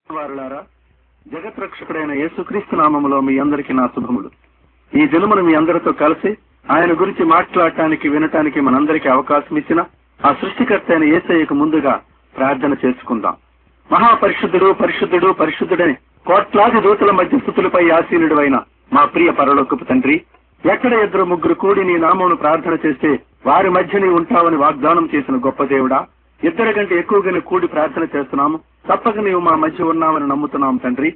వారులారా, జగత్ రక్షకుడైన యేసుక్రీస్తు నామములో మీ అందరికీ నా శుభములు. ఈ దినమును మీ అందరితో కలిసి ఆయన గురించి మాట్లాడటానికి వినటానికి మనందరికీ అవకాశం ఇచ్చిన ఆ సృష్టికర్త అయిన యేసయ్యకు ముందుగా ప్రార్థన చేసుకుందాం. మహాపరిశుద్ధుడు పరిశుద్ధుడు పరిశుద్ధుడని కోట్లాది దూతల మధ్య స్థుతులపై ఆసీనుడు అయిన మా ప్రియ పరలోకపు తండ్రి, ఎక్కడ ఇద్దరు ముగ్గురు కూడి నీ నామమును ప్రార్థన చేస్తే వారి మధ్య నీ ఉంటావని వాగ్దానం చేసిన గొప్ప దేవుడా, ఇద్దరి కంటే ఎక్కువగానే కూడి ప్రార్థన చేస్తున్నాము. తప్పక నీవు మా మధ్య ఉన్నావని నమ్ముతున్నాం తండ్రి.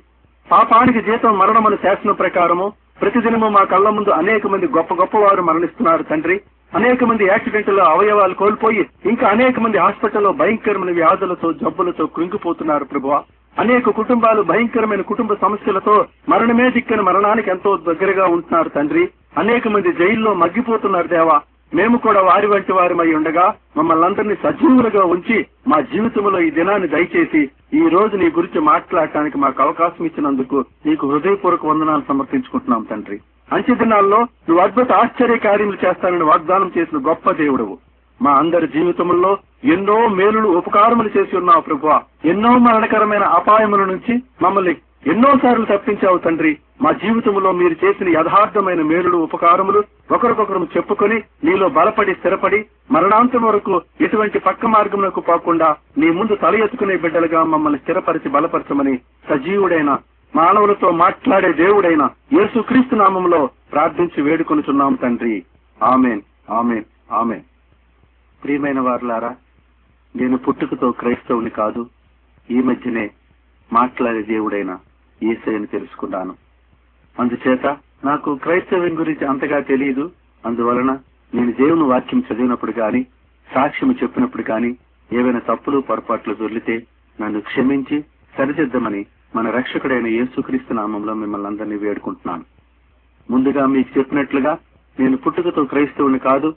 పాపానికి జీతం మరణమని శాసనం ప్రకారము ప్రతిదినము మా కళ్ల ముందు అనేక మంది గొప్ప గొప్ప వారు మరణిస్తున్నారు తండ్రి. అనేక మంది యాక్సిడెంట్లో అవయవాలు కోల్పోయి ఇంకా అనేక మంది హాస్పిటల్లో భయంకరమైన వ్యాధులతో జబ్బులతో కృంగిపోతున్నారు ప్రభువా. అనేక కుటుంబాలు భయంకరమైన కుటుంబ సమస్యలతో మరణమే దిక్కని మరణానికి ఎంతో దగ్గరగా ఉంటున్నారు తండ్రి. అనేక మంది జైల్లో మగ్గిపోతున్నారు దేవా. మేము కూడా వారి వంటి వారిమై ఉండగా మమ్మల్ని అందరినీ సజీవులుగా ఉంచి మా జీవితంలో ఈ దినాన్ని దయచేసి ఈ రోజు నీ గురించి మాట్లాడటానికి మాకు అవకాశం ఇచ్చినందుకు నీకు హృదయపూర్వక వందనాలు సమర్పించుకుంటున్నాం తండ్రి. అంచె దినాల్లో నువ్వు అద్భుత ఆశ్చర్య కార్యములు చేస్తానని వాగ్దానం చేసిన గొప్ప దేవుడవు. మా అందరి జీవితంలో ఎన్నో మేలులు ఉపకారములు చేసి ఉన్నావు ప్రభువా. ఎన్నో మరణకరమైన అపాయముల నుంచి మమ్మల్ని ఎన్నోసార్లు తప్పించావు తండ్రి. మా జీవితంలో మీరు చేసిన యథార్థమైన మేలులు ఉపకారములు ఒకరికొకరు చెప్పుకొని నీలో బలపడి స్థిరపడి మరణాంతం వరకు ఎటువంటి పక్క మార్గములకు పోకుండా నీ ముందు తల ఎత్తుకునే బిడ్డలుగా మమ్మల్ని స్థిరపరిచి బలపరచమని సజీవుడైన మానవులతో మాట్లాడే దేవుడైన యేసుక్రీస్తు నామములో ప్రార్థించి వేడుకొనుచున్నాం తండ్రి. ఆమేన్, ఆమేన్, ఆమేన్. ప్రియమైన వారులారా, నేను పుట్టుకతో క్రైస్తవుని కాదు. ఈ మధ్యనే మాట్లాడే దేవుడైన యేసయ్యను తెలుసుకున్నాను. అందుచేత నాకు క్రైస్తవ్యం గురించి అంతగా తెలియదు. అందువలన నేను దేవుని వాక్యం చదివినప్పుడు గాని సాక్ష్యం చెప్పినప్పుడు గాని ఏవైనా తప్పులు పొరపాట్లు దొర్లితే నన్ను క్షమించి సరిదిద్దమని మన రక్షకుడైన యేసుక్రీస్తు నామంలో మిమ్మల్ని అందరినీ వేడుకుంటున్నాను. ముందుగా మీకు చెప్పినట్లుగా నేను పుట్టుకతో క్రైస్తవుని కాదు.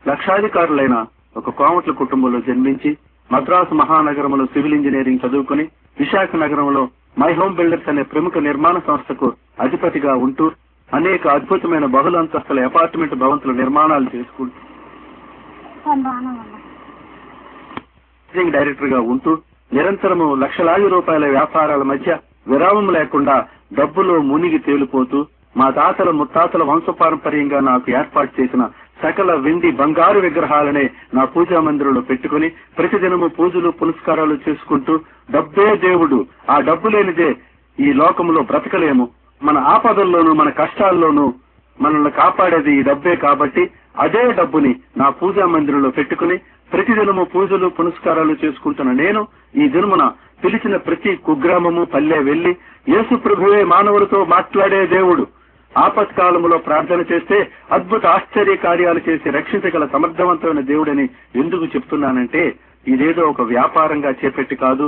లక్షాధికారులైన ఒక కోమట్ల కుటుంబంలో జన్మించి మద్రాసు మహానగరంలో సివిల్ ఇంజనీరింగ్ చదువుకుని విశాఖ నగరంలో మై హోమ్ బిల్డర్స్ అనే ప్రముఖ నిర్మాణ సంస్థకు అధిపతిగా ఉంటూ అనేక అద్భుతమైన బహుళ అంతస్తుల అపార్ట్మెంట్ భవంతుల నిర్మాణాలు చేసుకుంటూ డైరెక్టర్ గా ఉంటూ నిరంతరము లక్షలాది రూపాయల వ్యాపారాల మధ్య విరామం లేకుండా డబ్బులో మునిగి తేలిపోతూ మా తాతల ముత్తాతల వంశపారంపర్యంగా నాకు ఏర్పాటు చేసిన సకల వెండి బంగారు విగ్రహాలనే నా పూజా మందిరంలో పెట్టుకుని ప్రతిదినము పూజలు పునస్కారాలు చేసుకుంటూ డబ్బే దేవుడు, ఆ డబ్బు లేనిదే ఈ లోకంలో బ్రతకలేము, మన ఆపదల్లోనూ మన కష్టాల్లోనూ మనల్ని కాపాడేది ఈ డబ్బే కాబట్టి అదే డబ్బుని నా పూజా మందిరంలో పెట్టుకుని ప్రతిదినము పూజలు పునస్కారాలు చేసుకుంటున్న నేను ఈ దినమున పిలిచిన ప్రతి కుగ్రామము పల్లె వెళ్లి యేసు ప్రభువే మానవులతో మాట్లాడే దేవుడు, ఆపత్కాలంలో ప్రార్థన చేస్తే అద్భుత ఆశ్చర్య కార్యాలు చేసి రక్షించగల సమర్థవంతమైన దేవుడని ఎందుకు చెప్తున్నానంటే ఇదేదో ఒక వ్యాపారంగా చేపట్టి కాదు,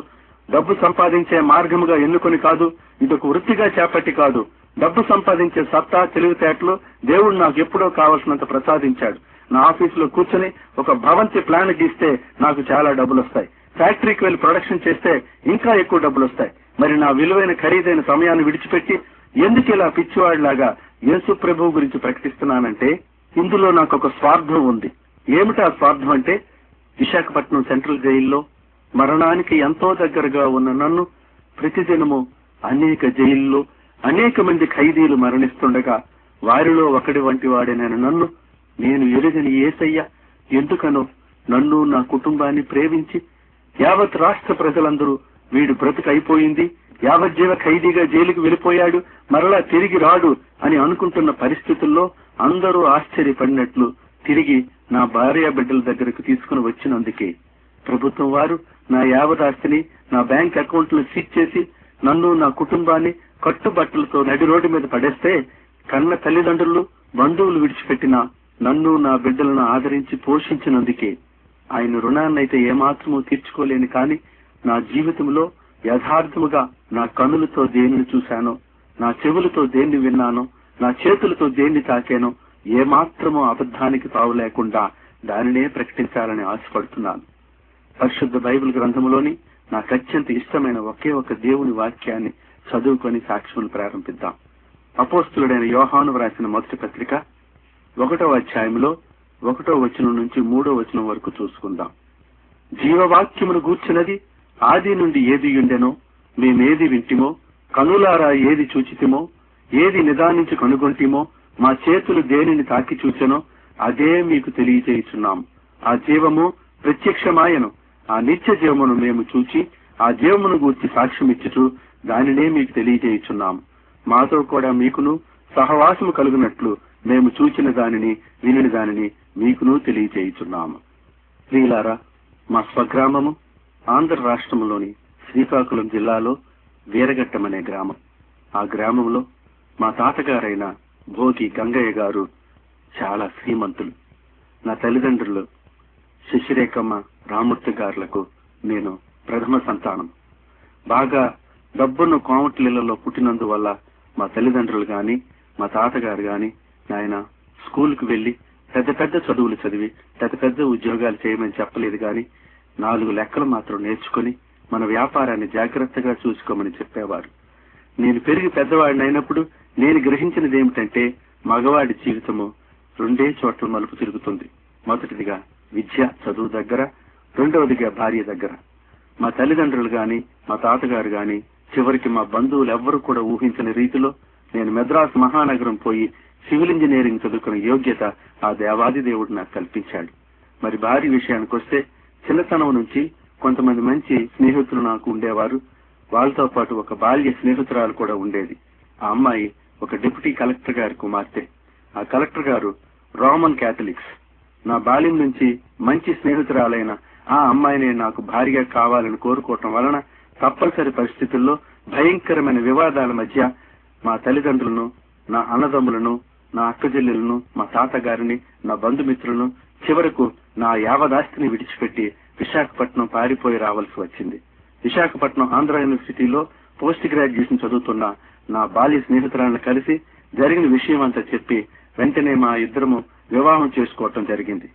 డబ్బు సంపాదించే మార్గముగా ఎన్నుకొని కాదు, ఇదొక వృత్తిగా చేపట్టి కాదు. డబ్బు సంపాదించే సత్తా తెలివితేటలు దేవుడు నాకు ఎప్పుడో కావాల్సినంత ప్రసాదించాడు. నా ఆఫీసులో కూర్చొని ఒక భవంతి ప్లాన్ గీస్తే నాకు చాలా డబ్బులు వస్తాయి. ఫ్యాక్టరీకి వెళ్లి ప్రొడక్షన్ చేస్తే ఇంకా ఎక్కువ డబ్బులు వస్తాయి. మరి నా విలువైన ఖరీదైన సమయాన్ని విడిచిపెట్టి ఎందుకు ఇలా పిచ్చివాడిలాగా యేసు ప్రభువు గురించి ప్రకటిస్తున్నానంటే ఇందులో నాకు ఒక స్వార్థం ఉంది. ఏమిటా స్వార్థం అంటే విశాఖపట్నం సెంట్రల్ జైల్లో మరణానికి ఎంతో దగ్గరగా ఉన్న నన్ను ప్రతిదినము అనేక జైల్లో అనేక మంది ఖైదీలు మరణిస్తుండగా వారిలో ఒకటి వంటి వాడినైన నన్ను నేను ఎరుగని యేసయ్య ఎందుకనో నన్ను నా కుటుంబాన్ని ప్రేమించి యావత్ రాష్ట్ర ప్రజలందరూ వీడు బ్రతుకైపోయింది, యావజ్జీవ ఖైదీగా జైలుకు వెళ్ళిపోయాడు, మరలా తిరిగి రాడు అని అనుకుంటున్న పరిస్థితుల్లో అందరూ ఆశ్చర్యపడినట్లు తిరిగి నా భార్య బిడ్డల దగ్గరకు తీసుకుని వచ్చినందుకే ప్రభుత్వం వారు నా యావదాస్తిని నా బ్యాంక్ అకౌంట్లు సీజ్ చేసి నన్ను నా కుటుంబాన్ని కట్టుబట్టలతో నడి రోడ్డు మీద పడేస్తే కన్న తల్లిదండ్రులు బంధువులు విడిచిపెట్టిన నన్ను నా బిడ్డలను ఆదరించి పోషించినందుకే ఆయన రుణాన్నైతే ఏమాత్రమూ తీర్చుకోలేను. కానీ నా జీవితంలో యథార్థముగా నా కన్నులతో దేనిని చూశానో, నా చెవులతో దేన్ని విన్నానో, నా చేతులతో దేన్ని తాకానో ఏమాత్రమూ అబద్ధానికి తావు లేకుండా దానినే ప్రకటించాలని ఆశపడుతున్నాను. పరిశుద్ధ బైబిల్ గ్రంథంలోని నాకు అత్యంత ఇష్టమైన ఒకే ఒక దేవుని వాక్యాన్ని చదువుకొని సాక్ష్యం ప్రారంభిద్దాం. అపోస్తులుడైన యోహాను వ్రాసిన మొదటి పత్రిక 1వ అధ్యాయంలో 1వ వచనం నుంచి 3వ వచనం వరకు చూసుకుందాం. జీవవాక్యమును గూర్చినది ఆది నుండి ఏది ఉండెనో మేమేది వింటిమో, కనులారా ఏది చూచితిమో, ఏది నిదానించి కనుగొంటిమో, మా చేతులు దేనిని తాకి చూచెనో అదే మీకు తెలియజేయుచున్నాం. ఆ జీవము ప్రత్యక్షమాయను. ఆ నిత్య జీవమును మేము చూచి ఆ జీవమును గూర్చి సాక్ష్యమిచ్చుచు దానినే మీకు తెలియజేయుచున్నాం. మాతో కూడా మీకును సహవాసము కలుగునట్లు మేము చూచిన దానిని వినిన దానిని మీకును తెలియజేయుచున్నాము. ప్రియులారా, మా స్వగ్రామము ఆంధ్ర రాష్ట్రంలోని శ్రీకాకుళం జిల్లాలో వీరఘట్టం అనే గ్రామం. ఆ గ్రామంలో మా తాతగారైన భోగి గంగయ్య గారు చాలా శ్రీమంతులు. నా తల్లిదండ్రులు శశిరేఖమ్మ, రామూర్తి గారులకు నేను ప్రథమ సంతానం. బాగా డబ్బున్న కోమటిళ్లలో పుట్టినందువల్ల మా తల్లిదండ్రులు గాని మా తాతగారు గాని నాయన స్కూల్కి వెళ్లి పెద్ద పెద్ద చదువులు చదివి పెద్ద పెద్ద ఉద్యోగాలు చేయమని చెప్పలేదు గాని 4 లెక్కలు మాత్రం నేర్చుకుని మన వ్యాపారాన్ని జాగ్రత్తగా చూసుకోమని చెప్పేవారు. నేను పెరిగి పెద్దవాడిని అయినప్పుడు నేను గ్రహించినది ఏమిటంటే మగవాడి జీవితము 2 చోట్ల మలుపు తిరుగుతుంది. మొదటిదిగా విద్య, చదువు దగ్గర, రెండవదిగా భార్య దగ్గర. మా తల్లిదండ్రులు గాని మా తాతగారు గాని చివరికి మా బంధువులు ఎవ్వరూ కూడా ఊహించని రీతిలో నేను మెద్రాస్ మహానగరం పోయి సివిల్ ఇంజనీరింగ్ చదువుకునే యోగ్యత ఆ దేవాది దేవుడు నాకు కల్పించాడు. మరి భార్య విషయానికి వస్తే చిన్నతనం నుంచి కొంతమంది మంచి స్నేహితులు నాకు ఉండేవారు. వాళ్ళతో పాటు ఒక బాల్య స్నేహితురాలు కూడా ఉండేది. ఆ అమ్మాయి ఒక డిప్యూటీ కలెక్టర్ గారి కుమార్తె. ఆ కలెక్టర్ గారు రోమన్ క్యాథలిక్స్. నా బాల్యం నుంచి మంచి స్నేహితురాలైన ఆ అమ్మాయినే నాకు భార్యగా కావాలని కోరుకోవటం వలన తప్పనిసరి పరిస్థితుల్లో భయంకరమైన వివాదాల మధ్య మా తల్లిదండ్రులను, నా అన్నదమ్ములను, నా అక్కజెల్లెలను, మా తాతగారిని, నా బంధుమిత్రులను, చివరకు నా యావదాస్తిని విడిచిపెట్టి విశాఖపట్నం పారిపోయి రావాల్సి వచ్చింది. విశాఖపట్నం ఆంధ్ర యూనివర్సిటీలో పోస్ట్ గ్రాడ్యుయేషన్ చదువుతున్న నా బాల్య స్నేహితురాలను కలిసి జరిగిన విషయం అంతా చెప్పి వెంటనే మా ఇద్దరము వివాహం చేసుకోవటం జరిగింది.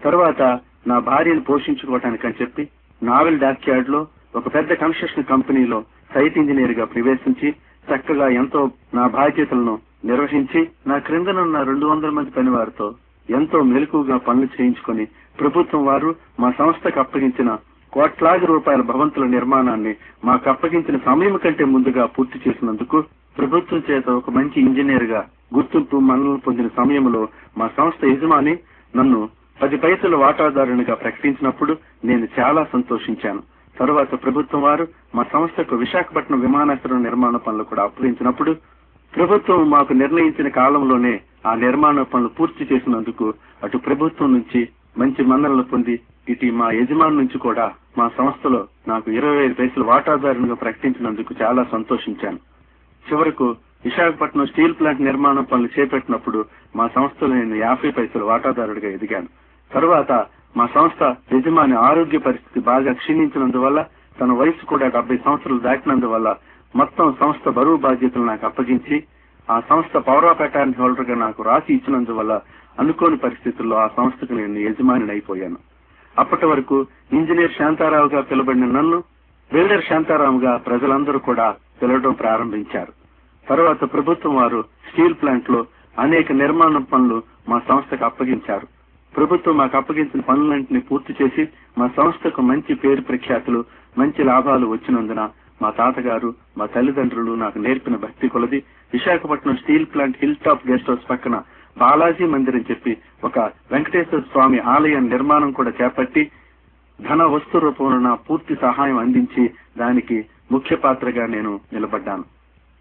తర్వాత నా భార్యను పోషించుకోవటానికని చెప్పి నావెల్ డాక్యార్డ్ లో ఒక పెద్ద కన్స్ట్రక్షన్ కంపెనీలో సైట్ ఇంజనీర్ గా ప్రవేశించి చక్కగా ఎంతో నా బాధ్యతలను నిర్వహించి నా క్రిందనున్న 200 మంది పనివారితో ఎంతో మెలకుగా పనులు చేయించుకొని ప్రభుత్వం వారు మా సంస్థకు అప్పగించిన కోట్లాది రూపాయల భవంతుల నిర్మాణాన్ని మాకు అప్పగించిన సమయం కంటే ముందుగా పూర్తి చేసినందుకు ప్రభుత్వం చేత ఒక మంచి ఇంజనీర్ గా గుర్తింపు మన్ననలు పొందిన సమయంలో మా సంస్థ యజమాని నన్ను 10 పైసల వాటాదారునిగా ప్రకటించినప్పుడు నేను చాలా సంతోషించాను. తరువాత ప్రభుత్వం వారు మా సంస్థకు విశాఖపట్నం విమానాశ్రయం నిర్మాణ పనులు కూడా అప్పగించినప్పుడు ప్రభుత్వం మాకు నిర్ణయించిన కాలంలోనే ఆ నిర్మాణ పనులు పూర్తి చేసినందుకు అటు ప్రభుత్వం నుంచి మంచి మన్ననలు పొంది ఇటు మా యజమాని నుంచి కూడా మా సంస్థలో నాకు 25 పైసల వాటాదారునిగా ప్రకటించినందుకు చాలా సంతోషించాను. చివరకు విశాఖపట్నం స్టీల్ ప్లాంట్ నిర్మాణం పనులు చేపట్టినప్పుడు మా సంస్థలో నేను 50 పైసల వాటాదారుడిగా ఎదిగాను. తరువాత మా సంస్థ యజమాని ఆరోగ్య పరిస్థితి బాగా క్షీణించినందువల్ల తన వయసు కూడా 70 సంవత్సరాలు దాటినందువల్ల మొత్తం సంస్థ బరువు బాధ్యతలు నాకు అప్పగించి ఆ సంస్థ పవర్ ఆఫ్ అటార్నీ హోల్డర్ గా నాకు రాసి ఇచ్చినందువల్ల అనుకోని పరిస్థితుల్లో ఆ సంస్థకు నేను యజమానిని అయిపోయాను. అప్పటి వరకు ఇంజనీర్ శాంతారావుగా పిలువబడిన నన్ను బిల్డర్ శాంతారావుగా ప్రజలందరూ కూడా పిలవడం ప్రారంభించారు. తర్వాత ప్రభుత్వం వారు స్టీల్ ప్లాంట్ లో అనేక నిర్మాణ పనులు మా సంస్థకు అప్పగించారు. ప్రభుత్వం మాకు అప్పగించిన పనులన్నింటినీ పూర్తి చేసి మా సంస్థకు మంచి పేరు ప్రఖ్యాతులు, మంచి లాభాలు వచ్చినందున మా తాతగారు, మా తల్లిదండ్రులు నాకు నేర్పిన భక్తి కొలది Visakhapatnam steel plant hill top guest house పక్కన బాలాజీ మందిర్ అని చెప్పి ఒక వెంకటేశ్వర స్వామి ఆలయం నిర్మాణం కూడా చేపట్టి ధన వస్తు రూపంలో పూర్తి సహాయం అందించి దానికి ముఖ్య పాత్రగా నేను నిలబడ్డాను.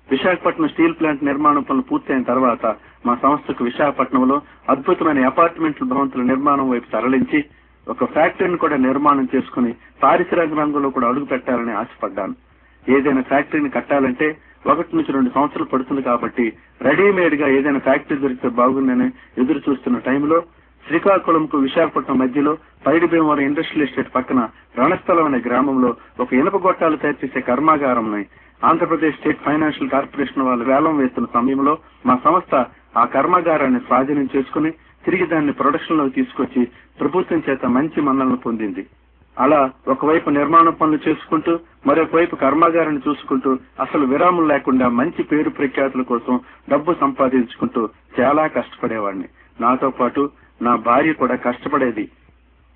విశాఖపట్నం స్టీల్ ప్లాంట్ నిర్మాణం పనులు పూర్తయిన తర్వాత మా సంస్థకు విశాఖపట్నంలో అద్భుతమైన అపార్ట్మెంట్ల భవంతుల నిర్మాణం వైపు తరలించి ఒక ఫ్యాక్టరీని కూడా నిర్మాణం చేసుకుని పారిశ్రామిక రంగంలో కూడా అడుగు పెట్టాలని ఆశపడ్డాను. ఏదైనా ఫ్యాక్టరీని కట్టాలంటే 1 నుంచి 2 సంవత్సరాలు పడుతుంది కాబట్టి రెడీమేడ్ గా ఏదైనా ఫ్యాక్టరీ దొరికితే బాగుందని ఎదురు చూస్తున్న టైంలో శ్రీకాకుళంకు విశాఖపట్నం మధ్యలో పైడి భీమవరం ఇండస్ట్రియల్ ఎస్టేట్ పక్కన రణస్థలం అనే గ్రామంలో ఒక ఇనుప గొట్టాలు తయారు చేసే కర్మాగారం ఆంధ్రప్రదేశ్ స్టేట్ ఫైనాన్షియల్ కార్పొరేషన్ వాళ్ళు వేలం వేస్తున్న సమయంలో మా సంస్థ ఆ కర్మాగారాన్ని స్వాధీనం చేసుకుని తిరిగి దాన్ని ప్రొడక్షన్ లోకి తీసుకొచ్చి ప్రభుత్వం చేత మంచి మన్ననలు పొందింది. అలా ఒకవైపు నిర్మాణ పనులు చేసుకుంటూ మరొక వైపు కర్మాగారాన్ని చూసుకుంటూ అసలు విరామం లేకుండా మంచి పేరు ప్రఖ్యాతుల కోసం డబ్బు సంపాదించుకుంటూ చాలా కష్టపడేవాడిని. నాతో పాటు నా భార్య కూడా కష్టపడేది.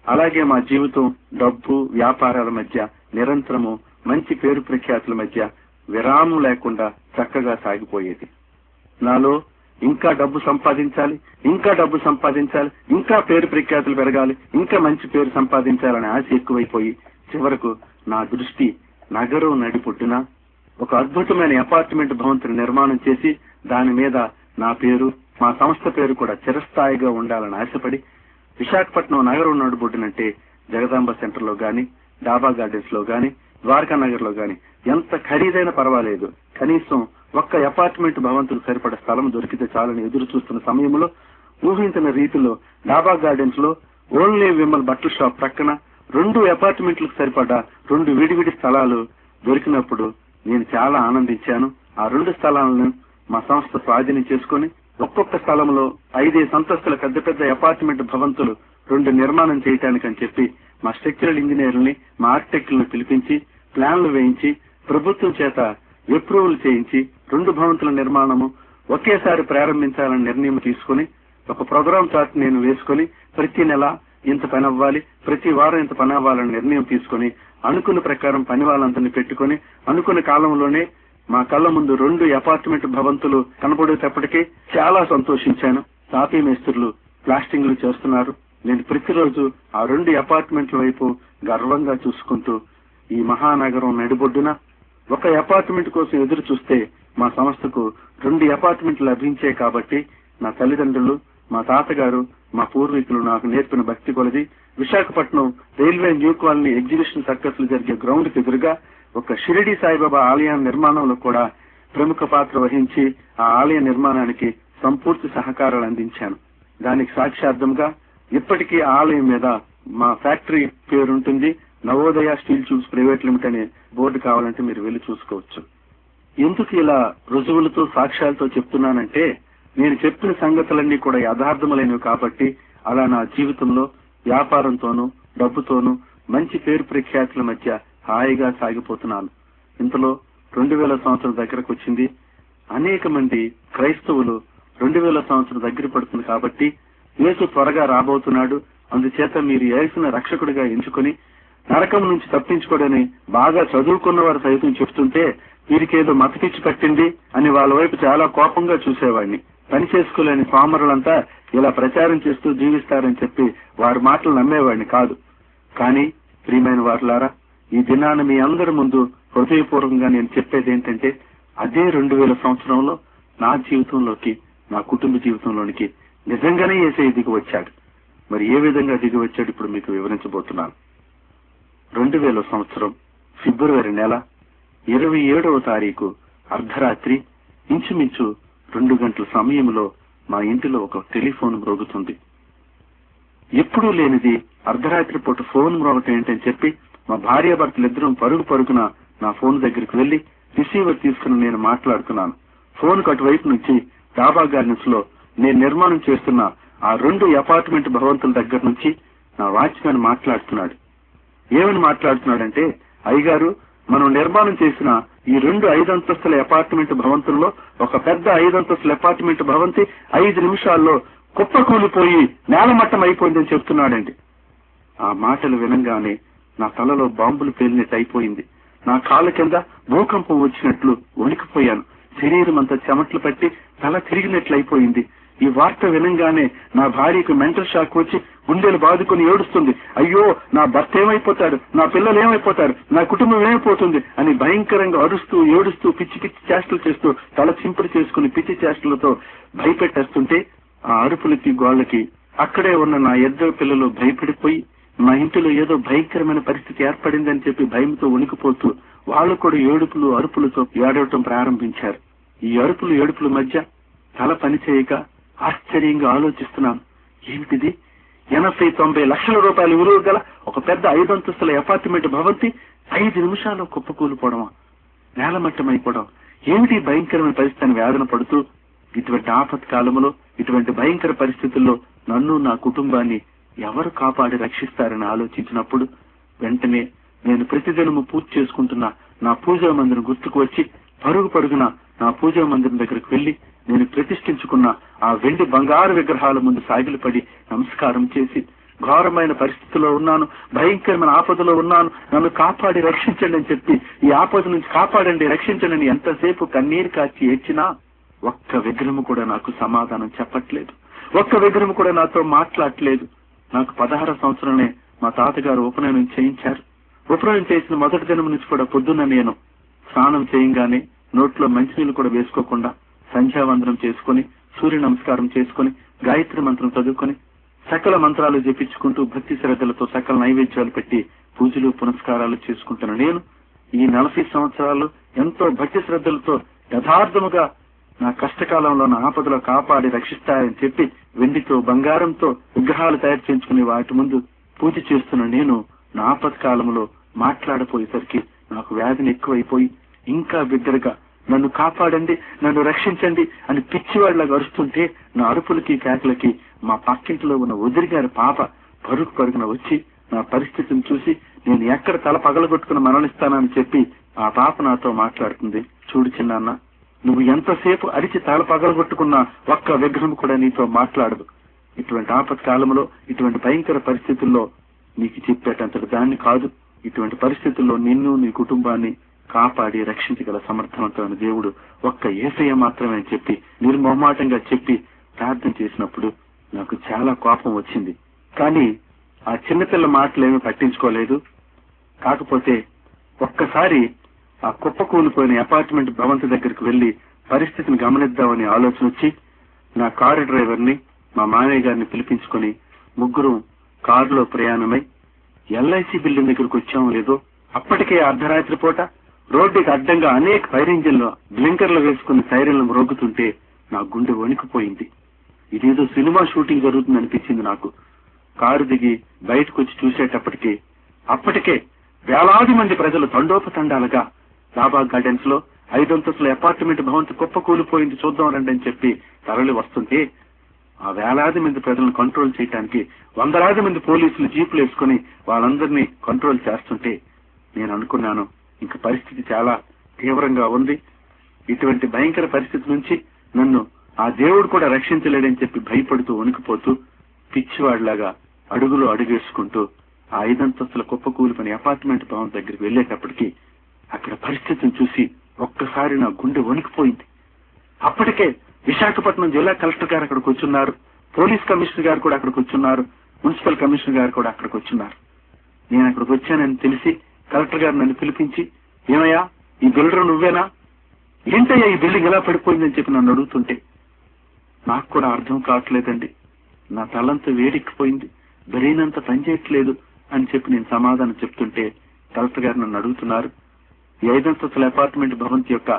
అలాగే మా జీవితం డబ్బు వ్యాపారాల మధ్య నిరంతరము మంచి పేరు ప్రఖ్యాతుల మధ్య విరామం లేకుండా చక్కగా సాగిపోయేది. నాలో ఇంకా డబ్బు సంపాదించాలి, ఇంకా డబ్బు సంపాదించాలి, ఇంకా పేరు ప్రఖ్యాతులు పెరగాలి, ఇంకా మంచి పేరు సంపాదించాలనే ఆశ ఎక్కువైపోయి చివరకు నా దృష్టి నగరం నడిపుట్టున ఒక అద్భుతమైన అపార్ట్మెంట్ భవంతిని నిర్మాణం చేసి దాని మీద నా పేరు, మా సంస్థ పేరు కూడా చిరస్థాయిగా ఉండాలని ఆశపడి విశాఖపట్నం నగరం నడుబొడ్డునంటే జగదాంబ సెంటర్ లో గాని, డాబా గార్డెన్స్ లో గాని, ద్వారకా నగర్ లో గాని ఎంత ఖరీదైనా పర్వాలేదు, కనీసం ఒక్క అపార్ట్మెంట్ భవంతులు సరిపడ స్థలం దొరికితే చాలని ఎదురు చూస్తున్న సమయంలో ఊహించిన రీతిలో డాబా గార్డెన్స్ లో ఓన్లీ విమల్ బట్టల షాప్ ప్రక్కన 2 అపార్ట్మెంట్లకు సరిపడా 2 విడివిడి స్థలాలు దొరికినప్పుడు నేను చాలా ఆనందించాను. ఆ 2 స్థలాలను మా సంస్థ స్వాధీనం చేసుకుని ఒక్కొక్క స్థలంలో 5 అంతస్తుల పెద్ద పెద్ద అపార్ట్మెంట్ భవంతులు 2 నిర్మాణం చేయటానికని చెప్పి మా స్ట్రక్చరల్ ఇంజనీర్లని, మా ఆర్కిటెక్టులను పిలిపించి ప్లాన్లు వేయించి ప్రభుత్వం చేత అప్రూవల్ చేయించి 2 భవంతుల నిర్మాణము ఒకేసారి ప్రారంభించాలని నిర్ణయం తీసుకుని ఒక ప్రోగ్రామ్ చార్ట్ నేను వేసుకుని ప్రతి నెల ఇంత పని అవ్వాలి, ప్రతి వారం ఇంత పని అవ్వాలని నిర్ణయం తీసుకుని అనుకున్న ప్రకారం పని వాళ్ళందరినీ పెట్టుకుని అనుకున్న కాలంలోనే మా కళ్ళ ముందు 2 అపార్ట్మెంట్ భవంతులు కనబడేటప్పటికీ చాలా సంతోషించాను. తాపీ మేస్త్రులు ప్లాస్టింగ్లు చేస్తున్నారు. నేను ప్రతిరోజు ఆ 2 అపార్ట్మెంట్ల వైపు గర్వంగా చూసుకుంటూ ఈ మహానగరం నడిబొడ్డున ఒక అపార్ట్మెంట్ కోసం ఎదురు చూస్తే మా సంస్థకు 2 అపార్ట్మెంట్లు లభించే కాబట్టి నా తల్లిదండ్రులు, మా తాతగారు, మా పూర్వీకులు నాకు నేర్పిన భక్తి కొలది Visakhapatnam railway new colony exhibition circus జరిగే గ్రౌండ్ కి ఎదురుగా ఒక షిరిడి సాయిబాబా ఆలయ నిర్మాణంలో కూడా ప్రముఖ పాత్ర వహించి ఆ ఆలయ నిర్మాణానికి సంపూర్తి సహకారాలు అందించాను. దానికి సాక్ష్యార్థంగా ఇప్పటికీ ఆ ఆలయం మీద మా ఫ్యాక్టరీ పేరుంటుంది. Navodaya steel tubes private limited అనే బోర్డు కావాలంటే మీరు వెళ్లి చూసుకోవచ్చు. ఎందుకు ఇలా రుజువులతో సాక్ష్యాలతో చెప్తున్నానంటే నేను చెప్పిన సంగతులన్నీ కూడా యథార్థములైనవి కాబట్టి అలా నా జీవితంలో వ్యాపారంతోనూ డబ్బుతోనూ మంచి పేరు ప్రఖ్యాతుల మధ్య హాయిగా సాగిపోతున్నాను. ఇంతలో 2000 సంవత్సరం దగ్గరకు వచ్చింది. అనేక మంది క్రైస్తవులు 2000 సంవత్సరం దగ్గర పడుతుంది కాబట్టి యేసు త్వరగా రాబోతున్నాడు, అందుచేత మీరు యేసుని రక్షకుడిగా ఎంచుకుని నరకం నుంచి తప్పించుకోవడని బాగా చదువుకున్న వారు సైతం చెప్తుంటే వీరికేదో మతపిచ్చి పట్టింది అని వాళ్ళ వైపు చాలా కోపంగా చూసేవాడిని. పని చేసుకోలేని సోమరులంతా ఇలా ప్రచారం చేస్తూ జీవిస్తారని చెప్పి వారి మాటలు నమ్మేవాడిని కాదు. కానీ ప్రియమైన వారులారా, ఈ దినాన మీ అందరి ముందు హృదయపూర్వకంగా నేను చెప్పేది ఏంటంటే అదే 2000 సంవత్సరంలో నా జీవితంలోకి, నా కుటుంబ జీవితంలోనికి నిజంగానే యేసయ్య దిగి వచ్చాడు. మరి ఏ విధంగా దిగి వచ్చాడు ఇప్పుడు మీకు వివరించబోతున్నాను. 2000 సంవత్సరం ఫిబ్రవరి నెల 27వ తారీఖు అర్ధరాత్రి ఇంచుమించు 2 గంటల సమయంలో మా ఇంటిలో ఒక టెలిఫోన్ మ్రోగుతుంది. ఎప్పుడూ లేనిది అర్ధరాత్రి పూట ఫోన్ మ్రోగటం ఏంటని చెప్పి మా భార్యాభర్తలిద్దరం పరుగున నా ఫోన్ దగ్గరికి వెళ్లి రిసీవర్ తీసుకుని నేను మాట్లాడుతున్నాను. ఫోన్ అటువైపు నుంచి డాబా గార్డెన్స్ లో నేను నిర్మాణం చేస్తున్న ఆ 2 అపార్ట్మెంట్ భవంతుల దగ్గర నుంచి నా వాచ్మెన్ మాట్లాడుతున్నాడు. ఏమని మాట్లాడుతున్నాడంటే, అయ్యగారు, మనం నిర్మాణం చేసిన ఈ 2 5 అంతస్తుల అపార్ట్మెంట్ భవంతుల్లో ఒక పెద్ద 5 అంతస్తుల అపార్ట్మెంట్ భవంతి 5 నిమిషాల్లో కుప్పకూలిపోయి నేలమట్టం అయిపోయిందని చెప్తున్నాడండి. ఆ మాటలు వినంగానే నా తలలో బాంబులు పేలినట్టు అయిపోయింది. నా కాళ్ళ కింద భూకంపం వచ్చినట్లు వణికిపోయాను. శరీరం అంతా చెమట్లు పట్టి తల తిరిగినట్లయిపోయింది. ఈ వార్త వినంగానే నా భార్యకు మెంటల్ షాక్ వచ్చి గుండెలు బాదుకుని ఏడుస్తుంది. అయ్యో, నా భర్త ఏమైపోతాడు, నా పిల్లలు ఏమైపోతారు, నా కుటుంబం ఏమైపోతుంది అని భయంకరంగా అరుస్తూ ఏడుస్తూ పిచ్చి పిచ్చి చేష్టలు చేస్తూ తల చింపుడు చేసుకుని పిచ్చి చేష్టలతో భయపెట్టేస్తుంటే ఆ అరుపులకి గోళ్లకి అక్కడే ఉన్న నా 2 పిల్లలు భయపడిపోయి మా ఇంటిలో ఏదో భయంకరమైన పరిస్థితి ఏర్పడిందని చెప్పి భయంతో వణికిపోతూ వాళ్ళు కూడా ఏడుపులు అరుపులతో ఏడవటం ప్రారంభించారు. ఈ అరుపులు ఏడుపుల మధ్య తల పనిచేయక ఆశ్చర్యంగా ఆలోచిస్తున్నాను. ఏమిటిది? 80-90 లక్షల రూపాయల విలువ గల ఒక పెద్ద 5 అంతస్తుల అపార్ట్మెంట్ భవంతి 5 నిమిషాల్లో కుప్పకూలిపోవడమా, నేలమట్టమైపోవడం ఏమిటి భయంకరమైన పరిస్థితిని వేదన పడుతూ ఇటువంటి ఆపత్కాలంలో ఇటువంటి భయంకర పరిస్థితుల్లో నన్ను నా కుటుంబాన్ని ఎవరు కాపాడి రక్షిస్తారని ఆలోచించినప్పుడు వెంటనే నేను ప్రతిదినము పూజ చేసుకుంటున్న నా పూజా మందిరం గుర్తుకు వచ్చి పరుగున నా పూజా మందిరం దగ్గరకు వెళ్లి నేను ప్రతిష్ఠించుకున్న ఆ వెండి బంగారు విగ్రహాల ముందు సాగిలపడి నమస్కారం చేసి ఘోరమైన పరిస్థితిలో ఉన్నాను, భయంకరమైన ఆపదలో ఉన్నాను, నన్ను కాపాడి రక్షించండి అని చెప్పి, ఈ ఆపద నుంచి కాపాడండి, రక్షించండి అని ఎంతసేపు కన్నీరు కాచి ఏడ్చినా ఒక్క విగ్రహం కూడా నాకు సమాధానం చెప్పట్లేదు. ఒక్క విగ్రహం కూడా నాతో మాట్లాడట్లేదు. నాకు 16 సంవత్సరాలనే మా తాతగారు ఉపనయనం చేయించారు. ఉపనయనం చేసిన మొదటి దినం నుంచి కూడా పొద్దున్న నేను స్నానం చేయంగానే నోట్లో మంచినీళ్ళు కూడా వేసుకోకుండా సంధ్యావందనం చేసుకుని, సూర్య నమస్కారం చేసుకుని, గాయత్రి మంత్రం చదువుకొని, సకల మంత్రాలు జపించుకుంటూ భక్తి శ్రద్ధలతో సకల నైవేద్యాలు పెట్టి పూజలు పునస్కారాలు చేసుకుంటున్న నేను ఈ 40 సంవత్సరాలు ఎంతో భక్తి శ్రద్ధలతో యథార్థముగా నా కష్టకాలంలో నా ఆపదలో కాపాడి రక్షిస్తాయని చెప్పి వెండితో బంగారంతో విగ్రహాలు తయారు చేయించుకుని వాటి ముందు పూజ చేస్తున్న నేను నా ఆపద కాలంలో మాట్లాడపోయేసరికి నాకు వ్యాధిని ఎక్కువైపోయి ఇంకా బిగ్గరగా నన్ను కాపాడండి, నన్ను రక్షించండి అని పిచ్చివాడిలాగా అరుస్తుంటే నా అరుపులకి కేకలకి మా పక్కింటిలో ఉన్న వదిలి గారి పాప పరుగున వచ్చి నా పరిస్థితిని చూసి నేను ఎక్కడ తల పగలగొట్టుకుని మరణిస్తానని చెప్పి ఆ పాప నాతో మాట్లాడుతుంది. చూడు చిన్నాన్న, నువ్వు ఎంతసేపు అరిచి తల పగలగొట్టుకున్నా ఒక్క విగ్రహం కూడా నీతో మాట్లాడదు. ఇటువంటి ఆపత్ కాలంలో, ఇటువంటి భయంకర పరిస్థితుల్లో నీకు చెప్పేటంతటి దాన్ని కాదు. ఇటువంటి పరిస్థితుల్లో నిన్ను, నీ కుటుంబాన్ని కాపాడి రక్షించగల సమర్థవంతమైన దేవుడు ఒక్క యేసయ్య మాత్రమే అని చెప్పి నిర్మోహమాటంగా చెప్పి ప్రార్థన చేసినప్పుడు నాకు చాలా కోపం వచ్చింది. కానీ ఆ చిన్నపిల్ల మాటలేమీ పట్టించుకోలేదు. కాకపోతే ఒక్కసారి ఆ కుప్పకూలిపోయిన అపార్ట్మెంట్ భవంతి దగ్గరికి వెళ్లి పరిస్థితిని గమనిద్దామని ఆలోచన వచ్చి నా కారు డ్రైవర్ని, మా మామయ్య గారిని పిలిపించుకొని ముగ్గురు కారులో ప్రయాణమై ఎల్ఐసి బిల్డింగ్ దగ్గరకు వచ్చామో లేదో అప్పటికే అర్ధరాత్రి పూట రోడ్డుకి అడ్డంగా అనేక ఫైర్ ఇంజిన్లు బ్లింకర్లు వేసుకుని సైరన్లు మ్రోగుతుంటే నా గుండె వణికిపోయింది. ఇదేదో సినిమా షూటింగ్ జరుగుతుంది అనిపించింది నాకు. కారు దిగి బయటకు వచ్చి చూసేటప్పటికి అప్పటికే వేలాది మంది ప్రజలు తండోపతండాలుగా లాభా గార్డెన్స్ లో 5 అంతస్తుల అపార్ట్మెంట్ భవంతి కుప్ప కూలిపోయింది, చూద్దాం రండి అని చెప్పి తరలి వస్తుంటే ఆ వేలాది మంది ప్రజలను కంట్రోల్ చేయడానికి వందలాది మంది పోలీసులు జీపులు వేసుకుని వాళ్ళందరినీ కంట్రోల్ చేస్తుంటే నేను అనుకున్నాను, ఇంక పరిస్థితి చాలా తీవ్రంగా ఉంది. ఇటువంటి భయంకర పరిస్థితి నుంచి నన్ను ఆ దేవుడు కూడా రక్షించలేడని చెప్పి భయపడుతూ వణికిపోతూ పిచ్చివాడిలాగా అడుగులు అడుగేసుకుంటూ ఆ 5 అంతస్తుల కుప్పకూలిపోయిన అపార్ట్మెంట్ భవన్ దగ్గరికి వెళ్లేటప్పటికి అక్కడ పరిస్థితిని చూసి ఒక్కసారి నా గుండె వణికిపోయింది. అప్పటికే విశాఖపట్నం జిల్లా కలెక్టర్ గారు అక్కడికి వచ్చున్నారు, పోలీస్ కమిషనర్ గారు కూడా అక్కడికి వచ్చున్నారు, మున్సిపల్ కమిషనర్ గారు కూడా అక్కడికి వచ్చున్నారు. నేను అక్కడికి వచ్చానని తెలిసి కలెక్టర్ గారు నన్ను పిలిపించి, ఏమయ్యా ఈ బిల్డర్ నువ్వేనా, ఏంటయ్యా ఈ బిల్డింగ్ ఎలా పడిపోయిందని చెప్పి నన్ను అడుగుతుంటే నాకు కూడా అర్థం కావట్లేదండి, నా తలంతా వేడెక్కిపోయింది, బ్రెయిన్ పనిచేయట్లేదు అని చెప్పి నేను సమాధానం చెప్తుంటే కలెక్టర్ గారు నన్ను అడుగుతున్నారు, ఈ 5 అంతస్తుల అపార్ట్మెంట్ భవంతి యొక్క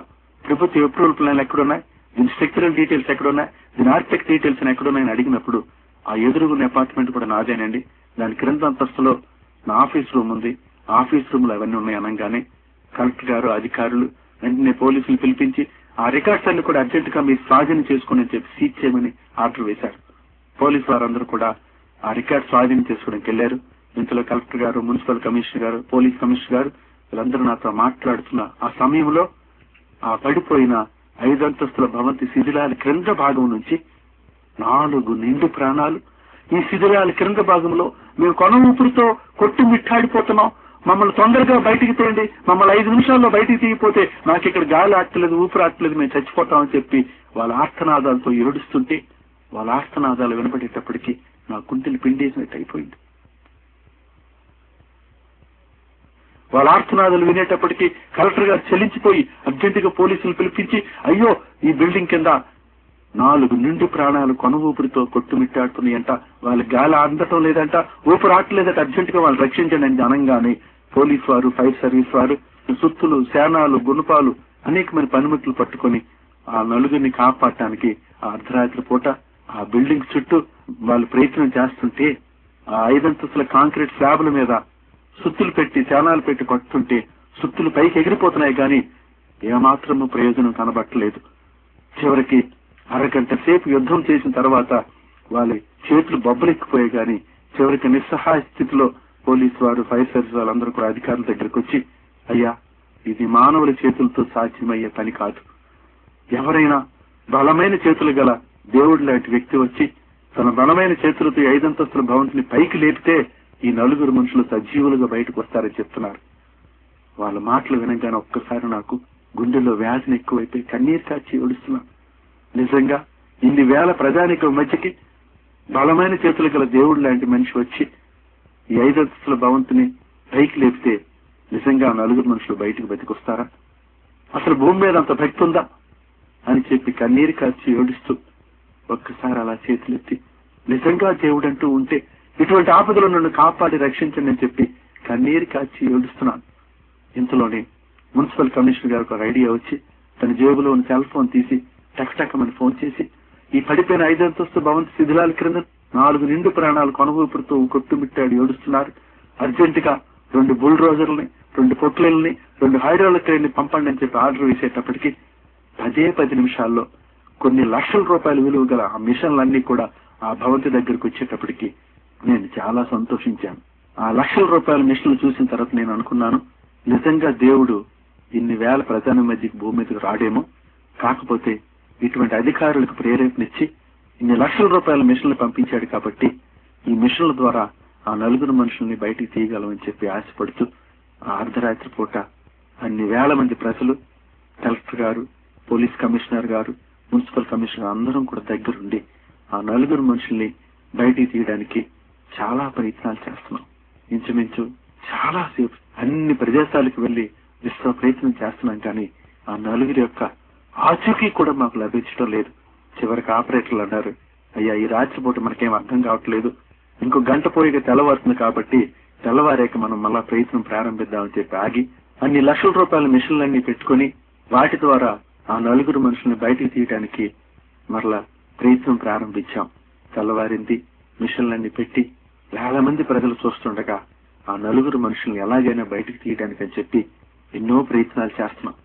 ప్రభుత్వ అప్రూవల్ ప్లాన్లు ఎక్కడున్నాయి, దీని స్ట్రక్చరల్ డీటెయిల్స్ ఎక్కడున్నాయి, దీని ఆర్కిటెక్ట్ డీటెయిల్స్ ఎక్కడున్నాయని అడిగినప్పుడు ఆ ఎదురుగున్న అపార్ట్మెంట్ కూడా నాదేనండి, దాని క్రింద అంతస్తులో నా ఆఫీస్ రూమ్ ఉంది, ఆఫీస్ రూమ్ లో అవన్నీ ఉన్నాయి అనగానే కలెక్టర్ గారు అధికారులు వెంటనే పోలీసులు పిలిపించి ఆ రికార్డ్స్ అన్ని కూడా అర్జెంట్ గా మీరు స్వాధీనం చేసుకుని చెప్పి సీజ్ చేయమని ఆర్డర్ వేశారు. పోలీసు వారందరూ కూడా ఆ రికార్డ్ స్వాధీనం చేసుకోవడానికి వెళ్లారు. ఇంతలో కలెక్టర్ గారు, మున్సిపల్ కమిషనర్ గారు, పోలీస్ కమిషనర్ గారు వీళ్ళందరూ నాతో మాట్లాడుతున్న ఆ సమయంలో ఆ పడిపోయిన 5 అంతస్తుల భవంతి శిథిలాల క్రింద భాగం నుంచి 4 నిండు ప్రాణాలు ఈ శిథిలాల క్రింద భాగంలో మేము కొన ఊపిరితో కొట్టి మిట్టాడిపోతున్నాం, మమ్మల్ని తొందరగా బయటికి తీయండి, మమ్మల్ని 5 నిమిషాల్లో బయటికి తీయపోతే నాకు ఇక్కడ గాలి ఆడట్లేదు, ఊపిరి ఆడట్లేదు, మేము చచ్చిపోతామని చెప్పి వాళ్ళ ఆర్తనాదాలతో ఏడుస్తుంటే వాళ్ళ ఆర్తనాదాలు వినపడేటప్పటికీ నా గుండెలు పిండేసినట్టు అయిపోయింది. వాళ్ళ ఆర్తనాదాలు వినేటప్పటికీ కలెక్టర్ గారు చెల్లించిపోయి అర్జెంటుగా పోలీసులు పిలిపించి, అయ్యో ఈ బిల్డింగ్ కింద 4 నిండు ప్రాణాలు కొన ఊపిరితో కొట్టుమిట్టాడుతున్నాయంట, వాళ్ళ గాలి అందటం లేదంట, ఊపిరి ఆటలేదట, అర్జెంటుగా వాళ్ళు రక్షించండి అని అనగానే పోలీసు వారు, ఫైర్ సర్వీస్ వారు, సుత్తులు, సేనాలు, గుణపాలు అనేకమైన పనిముట్లు పట్టుకొని ఆ నలుగురిని కాపాడటానికి ఆ అర్ధరాత్రి పూట ఆ బిల్డింగ్ చుట్టూ వాళ్ళు ప్రయత్నం చేస్తుంటే ఆ 5 అంతస్తుల కాంక్రీట్ స్లాబ్ల మీద సుత్తులు పెట్టి, సేనాలు పెట్టి కొట్టుతుంటే సుత్తులు పైకి ఎగిరిపోతున్నాయి కానీ ఏమాత్రము ప్రయోజనం కనబట్టలేదు. చివరికి అరగంట సేపు యుద్ధం చేసిన తర్వాత వాళ్ళ చేతులు బొబ్బలెక్కిపోయాయి కానీ చివరికి నిస్సహాయ స్థితిలో పోలీసు వారు, ఫైర్ సర్వీస్ వాళ్ళందరూ కూడా అధికారుల దగ్గరికి వచ్చి, అయ్యా ఇది మానవుల చేతులతో సాధ్యమయ్యే పని కాదు, ఎవరైనా బలమైన చేతులు గల దేవుడు లాంటి వ్యక్తి వచ్చి తన బలమైన చేతులతో 5 అంతస్తుల భవంతిని పైకి లేపితే ఈ నలుగురు మనుషులు సజీవులుగా బయటకు వస్తారని చెప్తున్నారు. వాళ్ళ మాటలు వినగానే ఒక్కసారి నాకు గుండెల్లో వ్యాధిని ఎక్కువైపోయి కన్నీరు కాచి ఏడుస్తున్నాను. నిజంగా ఇన్ని వేల ప్రజానికం మధ్యకి బలమైన చేతులు గల దేవుడు లాంటి మనిషి వచ్చి ఈ 5 అంతస్తుల భవంతిని పైకి లేపితే నిజంగా నలుగురు మనుషులు బయటకు బతికొస్తారా? అసలు భూమి మీద అంత భక్తి ఉందా అని చెప్పి కన్నీరు కాచి ఏడుస్తూ ఒక్కసారి అలా చేతులెత్తి నిజంగా దేవుడు అంటూ ఉంటే ఇటువంటి ఆపదలు నన్ను కాపాడి రక్షించండి అని చెప్పి కన్నీరు కాచి ఏడుస్తున్నాను. ఇంతలోనే మున్సిపల్ కమిషనర్ గారికి ఒక ఐడియా వచ్చి తన జేబులో ఉన్న సెల్ ఫోన్ తీసి టక్టక్కమని ఫోన్ చేసి ఈ పడిపోయిన 5 అంతస్తు భవంతి శిథిలాల క్రింద 4 నిండు ప్రాణాలు కొనవూపుడుతూ కొట్టుమిట్టాడు ఏడుస్తున్నారు. అర్జెంటుగా 2 బుల్డోజర్లని, 2 పొట్లల్ని, 2 హైడ్రాలిక్ క్రేన్ని పంపండి అని చెప్పి ఆర్డర్ వేసేటప్పటికి 10 నిమిషాల్లో కొన్ని లక్షల రూపాయల విలువ గల ఆ మిషన్లన్నీ కూడా ఆ భవంతి దగ్గరికి వచ్చేటప్పటికి నేను చాలా సంతోషించాను. ఆ లక్షల రూపాయల మిషన్లు చూసిన తర్వాత నేను అనుకున్నాను, నిజంగా దేవుడు ఇన్ని వేల ప్రజల మధ్యకి భూమి మీదకి రాడేమో, కాకపోతే ఇటువంటి అధికారులకు ప్రేరేపణిచ్చి ఇన్ని లక్షల రూపాయల మిషన్లు పంపించాడు కాబట్టి ఈ మిషన్ల ద్వారా ఆ నలుగురు మనుషుల్ని బయటికి తీయగలమని చెప్పి ఆశపడుతూ ఆ అర్ధరాత్రి పూట అన్ని వేల మంది ప్రజలు, కలెక్టర్ గారు, పోలీస్ కమిషనర్ గారు, మున్సిపల్ కమిషనర్ అందరం కూడా దగ్గరుండి ఆ నలుగురు మనుషుల్ని బయటికి తీయడానికి చాలా ప్రయత్నాలు చేస్తున్నాం. ఇంచుమించు చాలా సేపు అన్ని ప్రదేశాలకు వెళ్లి విశ్వ ప్రయత్నం చేస్తున్నాం, కానీ ఆ నలుగురి యొక్క ఆచూకీ కూడా మాకు లభించడం లేదు. చివరికి ఆపరేటర్లు అన్నారు, అయ్యా ఈ రాత్రిపూట మనకేం అర్థం కావట్లేదు, ఇంకో గంట పోయిగా తెల్లవారుతుంది కాబట్టి తెల్లవారేక మనం మళ్ళా ప్రయత్నం ప్రారంభిద్దామని చెప్పి ఆగి అన్ని లక్షల రూపాయల మిషన్లన్నీ పెట్టుకుని వాటి ద్వారా ఆ నలుగురు మనుషుల్ని బయటికి తీయడానికి మరలా ప్రయత్నం ప్రారంభించాం. తెల్లవారింది, మిషన్లన్నీ పెట్టి వేల మంది ప్రజలు చూస్తుండగా ఆ నలుగురు మనుషుల్ని ఎలాగైనా బయటికి తీయడానికి అని చెప్పి ఎన్నో ప్రయత్నాలు చేస్తున్నాం.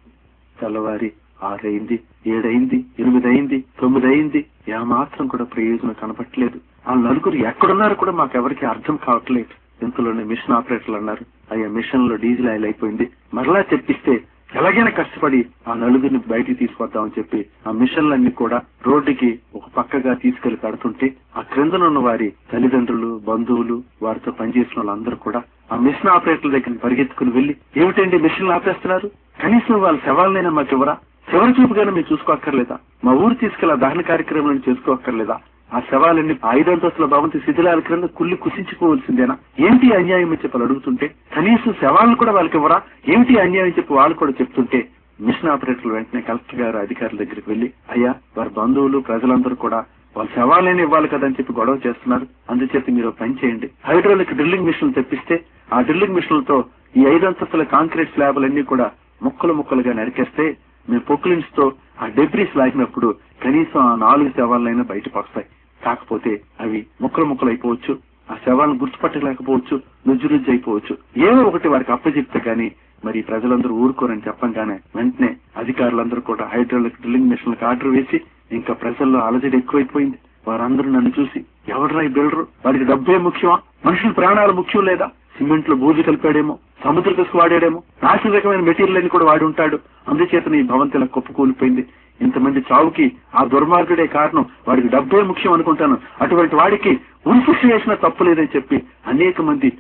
తెల్లవారి 6 అయింది, 7 అయింది, 8 అయింది, 9 అయింది, ఏమాత్రం కూడా ప్రయోజనం కనపట్లేదు. ఆ నలుగురు ఎక్కడున్నారో కూడా మాకెవరికి అర్థం కావట్లేదు. ఇంతలోనే మిషన్ ఆపరేటర్లు అన్నారు, అయ్యా మిషన్ లో డీజిల్ ఆయిల్ అయిపోయింది, మరలా చెప్పిస్తే ఎలాగైనా కష్టపడి ఆ నలుగురిని బయటికి తీసుకొద్దామని చెప్పి ఆ మిషన్లన్నీ కూడా రోడ్డుకి ఒక పక్కగా తీసుకెళ్లి కడుతుంటే ఆ క్రిందనున్న వారి తల్లిదండ్రులు, బంధువులు, వారితో పనిచేసిన వాళ్ళందరూ కూడా ఆ మిషన్ ఆపరేటర్ల దగ్గరికి పరిగెత్తుకుని వెళ్లి, ఏమిటండి మిషన్లు ఆపేస్తున్నారు, కనీసం వాళ్ళ శవాలనైనా మాకు ఇవ్వరా, చివరి చూపుగానే మీరు చూసుకోక్కర్లేదా, మా ఊరు తీసుకెళ్లి దహన కార్యక్రమాలను చేసుకోక్కర్లేదా, ఆ శవాలన్నీ 5 అంతస్తుల భవంతి శిథిలాల క్రింద కుళ్ళి కుసించిపోవలసిందేనా, ఏంటి అన్యాయం అని చెప్పి అడుగుతుంటే కనీసం శవాలను కూడా వాళ్ళకి ఇవ్వరా, ఏమిటి అన్యాయం చెప్పి వాళ్ళు కూడా చెప్తుంటే మిషన్ ఆపరేటర్లు వెంటనే కలెక్టర్ గారు అధికారుల దగ్గరికి వెళ్లి, అయ్యా వారి బంధువులు ప్రజలందరూ కూడా వాళ్ళ శవాలైనా ఇవ్వాలి కదా అని చెప్పి గొడవ చేస్తున్నారు, అందుచేత మీరు పని చేయండి, హైడ్రాలిక్ డ్రిల్లింగ్ మిషన్లు తెప్పిస్తే ఆ డ్రిల్లింగ్ మిషన్లతో ఈ 5 అంతస్తుల కాంక్రీట్ స్లాబులన్నీ కూడా ముక్కలు ముక్కలుగా నరికేస్తే మేము పొక్లిన్స్ తో ఆ డెబ్రీస్ లాగినప్పుడు కనీసం ఆ 4 శవాలైనా బయటకు వస్తాయి. కాకపోతే అవి ముక్కలు ముక్కలు అయిపోవచ్చు, ఆ శవాలను గుర్తుపట్టలేకపోవచ్చు, నుజ్జు నుజ్జు అయిపోవచ్చు, ఏదో ఒకటి వారికి అప్పచెప్తే గానీ మరి ప్రజలందరూ ఊరుకోరని చెప్పంగానే వెంటనే అధికారులందరూ కూడా హైడ్రాలిక్ డ్రిల్లింగ్ మిషన్లకు ఆర్డర్ వేసి ఇంకా ప్రజల్లో అలజడి ఎక్కువైపోయింది. వారందరూ నన్ను చూసి, ఎవడరా ఈ బిల్డరు, వాడికి డబ్బే ముఖ్యమా, మనుషుల ప్రాణాలు ముఖ్యం లేదా, సిమెంట్ లో బూజు కలిపాడేమో, సముద్ర కసుకు వాడాడేమో, నాసిన రకమైన మెటీరియల్ అని కూడా వాడి ఉంటాడు, అందుచేత ఈ భవంతి ఇలా కుప్పకూలిపోయింది, ఇంతమంది చావుకి ఆ దుర్మార్గుడే కారణం, వాడికి డబ్బే ముఖ్యం అనుకుంటాను, అటువంటి వాడికి ఉరిశిక్ష చేసిన తప్పు లేదని చెప్పి అనేక మంది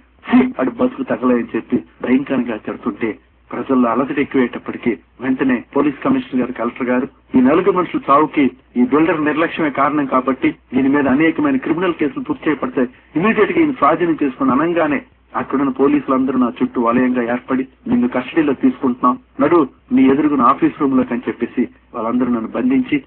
వాడి బతుకు తగలేదని చెప్పి భయంకరంగా చెడుతుంటే ప్రజల్లో అలజడి ఎక్కువేటప్పటికీ వెంటనే పోలీస్ కమిషనర్ గారు, కలెక్టర్ గారు ఈ 4 మనుషుల చావుకి ఈ బిల్డర్ నిర్లక్ష్యమే కారణం కాబట్టి దీని మీద అనేకమైన క్రిమినల్ కేసులు పూర్తి చేయబడతాయి, ఇమీడియట్ గా ఈయన స్వాధీనం చేసుకుని అనగానే అక్కడున్న పోలీసులందరూ నా చుట్టూ వలయంగా ఏర్పడి నిన్ను కస్టడీలో తీసుకుంటున్నాం, నడు నీ ఎదురుగున ఆఫీస్ రూమ్ లోకి అని చెప్పేసి వాళ్ళందరూ నన్ను బంధించి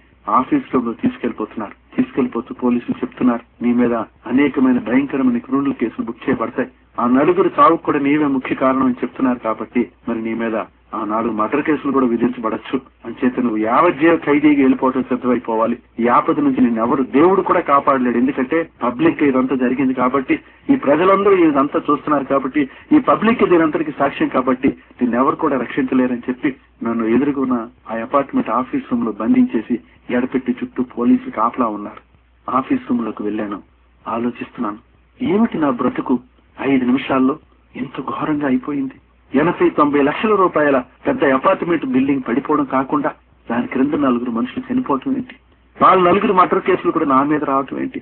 ఆఫీస్ రూమ్ లో తీసుకెళ్లిపోతున్నారు. తీసుకెళ్లిపోతూ పోలీసులు చెప్తున్నారు, నీ మీద అనేకమైన భయంకరమైన క్రిమినల్ కేసులు బుక్ చేయబడతాయి, ఆ 4 చావుకు కూడా నీవే ముఖ్య కారణం అని చెప్తున్నారు కాబట్టి మరి నీ మీద ఆ 4 మర్డర్ కేసులు కూడా విధించబడచ్చు, అంచేత నువ్వు యావజ్జీవ ఖైదీగా వెళ్ళిపోవటం సిద్ధమైపోవాలి, ఈ ఆపద నుంచి నిన్ను ఎవరు దేవుడు కూడా కాపాడలేడు, ఎందుకంటే పబ్లిక్ ఇదంతా జరిగింది కాబట్టి, ఈ ప్రజలందరూ ఇదంతా చూస్తున్నారు కాబట్టి, ఈ పబ్లిక్ దీనంతటికి సాక్ష్యం కాబట్టి నిన్నెవరు కూడా రక్షించలేరని చెప్పి నన్ను ఎదుర్కొన్న ఆ అపార్ట్మెంట్ ఆఫీస్ రూమ్ లో బంధించేసి ఎడపెట్టి చుట్టూ పోలీసులు కాపలా ఉన్నారు. ఆఫీస్ రూమ్ లోకి వెళ్ళాను, ఆలోచిస్తున్నాను, ఏమిటి నా బ్రతుకు 5 నిమిషాల్లో ఎంత ఘోరంగా అయిపోయింది. 80-90 లక్షల రూపాయల పెద్ద అపార్ట్మెంట్ బిల్డింగ్ పడిపోవడం కాకుండా దాని క్రింద 4 మనుషులు చనిపోవటం ఏంటి, వాళ్ళ 4 మర్డర్ కేసులు కూడా నా మీద రావటం ఏంటి,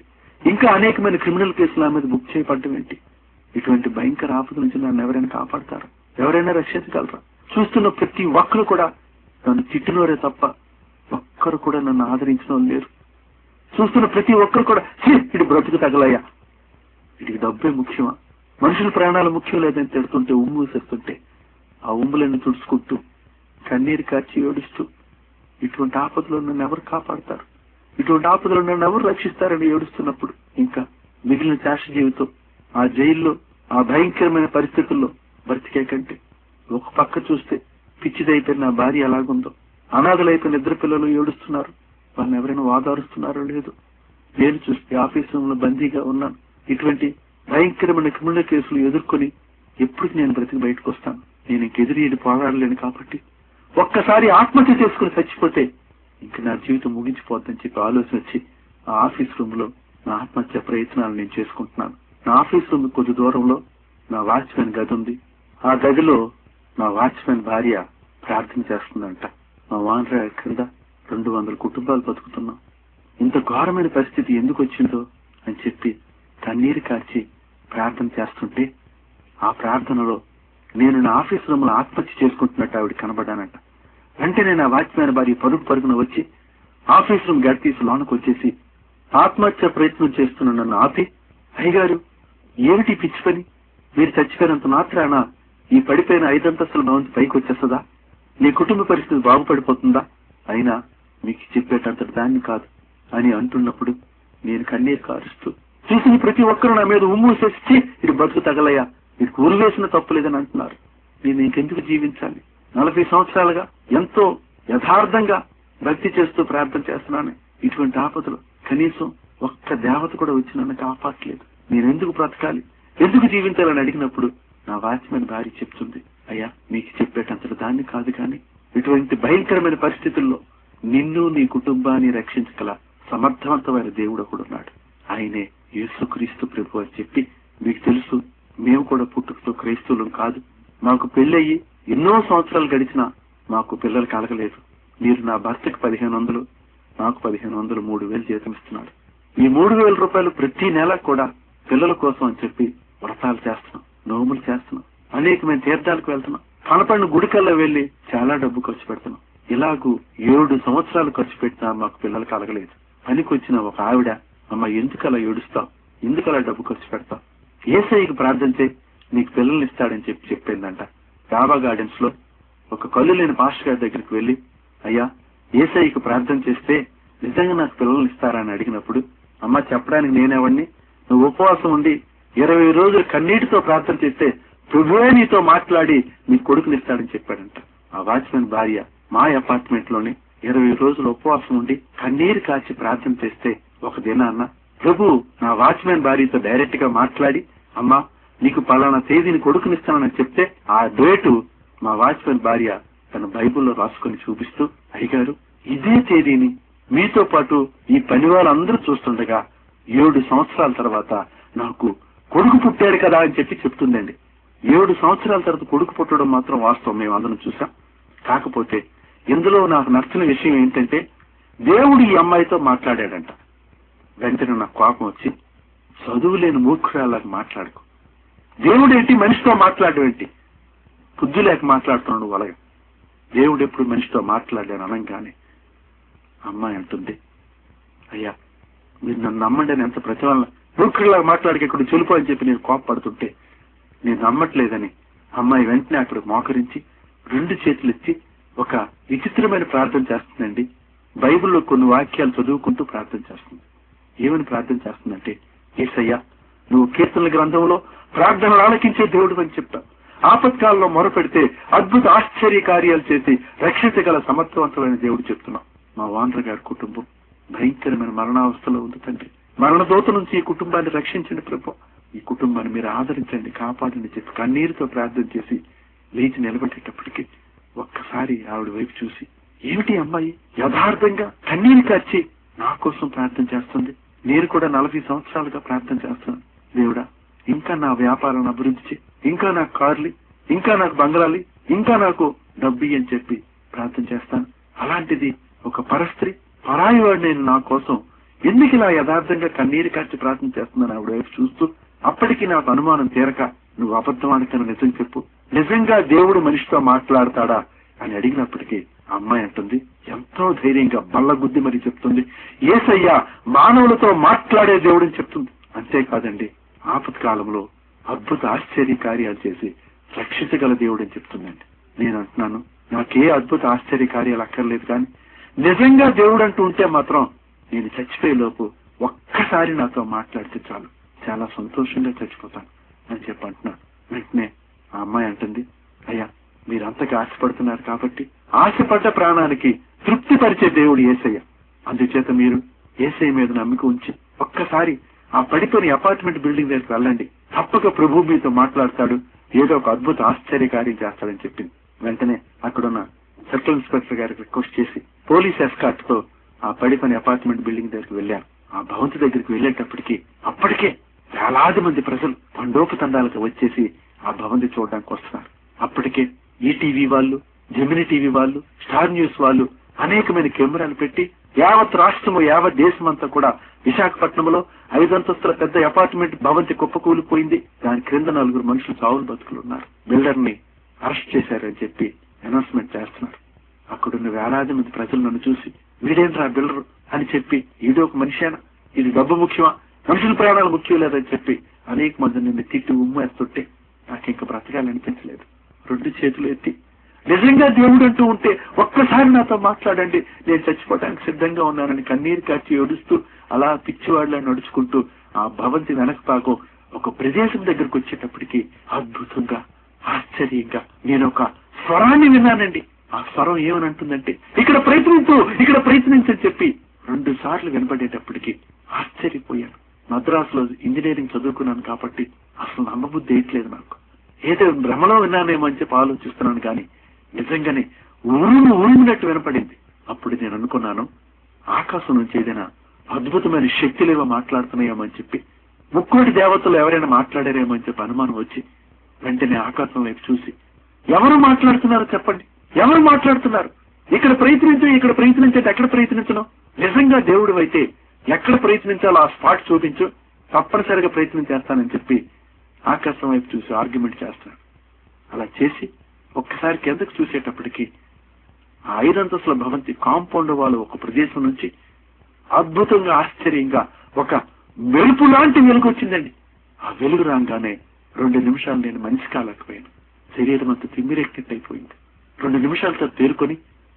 ఇంకా అనేకమైన క్రిమినల్ కేసులు నా మీద బుక్ చేయబడ్డం ఏంటి? ఇటువంటి భయంకర ఆపద నుంచి నన్ను ఎవరైనా కాపాడతారు? ఎవరైనా రక్షించగలరా? చూస్తున్న ప్రతి ఒక్కరు కూడా నన్ను తిట్టినోరే తప్ప ఒక్కరు కూడా నన్ను ఆదరించిన వాళ్ళు లేరు. చూస్తున్న ప్రతి ఒక్కరు కూడా ఇటు బ్రతుకు తగలయ్యా, ఇటుకి డబ్బే ముఖ్యమా, మనుషుల ప్రాణాలు ముఖ్యం లేదని తిడుతుంటే ఉమ్మూసేస్తుంటే ఆ ఉమ్ములన్నీ తుడుచుకుంటూ కన్నీరు కార్చి ఏడుస్తూ ఇటువంటి ఆపదలో నన్ను ఎవరు కాపాడతారు, ఇటువంటి ఆపదలో నన్ను ఎవరు రక్షిస్తారని ఏడుస్తున్నప్పుడు ఇంకా మిగిలిన శేష జీవితం ఆ జైల్లో ఆ భయంకరమైన పరిస్థితుల్లో బ్రతికే కంటే ఒక పక్క చూస్తే పిచ్చిదైపోయిన నా భార్య ఎలాగుందో, అనాథలైపోయిన ఇద్దరు పిల్లలు ఏడుస్తున్నారు, వాళ్ళని ఎవరైనా వాదారుస్తున్నారో లేదు. నేను చూస్తే ఆఫీస్ రూమ్ లో బందీగా ఉన్నాను. ఇటువంటి భయంకరమైన క్రిమినల్ కేసులు ఎదుర్కొని ఎప్పుడు నేను బ్రతికి బయటకు వస్తాను? నేను ఇంకెదిరి పోరాడలేను. కాబట్టి ఒక్కసారి ఆత్మహత్య చేసుకుని చచ్చిపోతే ఇంక నా జీవితం ముగించిపోద్దని చెప్పి ఆలోచన వచ్చి ఆ ఆఫీస్ రూమ్ లో నా ఆత్మహత్య ప్రయత్నాలు నేను చేసుకుంటున్నాను. నా ఆఫీస్ రూమ్ కొద్ది దూరంలో నా వాచ్మెన్ గది ఉంది. ఆ గదిలో నా వాచ్మెన్ భార్య ప్రార్థన చేస్తుందంట. మా వానర కింద 200 కుటుంబాలు బతుకుతున్నాం, ఇంత ఘోరమైన పరిస్థితి ఎందుకు వచ్చిందో అని చెప్పి కన్నీరు కార్చి ప్రార్థన చేస్తుంటే ఆ ప్రార్థనలో నేను నా ఆఫీస్ రూమ్ లో ఆత్మహత్య చేసుకుంటున్నట్టు ఆవిడ కనబడ్డానంట. వెంటనే నా వాచ్మెన్ భార్య పరుగున వచ్చి ఆఫీస్ రూమ్ గడి తీసి లోనకు వచ్చేసి ఆత్మహత్య ప్రయత్నం చేస్తున్న నన్ను ఆపి, అయ్యగారు ఏమిటి పిచ్చి పని, మీరు చచ్చిపోయినంత మాత్రాన ఈ పడిపోయిన 5 అంతస్తుల భవంతి పైకి వచ్చేస్తుందా, నీ కుటుంబ పరిస్థితి బాగుపడిపోతుందా, అయినా మీకు చెప్పేటంతటి దాన్ని కాదు అని అంటున్నప్పుడు నేను కన్నీరు కారుస్తూ చూసిన ప్రతి ఒక్కరూ నా మీద ఉమ్మూసేసి ఇటు బతుకు తగలయ్యా, ఇటు ఊరు వేసిన తప్పులేదని అంటున్నారు. నేను ఇంకెందుకు జీవించాలి? 40 సంవత్సరాలుగా ఎంతో యథార్థంగా భక్తి చేస్తూ ప్రార్థన చేస్తున్నాను. ఇటువంటి ఆపదలు కనీసం ఒక్క దేవత కూడా వచ్చి నన్ను కాపాడలేదు. నేను ఎందుకు బ్రతకాలి, ఎందుకు జీవించాలని అడిగినప్పుడు నా వాచ్మెన్ భార్య చెప్తుంది, అయ్యా మీకు చెప్పేటంతటి దాన్ని కాదు, కానీ ఇటువంటి భయంకరమైన పరిస్థితుల్లో నిన్ను నీ కుటుంబాన్ని రక్షించగల సమర్థవంతమైన దేవుడు ఒకడున్నాడు, ఆయనే యేసుక్రీస్తు ప్రభు అని చెప్పి, మీకు తెలుసు మేము కూడా పుట్టుకతో క్రైస్తవులం కాదు, మాకు పెళ్ళయ్యి ఎన్నో సంవత్సరాలు గడిచినా మాకు పిల్లలు కలగలేదు. మీరు నా భర్తకి 1500, నాకు 1500, 3000 జీతం ఇస్తున్నాడు. ఈ 3000 రూపాయలు ప్రతి నెల కూడా పిల్లల కోసం అని చెప్పి వ్రతాలు చేస్తున్నాం, నోములు చేస్తున్నాం, అనేకమైన తీర్థాలకు వెళ్తున్నాం, కనపడిన గుడికల్లా వెళ్లి చాలా డబ్బు ఖర్చు పెడుతున్నాం. ఇలాగూ 7 సంవత్సరాలు ఖర్చు పెట్టినా మాకు పిల్లలు కలగలేదు. పనికొచ్చిన ఒక ఆవిడ, అమ్మ ఎందుకలా ఏడుస్తావు, ఎందుకలా డబ్బు ఖర్చు పెడతావు, యేసయ్యకి ప్రార్థన చేయి నీకు పిల్లల్ని ఇస్తాడని చెప్పి చెప్పిందంట. డాబా గార్డెన్స్ లో ఒక కళ్ళు లేని పాస్టర్ గారి దగ్గరికి వెళ్లి, అయ్యా యేసయ్యకి ప్రార్థన చేస్తే నిజంగా నాకు పిల్లల్ని ఇస్తారా అని అడిగినప్పుడు, అమ్మ చెప్పడానికి నేనేవాడిని, నువ్వు ఉపవాసం ఉండి 20 రోజులు కన్నీటితో ప్రార్థన చేస్తే ప్రభువే నీతో మాట్లాడి నీ కొడుకునిస్తాడని చెప్పాడంట. ఆ వాచ్మెన్ భార్య మా అపార్ట్మెంట్ లోనే 20 రోజులు ఉపవాసం ఉండి కన్నీరు కాచి ప్రార్థన చేస్తే ఒక దినాన్న ప్రభు నా వాచ్మెన్ భార్యతో డైరెక్ట్ గా మాట్లాడి, అమ్మా నీకు పలానా తేదీని కొడుకునిస్తానని చెప్తే ఆ డేటు మా వాచ్మెన్ భార్య తన బైబుల్లో రాసుకొని చూపిస్తూ, అయ్యగారు ఇదే తేదీని మీతో పాటు ఈ పని వాళ్ళందరూ చూస్తుండగా 7 సంవత్సరాల తర్వాత నాకు కొడుకు పుట్టాడు కదా అని చెప్పి చెప్తుందండి. 7 సంవత్సరాల తర్వాత కొడుకు పుట్టడం మాత్రం వాస్తవం, మేము అందరం చూసాం. కాకపోతే ఇందులో నాకు నచ్చిన విషయం ఏంటంటే దేవుడు ఈ అమ్మాయితో మాట్లాడాడంట. వెంటనే నాకు కోపం వచ్చి, చదువు లేని మూర్ఖురాలకు మాట్లాడుకో, దేవుడు ఏంటి మనిషితో మాట్లాడడం ఏంటి, బుద్ధి లేక మాట్లాడుతున్నాడు అలాగే, దేవుడు ఎప్పుడు మనిషితో మాట్లాడాను అనగానే అమ్మాయి అంటుంది, అయ్యా మీరు నన్ను నమ్మండి అని ఎంత ప్రతివల్ల మూర్ఖుడిలాగా మాట్లాడికి ఇక్కడ చెలుపు అని చెప్పి నేను కోపపడుతుంటే నేను నమ్మట్లేదని అమ్మాయి వెంటనే అక్కడ మోకరించి 2 చేతులు ఎత్తి ఒక విచిత్రమైన ప్రార్థన చేస్తుందండి. బైబిల్లో కొన్ని వాక్యాలు చదువుకుంటూ ప్రార్థన చేస్తుంది. ఏమని ప్రార్థన చేస్తుందంటే, యేసయ్యా నువ్వు కీర్తనల గ్రంథంలో ప్రార్థనలు ఆలకించే దేవుడు అని చెప్తావు, ఆపత్కాలంలో మొరపెడితే అద్భుత ఆశ్చర్య కార్యాలు చేసి రక్షించగల సమర్థవంతమైన దేవుడు చెప్తున్నావు. మా వానర గారి కుటుంబం భయంకరమైన మరణావస్థలో ఉంది తండ్రి, మరణదోత నుంచి ఈ కుటుంబాన్ని రక్షించండి ప్రభు, ఈ కుటుంబాన్ని మీరు ఆదరించండి, కాపాడండి చెప్పి కన్నీరుతో ప్రార్థన చేసి లేచి నిలబెట్టేటప్పటికి ఒక్కసారి ఆవిడ వైపు చూసి, ఏమిటి అమ్మాయి యథార్థంగా కన్నీరు కార్చి నా కోసం ప్రార్థన చేస్తుంది, నేను కూడా 40 సంవత్సరాలుగా ప్రార్థన చేస్తున్నాను, దేవుడా ఇంకా నా వ్యాపారాన్ని అభివృద్ధి చేయి, ఇంకా నాకు కార్లు, ఇంకా నాకు బంగ్లాలు, ఇంకా నాకు డబ్బు అని చెప్పి ప్రార్థన చేస్తాను. అలాంటిది ఒక పరస్త్రీ పరాయి వాడు నేను నా కోసం ఎందుకు ఇలా యథార్థంగా కన్నీరు కార్చి ప్రార్థన చేస్తున్నాను ఆవిడ వైపు చూస్తూ. అప్పటికి నాకు అనుమానం తీరక, నువ్వు అబద్ధం ఆడకన్నా నిజం చెప్పు, నిజంగా దేవుడు మనిషితో మాట్లాడతాడా అని అడిగినప్పటికీ ఆ అమ్మాయి అంటుంది, ఎంతో ధైర్యంగా బల్లగుద్ది మరి చెప్తుంది, యేసయ్య మానవులతో మాట్లాడే దేవుడని చెప్తుంది. అంతేకాదండి, ఆపత్కాలంలో అద్భుత ఆశ్చర్య కార్యాలు చేసి రక్షించగల దేవుడని చెప్తుందండి. నేను అంటున్నాను, నాకే అద్భుత ఆశ్చర్య కార్యాలు అక్కర్లేదు, కానీ నిజంగా దేవుడు అంటూ ఉంటే మాత్రం నేను చచ్చిపోయేలోపు ఒక్కసారి నాతో మాట్లాడితే చాలు, చాలా సంతోషంగా చచ్చిపోతాను అని చెప్పి అంటున్నాను. వెంటనే ఆ అమ్మాయి అంటుంది, అయ్యా మీరంతగా ఆశపడుతున్నారు కాబట్టి ఆశపడ్డ ప్రాణానికి తృప్తి పరిచే దేవుడు యేసయ్య. అందుచేత మీరు యేసయ్య మీద నమ్మిక ఉంచి ఒక్కసారి ఆ పడిపోయిన అపార్ట్మెంట్ బిల్డింగ్ దగ్గరికి వెళ్ళండి, తప్పక ప్రభు మీతో మాట్లాడతాడు, ఏదో ఒక అద్భుత ఆశ్చర్యకార్యం చేస్తాడని చెప్పింది. వెంటనే అక్కడున్న సర్కిల్ ఇన్స్పెక్టర్ గారికి రిక్వెస్ట్ చేసి పోలీస్ ఎస్కార్ట్ తో ఆ పడిపోయిన అపార్ట్మెంట్ బిల్డింగ్ దగ్గరికి వెళ్ళాను. ఆ భవంతి దగ్గరికి వెళ్ళేటప్పటికి అప్పటికే వేలాది మంది ప్రజలు తండోపతండాలకు వచ్చేసి ఆ భవంతి చూడడానికి వస్తున్నారు. అప్పటికే ఈటీవీ వాళ్ళు, జెమిని టీవీ వాళ్ళు, స్టార్ న్యూస్ వాళ్ళు అనేకమైన కెమెరాలు పెట్టి యావత్ రాష్ట్రము, యావత్ దేశం అంతా కూడా విశాఖపట్నంలో 5 అంతస్తుల పెద్ద అపార్ట్మెంట్ భవంతి కుప్పకూలిపోయింది, దాని క్రింద 4 మనుషులు చావులు బతుకులు ఉన్నారు, బిల్డర్ ని అరెస్ట్ చేశారని చెప్పి అనౌన్స్మెంట్ చేస్తున్నారు. అక్కడున్న వేలాది మంది ప్రజలు నన్ను చూసి, వీడేంట్రా బిల్డర్ అని చెప్పి, ఈడో ఒక మనిషేనా, ఇది డబ్బు ముఖ్యమా, మనుషుల ప్రాణాలు ముఖ్యం లేదని చెప్పి అనేక మంది నిన్ను తిట్టి ఉమ్మేస్తుంటే నాకు ఇంకా బ్రతకాలనిపించలేదు. 2 చేతులు ఎత్తి, నిజంగా దేవుడు అంటూ ఉంటే ఒక్కసారి నాతో మాట్లాడండి, నేను చచ్చిపోవడానికి సిద్ధంగా ఉన్నానని కన్నీరు కార్చి ఏడుస్తూ అలా పిచ్చివాళ్ళ నడుచుకుంటూ ఆ భవంతి వెనక భాగం ఒక ప్రదేశం దగ్గరకు వచ్చేటప్పటికి అద్భుతంగా, ఆశ్చర్యంగా నేను ఒక స్వరాన్ని విన్నానండి. ఆ స్వరం ఏమనంటుందంటే, ఇక్కడ ప్రయత్నించని చెప్పి 2 సార్లు వినపడేటప్పటికి ఆశ్చర్యపోయాను. మద్రాసులో ఇంజనీరింగ్ చదువుకున్నాను కాబట్టి అసలు నమ్మబుద్ధి వేయట్లేదు నాకు. ఏదో భ్రమలో విన్నానేమో అని చెప్పి ఆలోచిస్తున్నాను, కానీ నిజంగానే ఊరినట్టు వినపడింది. అప్పుడు నేను అనుకున్నాను, ఆకాశం నుంచి ఏదైనా అద్భుతమైన శక్తులేవో మాట్లాడుతున్నాయేమో అని చెప్పి, ముక్కోటి దేవతలు ఎవరైనా మాట్లాడారేమో అని చెప్పి అనుమానం వచ్చి వెంటనే ఆకాశం వైపు చూసి, ఎవరు మాట్లాడుతున్నారో చెప్పండి, ఎవరు మాట్లాడుతున్నారు, ఇక్కడ ప్రయత్నించండి, ఎక్కడ ప్రయత్నించను, నిజంగా దేవుడు అయితే ఎక్కడ ప్రయత్నించాలో ఆ స్పాట్ చూపించు, తప్పనిసరిగా ప్రయత్నం చేస్తానని చెప్పి ఆకాశం వైపు చూసి ఆర్గ్యుమెంట్ చేస్తాను. అలా చేసి ఒక్కసారి కిందకు చూసేటప్పటికి ఆ 5 అంతస్తుల భవంతి కాంపౌండ్ వాళ్ళు ఒక ప్రదేశం నుంచి అద్భుతంగా, ఆశ్చర్యంగా ఒక మెరుపు లాంటి వెలుగు వచ్చిందండి. ఆ వెలుగు రాగానే 2 నిమిషాలు నేను మనిషి కాలేకపోయాను, శరీరం అంతా తిమ్మిరెక్కినట్టయిపోయింది. 2 నిమిషాలతో తేరుకొని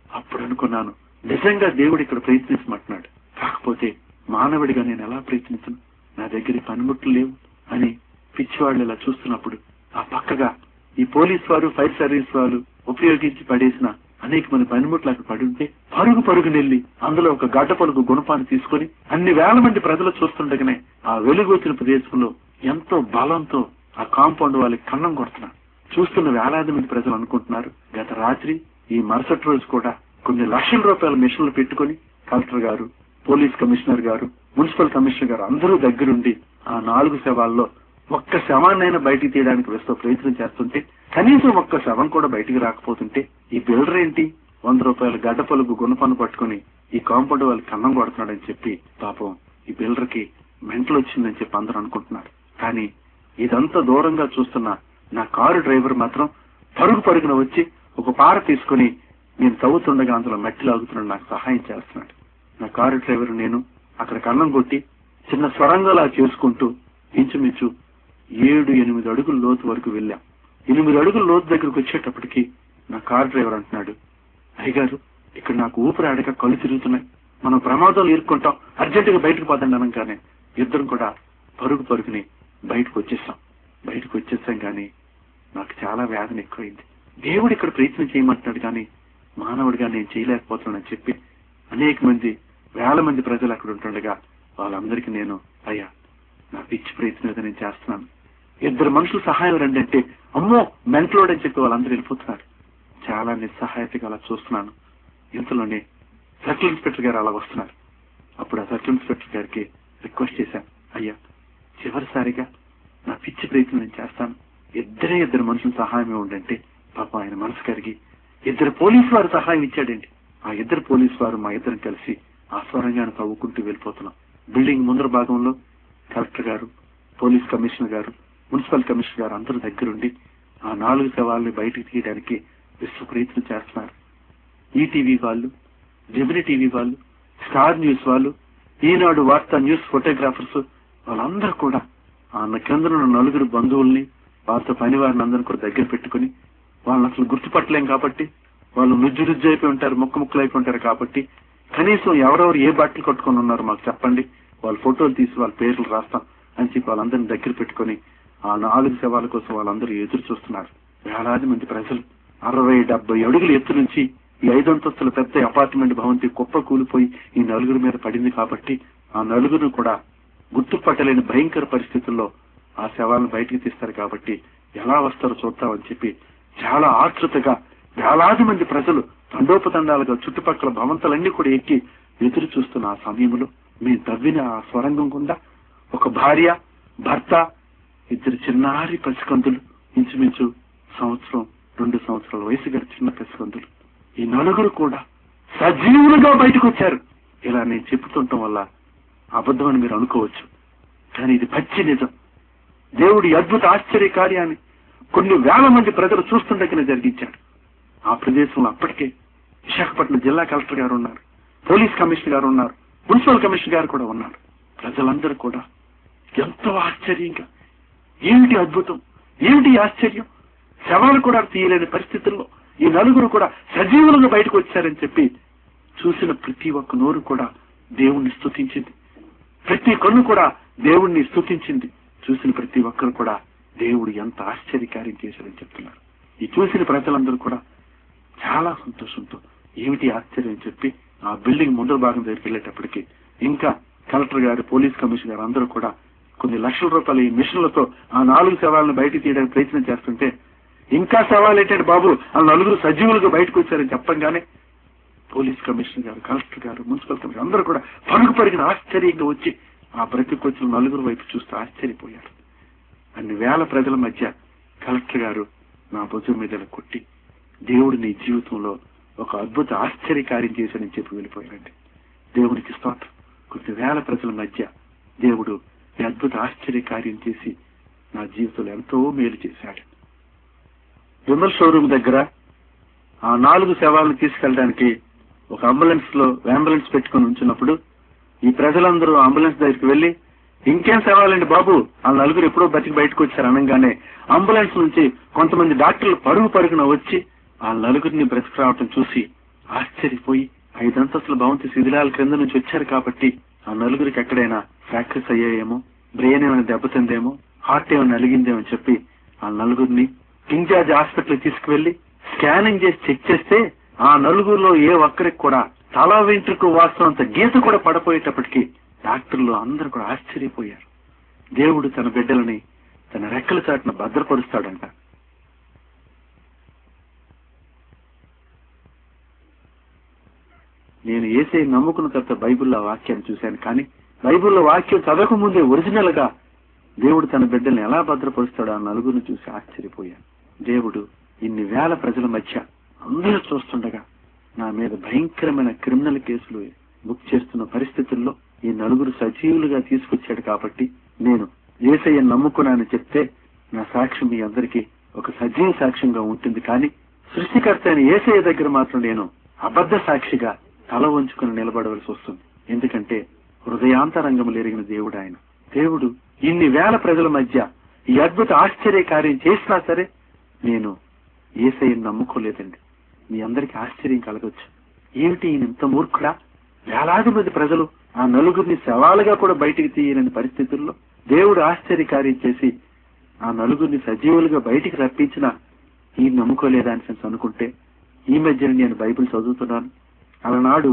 అప్పుడు అనుకున్నాను, నిజంగా దేవుడు ఇక్కడ ప్రయత్నించమంటున్నాడు, కాకపోతే మానవుడిగా నేను ఎలా ప్రయత్నించను, నా దగ్గర పనిముట్లు లేవు అని పిచ్చివాళ్ళు ఇలా చూస్తున్నప్పుడు ఆ పక్కగా ఈ పోలీస్ వారు, ఫైర్ సర్వీస్ వాళ్ళు ఉపయోగించి పడేసిన అనేక మంది పనిముట్లు అక్కడ పడి ఉంటే పరుగు నెల్లి అందులో ఒక గడ్డ పలుగు గుణపాన్ని తీసుకొని అన్ని వేల మంది ప్రజలు చూస్తుండగానే ఆ వెలుగు వచ్చిన ప్రదేశంలో ఎంతో బలంతో ఆ కాంపౌండ్ వాళ్ళకి కన్నం కొడుతున్నారు. చూస్తున్న వేలాది మంది ప్రజలు అనుకుంటున్నారు, గత రాత్రి ఈ మరుసటి రోజు కూడా కొన్ని లక్షల రూపాయల మిషన్లు పెట్టుకుని కలెక్టర్ గారు, పోలీస్ కమిషనర్ గారు, మున్సిపల్ కమిషనర్ గారు అందరూ దగ్గరుండి ఆ 4 శవాల్లో ఒక్క శవాన్నైనా బయటికి తీయడానికి వేస్తూ ప్రయత్నం చేస్తుంటే కనీసం ఒక్క శవం కూడా బయటికి రాకపోతుంటే ఈ బిల్డర్ ఏంటి 100 రూపాయల గడ్డ పలుగు గుణపన్ను పట్టుకుని ఈ కాంపౌండ్ వాళ్ళకి కన్నం కొడుతున్నాడని చెప్పి పాపం ఈ బిల్డర్ కి మెంటల్ వచ్చిందని చెప్పి అందరూ అనుకుంటున్నారు. కానీ ఇదంతా దూరంగా చూస్తున్న నా కారు డ్రైవర్ మాత్రం పరుగున వచ్చి ఒక పార తీసుకుని నేను తవ్వుతుండగా అందులో మట్టి లాగుతున్నాడు, నాకు సహాయం చేస్తున్నాడు. నా కారు డ్రైవర్ నేను అక్కడ కన్నం కొట్టి చిన్న స్వరంగా చేసుకుంటూ ఇంచుమించు 7-8 అడుగుల లోతు వరకు వెళ్ళాం. 8 అడుగుల లోతు దగ్గరకు వచ్చేటప్పటికి నా కార్ డ్రైవర్ అంటున్నాడు, అయ్యగారు ఇక్కడ నాకు ఊపిరాడక కళ్ళు తిరుగుతున్నాయి, మనం ప్రమాదంలో ఇరుక్కుంటాం, అర్జెంటుగా బయటకు పోతండి అనగానే ఇద్దరం కూడా పరుగుని బయటకు వచ్చేసాం. కానీ నాకు చాలా వేదన ఎక్కువైంది. దేవుడు ఇక్కడ ప్రయత్నం చేయమంటున్నాడు కానీ మానవుడిగా నేను చేయలేకపోతున్నానని చెప్పి అనేక మంది, వేల మంది ప్రజలు అక్కడ ఉంటుండగా వాళ్ళందరికీ నేను, అయ్యా నా పిచ్చి ప్రయత్నం ఏదో నేను చేస్తున్నాను, 2 మనుషులు సహాయం రండి అంటే అమ్మో మెంటలోడ్ అని చెప్పి వాళ్ళందరూ వెళ్ళిపోతున్నారు. చాలా నిస్సహాయతగా అలా చూస్తున్నాను. ఇంతలోనే సర్కిల్ ఇన్స్పెక్టర్ గారు అలా వస్తున్నారు. అప్పుడు ఆ సర్కిల్ ఇన్స్పెక్టర్ గారికి రిక్వెస్ట్ చేశాను, అయ్యా చివరిసారిగా నా పిచ్చి ప్రయత్నం నేను చేస్తాను, 2 మనుషుల సహాయం ఇవ్వండి. పాప ఆయన మనసు కరిగి 2 పోలీసు వారు సహాయం ఇచ్చాడండి. ఆ 2 పోలీసు వారు మా ఇద్దరం కలిసి ఆ స్వరంగాన్ని తవ్వుకుంటూ వెళ్ళిపోతున్నాం. బిల్డింగ్ ముందర భాగంలో కలెక్టర్ గారు, పోలీస్ కమిషనర్ గారు, మున్సిపల్ కమిషనర్ గారు అందరూ దగ్గరుండి ఆ 4 శవాలని బయటికి తీయడానికి విశ్వ ప్రయత్నం చేస్తున్నారు. ఈటీవీ వాళ్ళు, జెమిని టీవీ వాళ్ళు, స్టార్ న్యూస్ వాళ్ళు, ఈనాడు వార్తా న్యూస్ ఫోటోగ్రాఫర్స్ వాళ్ళందరూ కూడా ఆ కింద ఉన్న 4 బంధువుల్ని, వారితో పని వారిని అందరినీ కూడా దగ్గర పెట్టుకుని వాళ్ళని అసలు గుర్తుపట్టలేం కాబట్టి, వాళ్ళు నుజ్జు అయిపోయి ఉంటారు, ముక్కలు అయిపోయి ఉంటారు కాబట్టి కనీసం ఎవరెవరు ఏ బట్టలు కట్టుకొని ఉన్నారు మాకు చెప్పండి, వాళ్ళ ఫోటోలు తీసి వాళ్ళ పేర్లు రాస్తాం అని చెప్పి వాళ్ళందరినీ దగ్గర పెట్టుకుని ఆ 4 శవాల కోసం వాళ్ళందరూ ఎదురు చూస్తున్నారు. వేలాది మంది ప్రజలు 60-70 అడుగుల ఎత్తు నుంచి ఈ 5 అంతస్తుల పెద్ద అపార్ట్మెంట్ భవంతి కుప్ప కూలిపోయి ఈ 4 మీద పడింది కాబట్టి ఆ 4 కూడా గుర్తుపట్టలేని భయంకర పరిస్థితుల్లో ఆ శవాలను బయటికి తీస్తారు కాబట్టి ఎలా వస్తారో చూద్దామని చెప్పి చాలా ఆతృతగా వేలాది మంది ప్రజలు తండోపతండాలుగా చుట్టుపక్కల భవంతులన్నీ కూడా ఎక్కి ఎదురు చూస్తున్న ఆ సమయంలో మీ తవ్విన ఆ స్వరంగం గుండా ఒక భార్య, భర్త, 2 చిన్నారి పసికందులు, ఇంచుమించు 1-2 సంవత్సరాల వయసు గల చిన్న పసికందులు, ఈ 4 కూడా సజీవులుగా బయటకు వచ్చారు. ఇలా నేను చెప్పుతుండటం వల్ల అబద్ధం అని మీరు అనుకోవచ్చు, కానీ ఇది పచ్చి నిజం. దేవుడి అద్భుత ఆశ్చర్య కార్యాన్ని కొన్ని వేల మంది ప్రజలు చూస్తుండగానే జరిగించాడు. ఆ ప్రదేశంలో అప్పటికే విశాఖపట్నం జిల్లా కలెక్టర్ గారు ఉన్నారు, పోలీస్ కమిషనర్ గారు ఉన్నారు, మున్సిపల్ కమిషనర్ గారు కూడా ఉన్నారు. ప్రజలందరూ కూడా ఎంతో ఆశ్చర్యంగా, ఏమిటి అద్భుతం, ఏమిటి ఆశ్చర్యం, శవాలు కూడా తీయలేని పరిస్థితుల్లో ఈ 4 కూడా సజీవులుగా బయటకు వచ్చారని చెప్పి చూసిన ప్రతి ఒక్క నోరు కూడా దేవుణ్ణి స్తుతించింది, ప్రతి కన్ను కూడా దేవుణ్ణి స్తుతించింది. చూసిన ప్రతి ఒక్కరు కూడా దేవుడు ఎంత ఆశ్చర్యకార్యం చేశారని చెప్తున్నారు. ఈ చూసిన ప్రజలందరూ కూడా చాలా సంతోషంతో ఏమిటి ఆశ్చర్యం అని చెప్పి ఆ బిల్డింగ్ ముందర భాగం దగ్గరికి వెళ్ళేటప్పటికి ఇంకా కలెక్టర్ గారు, పోలీస్ కమిషనర్ గారు అందరూ కూడా కొన్ని లక్షల రూపాయల ఈ మిషన్లతో ఆ 4 శవాలను బయటకు తీయడానికి ప్రయత్నం చేస్తుంటే, ఇంకా శవాలు ఏంటంటే బాబు ఆ 4 సజీవులుగా బయటకు వచ్చారని చెప్పంగానే పోలీస్ కమిషనర్ గారు, కలెక్టర్ గారు, మున్సిపల్ కమిషనర్ అందరూ కూడా పరుగున ఆశ్చర్యంగా వచ్చి ఆ బ్రతికొచ్చిన 4 వైపు చూస్తూ ఆశ్చర్యపోయారు. అన్ని వేల ప్రజల మధ్య కలెక్టర్ గారు నా భుజం మీద కొట్టి, దేవుడు నీ జీవితంలో ఒక అద్భుత ఆశ్చర్యకార్యం చేశాడని చెప్పి వెళ్ళిపోయారండి. దేవుడికి స్తోత్రం. కొన్ని వేల ప్రజల మధ్య దేవుడు ఈ అద్భుత ఆశ్చర్యకార్యం చేసి నా జీవితంలో ఎంతో మేలు చేశాడు. విమల్ షోరూమ్ దగ్గర ఆ 4 శవాలను తీసుకెళ్ళడానికి ఒక అంబులెన్స్ పెట్టుకుని ఉంచినప్పుడు ఈ ప్రజలందరూ అంబులెన్స్ దగ్గరికి వెళ్లి, ఇంకేం శవాలండి బాబు, ఆ 4 ఎప్పుడో బతికి బయటకు వచ్చారు అనగానే అంబులెన్స్ నుంచి కొంతమంది డాక్టర్లు పరుగున వచ్చి ఆ 4 బ్రతికి రావటం చూసి ఆశ్చర్యపోయి 5 అంతస్తుల భవంతి శిథిలాల క్రింద నుంచి వచ్చారు కాబట్టి ఆ 4 ఎక్కడైనా ఫ్రాక్చర్స్ అయ్యాయేమో, బ్రెయిన్ ఏమైనా దెబ్బతిందేమో, హార్ట్ ఏమైనా నలిగిందేమో చెప్పి ఆ 4 కింగ్ జార్జ్ హాస్పిటల్ తీసుకువెళ్లి స్కానింగ్ చేసి చెక్ చేస్తే ఆ 4 ఏ ఒక్కరికి కూడా తల వెంట్రుకు వాస్తవంత గీత కూడా పడపోయేటప్పటికీ డాక్టర్లు అందరూ కూడా ఆశ్చర్యపోయారు. దేవుడు తన బిడ్డలని తన రెక్కల చాటున భద్రపరుస్తాడంట. నేను యేసయ్య నమ్ముకున్న తర్వాత బైబిల్లో వాక్యాన్ని చూశాను, కానీ బైబిల్లో వాక్యం చదవక ముందే ఒరిజినల్ గా దేవుడు తన బిడ్డల్ని ఎలా భద్రపరుస్తాడో ఆ 4 చూసి ఆశ్చర్యపోయాను. దేవుడు ఇన్ని వేల ప్రజల మధ్య అందరూ చూస్తుండగా నా మీద భయంకరమైన క్రిమినల్ కేసులు బుక్ చేస్తున్న పరిస్థితుల్లో ఈ 4 సజీవులుగా తీసుకొచ్చాడు కాబట్టి నేను యేసయ్య నమ్ముకున్నానని చెప్తే నా సాక్ష్యం మీ అందరికీ ఒక సజీవ సాక్ష్యంగా ఉంటుంది. కానీ సృష్టికర్త అయిన యేసయ్య దగ్గర మాత్రం నేను అబద్ధ సాక్షిగా తల వంచుకుని నిలబడవలసి వస్తుంది. ఎందుకంటే హృదయాంతరంగములు ఎరిగిన దేవుడు ఆయన. దేవుడు ఇన్ని వేల ప్రజల మధ్య ఈ అద్భుత ఆశ్చర్య కార్యం చేసినా సరే నేను యేసయ్యను నమ్ముకోలేదండి. మీ అందరికీ ఆశ్చర్యం కలగొచ్చు, ఏమిటి ఈయన ఇంత మూర్ఖుడా, వేలాది మంది ప్రజలు ఆ 4 శవాలుగా కూడా బయటికి తీయలేని పరిస్థితుల్లో దేవుడు ఆశ్చర్య కార్యం చేసి ఆ 4 సజీవులుగా బయటికి రప్పించిన ఈయన నమ్ముకోలేదా అని అనుకుంటే, ఈ మధ్యన నేను బైబిల్ చదువుతున్నాను. అలనాడు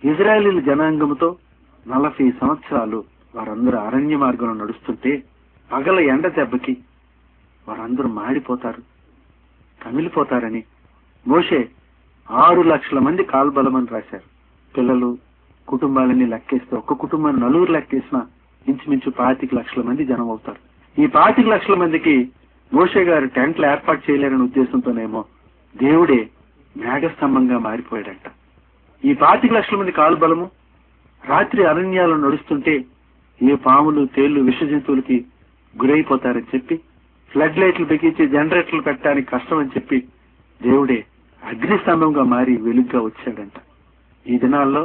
ఇజ్రాయేలీల జనాంగంతో 40 సంవత్సరాలు వారందరూ అరణ్య మార్గంలో నడుస్తుంటే పగల ఎండ దెబ్బకి వారందరూ మాడిపోతారు, కమిలిపోతారని మోషే 6 లక్షల మంది కాల్బలమని రాశారు. పిల్లలు కుటుంబాలన్నీ లెక్కేస్తే ఒక్క కుటుంబాన్ని 4 లెక్కేసినా ఇంచుమించు 25 లక్షల మంది జనం అవుతారు. ఈ 25 లక్షల మందికి మోషే గారు టెంట్లు ఏర్పాటు చేయలేరనే ఉద్దేశంతోనేమో దేవుడే మేఘస్తంభంగా మారిపోయాడంట. ఈ 25 లక్షల మంది కాల్బలము రాత్రి అరణ్యాలు నడుస్తుంటే ఏ పాములు తేళ్లు విష జంతువులకి గురైపోతారని చెప్పి ఫ్లడ్ లైట్లు బిగించి జనరేటర్లు పెట్టడానికి కష్టం అని చెప్పి దేవుడే అగ్నిస్తంభంగా మారి వెలుగ్గా వచ్చాడంట. ఈ దినాల్లో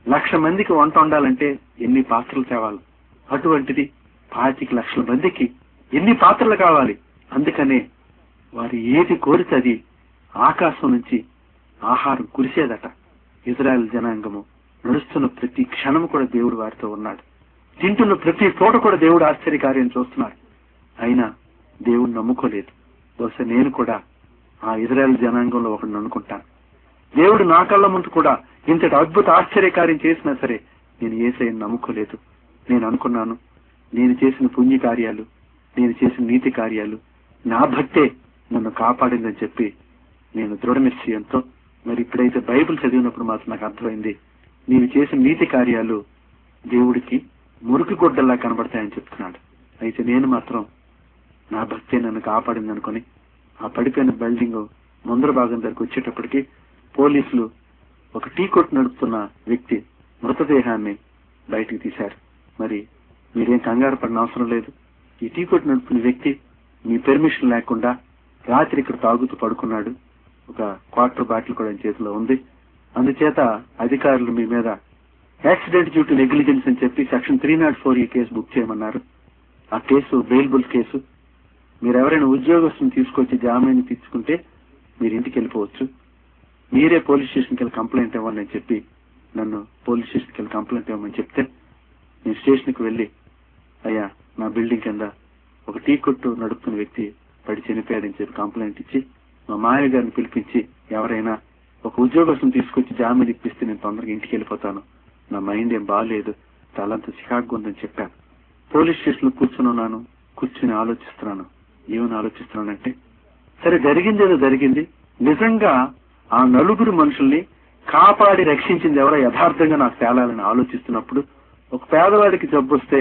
1,00,000 మందికి వంట వండాలంటే ఎన్ని పాత్రలు తేవాలి? అటువంటిది 25,00,000 మందికి ఎన్ని పాత్రలు కావాలి? అందుకనే వారు ఏది కోరితే అది ఆకాశం నుంచి ఆహారం కురిసేదట. ఇజ్రాయెల్ జనాంగము నడుస్తున్న ప్రతి క్షణం కూడా దేవుడు వారితో ఉన్నాడు. తింటున్న ప్రతి పూట కూడా దేవుడు ఆశ్చర్యకార్యం చూస్తున్నాడు. అయినా దేవుణ్ణి నమ్ముకోలేదు. బహుశా నేను కూడా ఆ ఇజ్రాయెల్ జనాంగంలో ఒకడిని అనుకుంటాను. దేవుడు నా కళ్ళ ముందు కూడా ఇంతటి అద్భుత ఆశ్చర్యకార్యం చేసినా సరే నేను యేసయ్యను నమ్ముకోలేదు. నేను అనుకున్నాను, నేను చేసిన పుణ్య కార్యాలు, నేను చేసిన నీతి కార్యాలు, నా భక్తే నన్ను కాపాడిందని చెప్పి నేను దృఢ నిశ్చయంతో, మరి ఇప్పుడైతే బైబిల్ చదివినప్పుడు మాత్రం నాకు అర్థమైంది, నీవు చేసిన నీతి కార్యాలు దేవుడికి మురికి గుడ్డల్లా కనబడతాయని చెప్తున్నాడు. అయితే నేను మాత్రం నా భక్తే నన్ను కాపాడింది అనుకుని ఆ పడిపోయిన బిల్డింగ్ ముందర భాగం దగ్గరకు వచ్చేటప్పటికి పోలీసులు ఒక టీ కొట్టు నడుపుతున్న వ్యక్తి మృతదేహాన్ని బయటికి తీశారు. మరి మీరేం కంగారు పడిన అవసరం లేదు. ఈ టీ కొట్టు నడుపుతున్న వ్యక్తి మీ పెర్మిషన్ లేకుండా రాత్రి ఇక్కడ తాగుతూ పడుకున్నాడు. ఒక క్వార్టర్ బాటిల్ కూడా చేతిలో ఉంది. అందుచేత అధికారులు మీ మీద యాక్సిడెంట్ డ్యూ టు నెగ్లిజెన్స్ అని చెప్పి సెక్షన్ 304 ఈ కేసు బుక్ చేయమన్నారు. ఆ కేసు బెయిలబుల్ కేసు. మీరు ఎవరైనా ఉద్యోగస్తుని తీసుకొచ్చి జామీన్ తీసుకుంటే మీరు ఇంటికి వెళ్ళిపోవచ్చు. మీరే పోలీస్ స్టేషన్కి వెళ్ళి కంప్లైంట్ ఇవ్వండి అని చెప్పి నన్ను పోలీస్ స్టేషన్కి వెళ్ళి కంప్లైంట్ ఇవ్వమని చెప్తే నేను స్టేషన్కి వెళ్ళి, అయ్యా నా బిల్డింగ్ కింద ఒక టీ కొట్టు నడుపుతున్న వ్యక్తి పడి చనిపోయాడని చెప్పి కంప్లైంట్ ఇచ్చి మా మాయ గారిని పిలిపించి, ఎవరైనా ఒక ఉద్యోగస్తుని తీసుకొచ్చి జామీన్ ఇప్పిస్తే నేను తొందరగా ఇంటికి వెళ్ళిపోతాను, నా మైండ్ ఏం బాగాలేదు, తలంతా చికాకు ఉందని చెప్పాను. పోలీస్ స్టేషన్ లో కూర్చుని ఆలోచిస్తున్నాను. ఏమని ఆలోచిస్తున్నానంటే, సరే జరిగిందేదో జరిగింది, నిజంగా ఆ నలుగురు మనుషుల్ని కాపాడి రక్షించింది ఎవరో యథార్థంగా నాకు తేలాలని ఆలోచిస్తున్నప్పుడు, ఒక పేదవాడికి జబ్బు వస్తే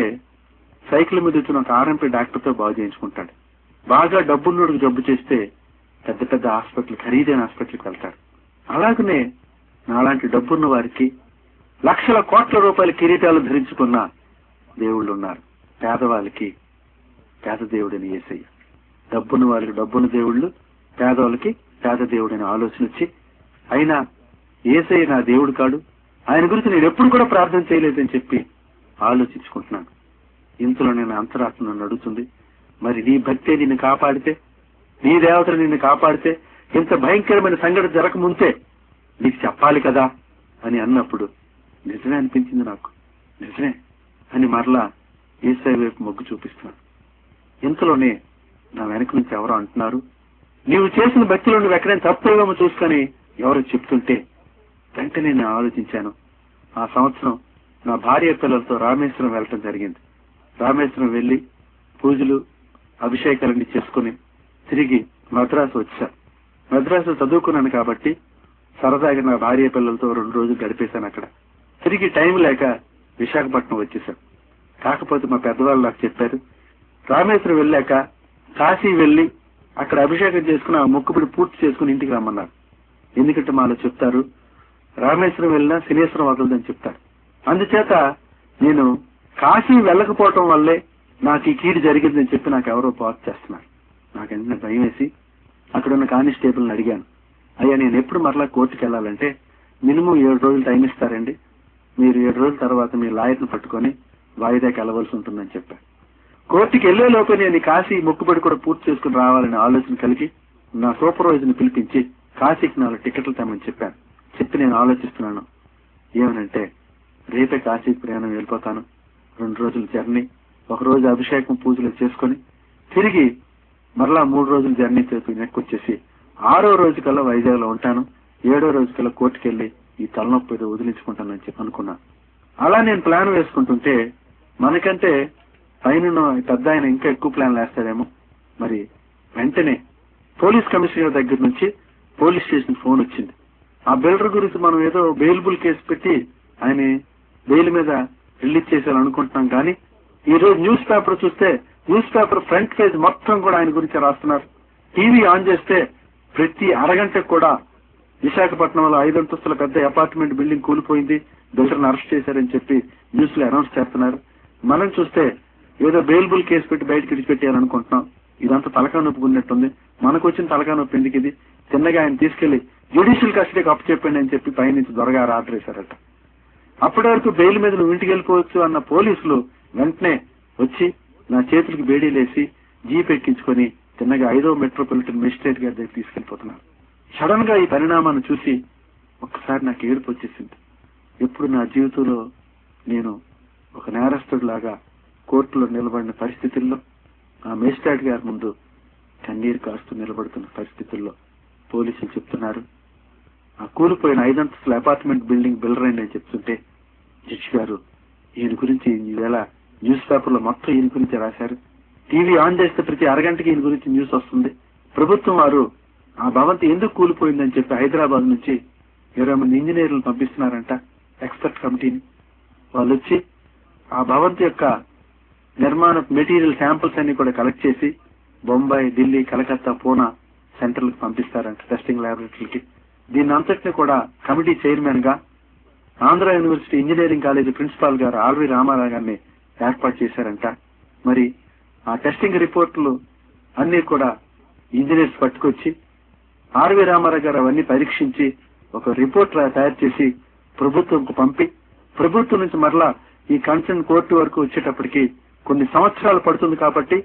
సైకిల్ మీద వచ్చిన ఒక ఆర్ఎంపీ డాక్టర్తో బాగు చేయించుకుంటాడు. బాగా డబ్బున్నోడికి జబ్బు చేస్తే పెద్ద పెద్ద హాస్పిటల్, ఖరీదైన హాస్పిటల్కి వెళ్తాడు. అలాగనే నాలాంటి డబ్బున్న వారికి లక్షల కోట్ల రూపాయల కిరీటాలు ధరించుకున్న దేవుళ్ళు ఉన్నారు. పేదవాళ్ళకి పేద దేవుడని యేసయ్య. డబ్బున్న వాళ్ళకి డబ్బున్న దేవుళ్ళు, పేదవాళ్ళకి పేద దేవుడని ఆలోచన వచ్చి, అయినా యేసయ్య నా దేవుడు కాడు, ఆయన గురించి నేను ఎప్పుడు కూడా ప్రార్థన చేయలేదని చెప్పి ఆలోచించుకుంటున్నాను. ఇంతలో నేను అంతరాత్మ నన్ను అడుగుతుంది, మరి నీ భక్తే నిన్ను కాపాడితే, నీ దేవతలు నిన్ను కాపాడితే, ఇంత భయంకరమైన సంఘటన జరగముందే నీకు చెప్పాలి కదా అని అన్నప్పుడు నిజమే అనిపించింది నాకు. నిజమే అని మరలా యేసయ్య వైపు మొగ్గు చూపిస్తున్నాను. ఇంతలోనే నా వెనక నుంచి ఎవరో అంటున్నారు, నీవు చేసిన భక్తిలో నువ్వు ఎక్కడైనా తప్పుగా చూసుకొని ఎవరో చెప్తుంటే వెంటనే నేను ఆలోచించాను. ఆ సంవత్సరం నా భార్య పిల్లలతో రామేశ్వరం వెళ్ళటం జరిగింది. రామేశ్వరం వెళ్లి పూజలు అభిషేకాలన్నీ చేసుకుని తిరిగి మద్రాసు వచ్చాను. మద్రాసు చదువుకున్నాను కాబట్టి సరదాగా నా భార్య పిల్లలతో 2 రోజులు గడిపేశాను అక్కడ. తిరిగి టైం లేక విశాఖపట్నం వచ్చేసాను. కాకపోతే మా పెద్దవాళ్ళు నాకు చెప్పారు, రామేశ్వరం వెళ్ళాక కాశీ వెళ్లి అక్కడ అభిషేకం చేసుకుని ఆ మొక్కుబడి పూర్తి చేసుకుని ఇంటికి రమ్మన్నారు. ఎందుకంటే మాలో చెప్తారు, రామేశ్వరం వెళ్ళినా శనేశ్వరం వదలదని చెప్తారు. అందుచేత నేను కాశీ వెళ్ళకపోవటం వల్లే నాకు ఈ కీడు జరిగిందని చెప్పి నాకు ఎవరో పాస్ చేస్తున్నారు. నాకు వెంటనే భయం వేసి అక్కడ ఉన్న కానిస్టేబుల్ని అడిగాను, అయ్యా నేను ఎప్పుడు మరలా కోర్టుకు వెళ్ళాలంటే మినిమం 7 రోజులు టైం ఇస్తారండి, మీరు 7 రోజుల తర్వాత మీ లాయర్ని పట్టుకొని వాయిదాకి వెళ్ళవలసి ఉంటుందని చెప్పారు. కోర్టుకి వెళ్లే లోపే నేను కాశీ మొక్కుబడి కూడా పూర్తి చేసుకుని రావాలనే ఆలోచన కలిగి నా సూపర్వైజర్ని పిలిపించి కాశీకి 4 టికెట్లు తెమ్మని చెప్పాను. చెప్పి నేను ఆలోచిస్తున్నాను ఏమనంటే, రేపే కాశీకి ప్రయాణం వెళ్ళిపోతాను, 2 రోజుల జర్నీ, 1 రోజు అభిషేకం పూజలు చేసుకుని తిరిగి మరలా 3 రోజుల జర్నీ చేసి వెనక్కి వచ్చేసి 6వ రోజు కల్లా వైజాగ్ లో ఉంటాను, 7వ రోజు కల్లా కోర్టుకు వెళ్లి ఈ తలనొప్పి ఏదో వదిలించుకుంటానని చెప్పి అనుకున్నాను. అలా నేను ప్లాన్ వేసుకుంటుంటే మనకంటే పైన పెద్ద ఆయన ఇంకా ఎక్కువ ప్లాన్ వేస్తాడేమో. మరి వెంటనే పోలీస్ కమిషనర్ దగ్గర నుంచి పోలీస్ స్టేషన్ ఫోన్ వచ్చింది. ఆ బిల్డర్ గురించి మనం ఏదో బెయిలబుల్ కేసు పెట్టి ఆయన బెయిల్ మీద రిలీజ్ చేశారనుకుంటున్నాం, కానీ ఈ రోజు న్యూస్ పేపర్ చూస్తే న్యూస్ పేపర్ ఫ్రంట్ పేజ్ మొత్తం కూడా ఆయన గురించి రాస్తున్నారు. టీవీ ఆన్ చేస్తే ప్రతి అరగంటకు కూడా విశాఖపట్నంలో 5 అంతస్తుల పెద్ద అపార్ట్మెంట్ బిల్డింగ్ కూలిపోయింది, బిల్డర్ని అరెస్ట్ చేశారని చెప్పి న్యూస్ లో అనౌన్స్ చేస్తున్నారు. మనం చూస్తే ఏదో బెయిల్బుల్ కేసు పెట్టి బయటకు విడిచిపెట్టారనుకుంటున్నాం. ఇదంతా తలకా నొప్పుకున్నట్టుంది. మనకు వచ్చిన తలకా నొప్పి ఎందుకు ఇది? చిన్నగా ఆయన తీసుకెళ్లి జ్యుడిషియల్ కస్టడీకి అప్పచెప్పండి అని చెప్పి పైనుంచి దొరగారు ఆర్డర్ వేశారట. అప్పటి వరకు బెయిల్ మీద నువ్వు ఇంటికి వెళ్ళిపోవచ్చు అన్న పోలీసులు వెంటనే వచ్చి నా చేతులకు బేడీలేసి జీప్ ఎక్కించుకొని చిన్నగా 5వ మెట్రోపాలిటన్ మెజిస్ట్రేట్ గారి దగ్గర తీసుకెళ్లిపోతున్నారు. సడన్ గా ఈ పరిణామాన్ని చూసి ఒక్కసారి నాకు ఏడుపు వచ్చేసింది. ఎప్పుడు నా జీవితంలో నేను ఒక నేరస్తుడి లాగా కోర్టులో నిలబడిన పరిస్థితుల్లో, ఆ మెజిస్ట్రేట్ గారి ముందు కన్నీరు కాస్తూ నిలబడుతున్న పరిస్థితుల్లో పోలీసులు చెప్తున్నారు, ఆ కూలిపోయిన 5 అంతస్తుల అపార్ట్మెంట్ బిల్డింగ్ బిల్డర్ అని చెప్తుంటే జడ్జి గారు ఈయన గురించి ఈవేళ న్యూస్ పేపర్లో మొత్తం ఈయన గురించి రాశారు. టీవీ ఆన్ చేస్తే ప్రతి అరగంటకి ఈయన గురించి న్యూస్ వస్తుంది. ప్రభుత్వం వారు ఆ భవంతి ఎందుకు కూలిపోయిందని చెప్పి హైదరాబాద్ నుంచి 20 మంది ఇంజనీర్లను పంపిస్తున్నారంట, ఎక్స్పర్ట్ కమిటీని. వాళ్ళు వచ్చి ఆ భవంతి యొక్క నిర్మాణ మెటీరియల్ శాంపిల్స్ అన్ని కూడా కలెక్ట్ చేసి బొంబాయి, ఢిల్లీ, కలకత్తా, పూనా సెంటర్లకు పంపిస్తారంట, టెస్టింగ్ ల్యాబొరేటరీకి. దీన్ని అంతటిని కూడా కమిటీ చైర్మన్ గా Andhra university engineering college principal గారు ఆర్వి రామారావు గారిని ఏర్పాటు చేశారంట. మరి ఆ టెస్టింగ్ రిపోర్టులు అన్ని కూడా ఇంజనీర్స్ పట్టుకొచ్చి ఆర్వి రామారావు గారు అవన్నీ పరీక్షించి ఒక రిపోర్ట్ తయారు చేసి ప్రభుత్వంకు పంపి, ప్రభుత్వం నుంచి మరలా ఈ కన్సర్న్ కోర్టు వరకు వచ్చేటప్పటికి కొన్ని సంవత్సరాలు పడుతుంది. కాబట్టి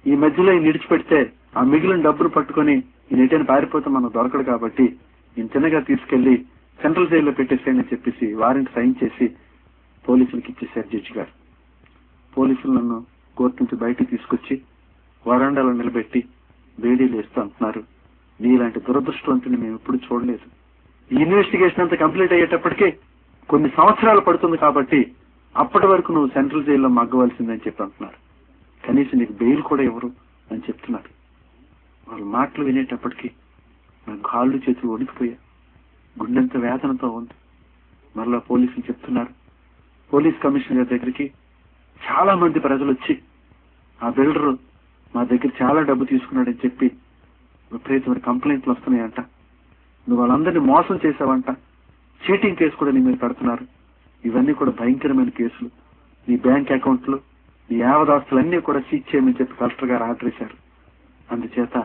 ఈ మధ్యలో ఈ నిడిచిపెడితే ఆ మిగిలిన డబ్బులు పట్టుకొని ఈ నెటైన పారిపోతే మనం దొరకడు, కాబట్టి ఈయన చిన్నగా తీసుకెళ్లి సెంట్రల్ జైల్లో పెట్టేసేయని చెప్పేసి వారెంట్ సైన్ చేసి పోలీసులకు ఇచ్చేశారు జడ్జి గారు. పోలీసులు నన్ను కోర్టు నుంచి బయటికి తీసుకొచ్చి వరండాలో నిలబెట్టి బేడీలు వేస్తూ అంటున్నారు, నీలాంటి దురదృష్టవంతుని మేము ఎప్పుడు చూడలేదు. ఈ ఇన్వెస్టిగేషన్ అంతా కంప్లీట్ అయ్యేటప్పటికే కొన్ని సంవత్సరాలు పడుతుంది, కాబట్టి అప్పటి వరకు నువ్వు సెంట్రల్ జైల్లో మగ్గవలసిందని చెప్పి అంటున్నారు. కనీసం నీకు బెయిల్ కూడా ఎవరు అని చెప్తున్నారు. వాళ్ళ మాటలు వినేటప్పటికీ నా కాళ్ళు చేతులు వణికిపోయా, గుండెంత వేదనతో ఉంది. మరలా పోలీసులు చెప్తున్నారు, పోలీస్ కమిషనర్ దగ్గరికి చాలా మంది ప్రజలు వచ్చి ఆ బిల్డర్ మా దగ్గర చాలా డబ్బు తీసుకున్నాడని చెప్పి విపరీతమైన కంప్లైంట్లు వస్తున్నాయంట. నువ్వు వాళ్ళందరినీ మోసం చేసావంట, చీటింగ్ కేసు కూడా నీ మీద పెడుతున్నారు. ఇవన్నీ కూడా భయంకరమైన కేసులు. నీ బ్యాంక్ అకౌంట్లు, నీ యావదాస్తులన్నీ కూడా సీజ్ చేయమని చెప్పి కలెక్టర్ గారు ఆర్డర్ ఇచ్చారు. అందుచేత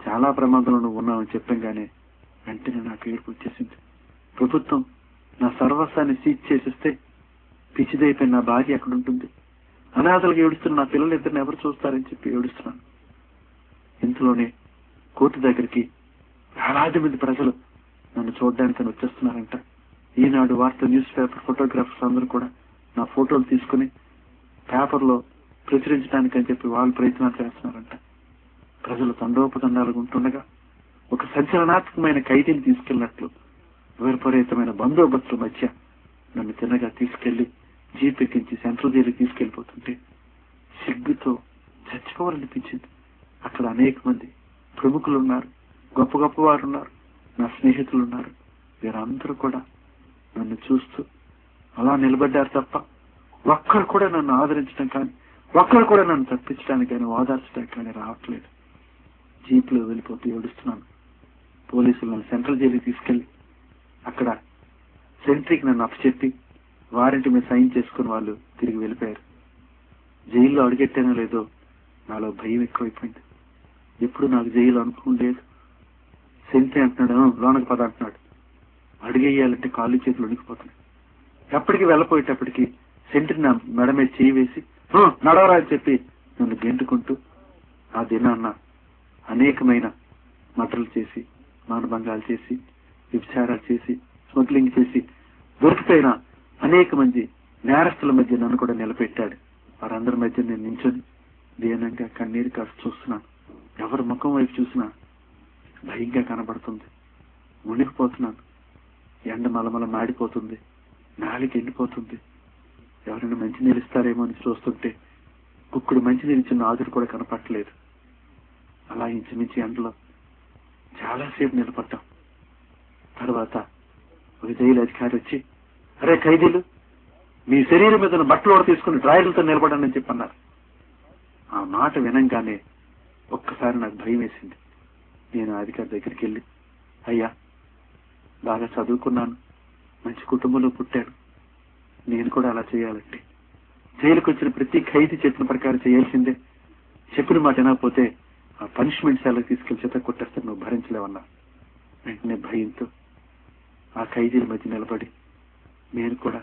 చాలా ప్రమాదంలో నువ్వు ఉన్నావని చెప్పంగానే వెంటనే నాకు ఏడుపు వచ్చేసింది. ప్రభుత్వం నా సర్వస్వాన్ని సీజ్ చేసేస్తే పిచ్చిదైపోయిన నా భార్య ఎక్కడ ఉంటుంది, అనాథలుగా ఏడుస్తున్న నా పిల్లలు ఇద్దరిని ఎవరు చూస్తారని చెప్పి ఏడుస్తున్నాను. ఇంతలోనే కోర్టు దగ్గరికి వేలాది మంది ప్రజలు నన్ను చూడడానికి వచ్చేస్తున్నారంట. ఈనాడు వార్త, న్యూస్ పేపర్ ఫోటోగ్రాఫర్స్ అందరూ కూడా నా ఫోటోలు తీసుకుని పేపర్లో ప్రచురించడానికి అని చెప్పి వాళ్ళు ప్రయత్నాలు చేస్తున్నారంట. ప్రజలు తండోపతండాలుగా ఉంటుండగా ఒక సంచలనాత్మకమైన ఖైదీని తీసుకెళ్లినట్లు విపరీతమైన బందోబస్తుల మధ్య నన్ను తిన్నగా తీసుకెళ్లి జీప్ ఎక్కించి సెంట్రల్ జైలుకి తీసుకెళ్లిపోతుంటే సిగ్గుతో చచ్చిపోవాలనిపించింది. అక్కడ అనేక మంది ప్రముఖులు ఉన్నారు, గొప్ప గొప్ప వారు ఉన్నారు, నా స్నేహితులు ఉన్నారు. వీరందరూ కూడా నన్ను చూస్తూ అలా నిలబడ్డారు తప్ప ఒక్కరు కూడా నన్ను ఆదరించడం కానీ, ఒక్కరు కూడా నన్ను తప్పించడానికి కానీ, ఓదార్చడానికి కానీ రావట్లేదు. జీప్లో వెళ్ళిపోతూ ఏడుస్తున్నాను. పోలీసులు నన్ను సెంట్రల్ జైలుకి తీసుకెళ్లి అక్కడ సెంట్రీకి నన్ను అప్పచెప్పి వారెంట్ మీద సైన్ చేసుకుని వాళ్ళు తిరిగి వెళ్ళిపోయారు. జైల్లో అడుగెట్టానో లేదో నాలో భయం ఎక్కువైపోయింది. ఎప్పుడు నాకు జైలు అనుభవం లేదు. సెంట్రీ అంటున్నాడు, లోనకి పద అంటున్నాడు. అడుగేయాలంటే కాళ్ళు చేతులు ఉడికిపోతున్నాయి. ఎప్పటికి వెళ్ళపోయేటప్పటికి సెంట్రీ నా మెడ మీద చేయి వేసి నడవరా అని చెప్పి నన్ను గెంటుకుంటూ ఆ దినాన్న అనేకమైన మటలు చేసి, మానభంగాలు చేసి, విచారాలు చేసి, స్మగ్లింగ్ చేసి దొరికిపోయిన అనేక మంది నేరస్తుల మధ్య నన్ను కూడా నిలబెట్టాడు. వారందరి మధ్య నేను నించొని దీనంగా కన్నీరు కాసి చూస్తున్నాను. ఎవరి ముఖం వైపు చూసినా భయంగా కనబడుతుంది. మునిగిపోతున్నాను. ఎండ మలమల మాడిపోతుంది, నాలికి ఎండిపోతుంది. ఎవరైనా మంచినీళ్ళు ఇస్తారేమో అని చూస్తుంటే కుక్కుడు మంచినీళ్ళు ఇచ్చిన ఆదురు కూడా కనపట్టలేదు. అలా ఇంచుమించి ఎండలో చాలాసేపు నిలబడ్డాం. తర్వాత ఒక జైలు అధికారి వచ్చి, అరే ఖైదీలు, మీ శరీరం మీద బట్టలు కూడా తీసుకుని డ్రాయర్లతో నిలబడండి అని చెప్పన్నారు. ఆ మాట వినంగానే ఒక్కసారి నాకు భయం వేసింది. నేను అధికారి దగ్గరికి వెళ్ళి, అయ్యా బాగా చదువుకున్నాను, మంచి కుటుంబంలో పుట్టాను, నేను కూడా అలా చేయాలంటే జైలుకి వచ్చిన ప్రతి ఖైదీ చెప్పిన ప్రకారం చేయాల్సిందే. చెప్పిన మాట వినకపోతే ఆ పనిష్మెంట్ సెలవు తీసుకెళ్లి చేత కొట్టేస్తారు, నువ్వు భరించలేవన్నా. వెంటనే భయంతో ఆ ఖైదీల మధ్య నిలబడి నేను కూడా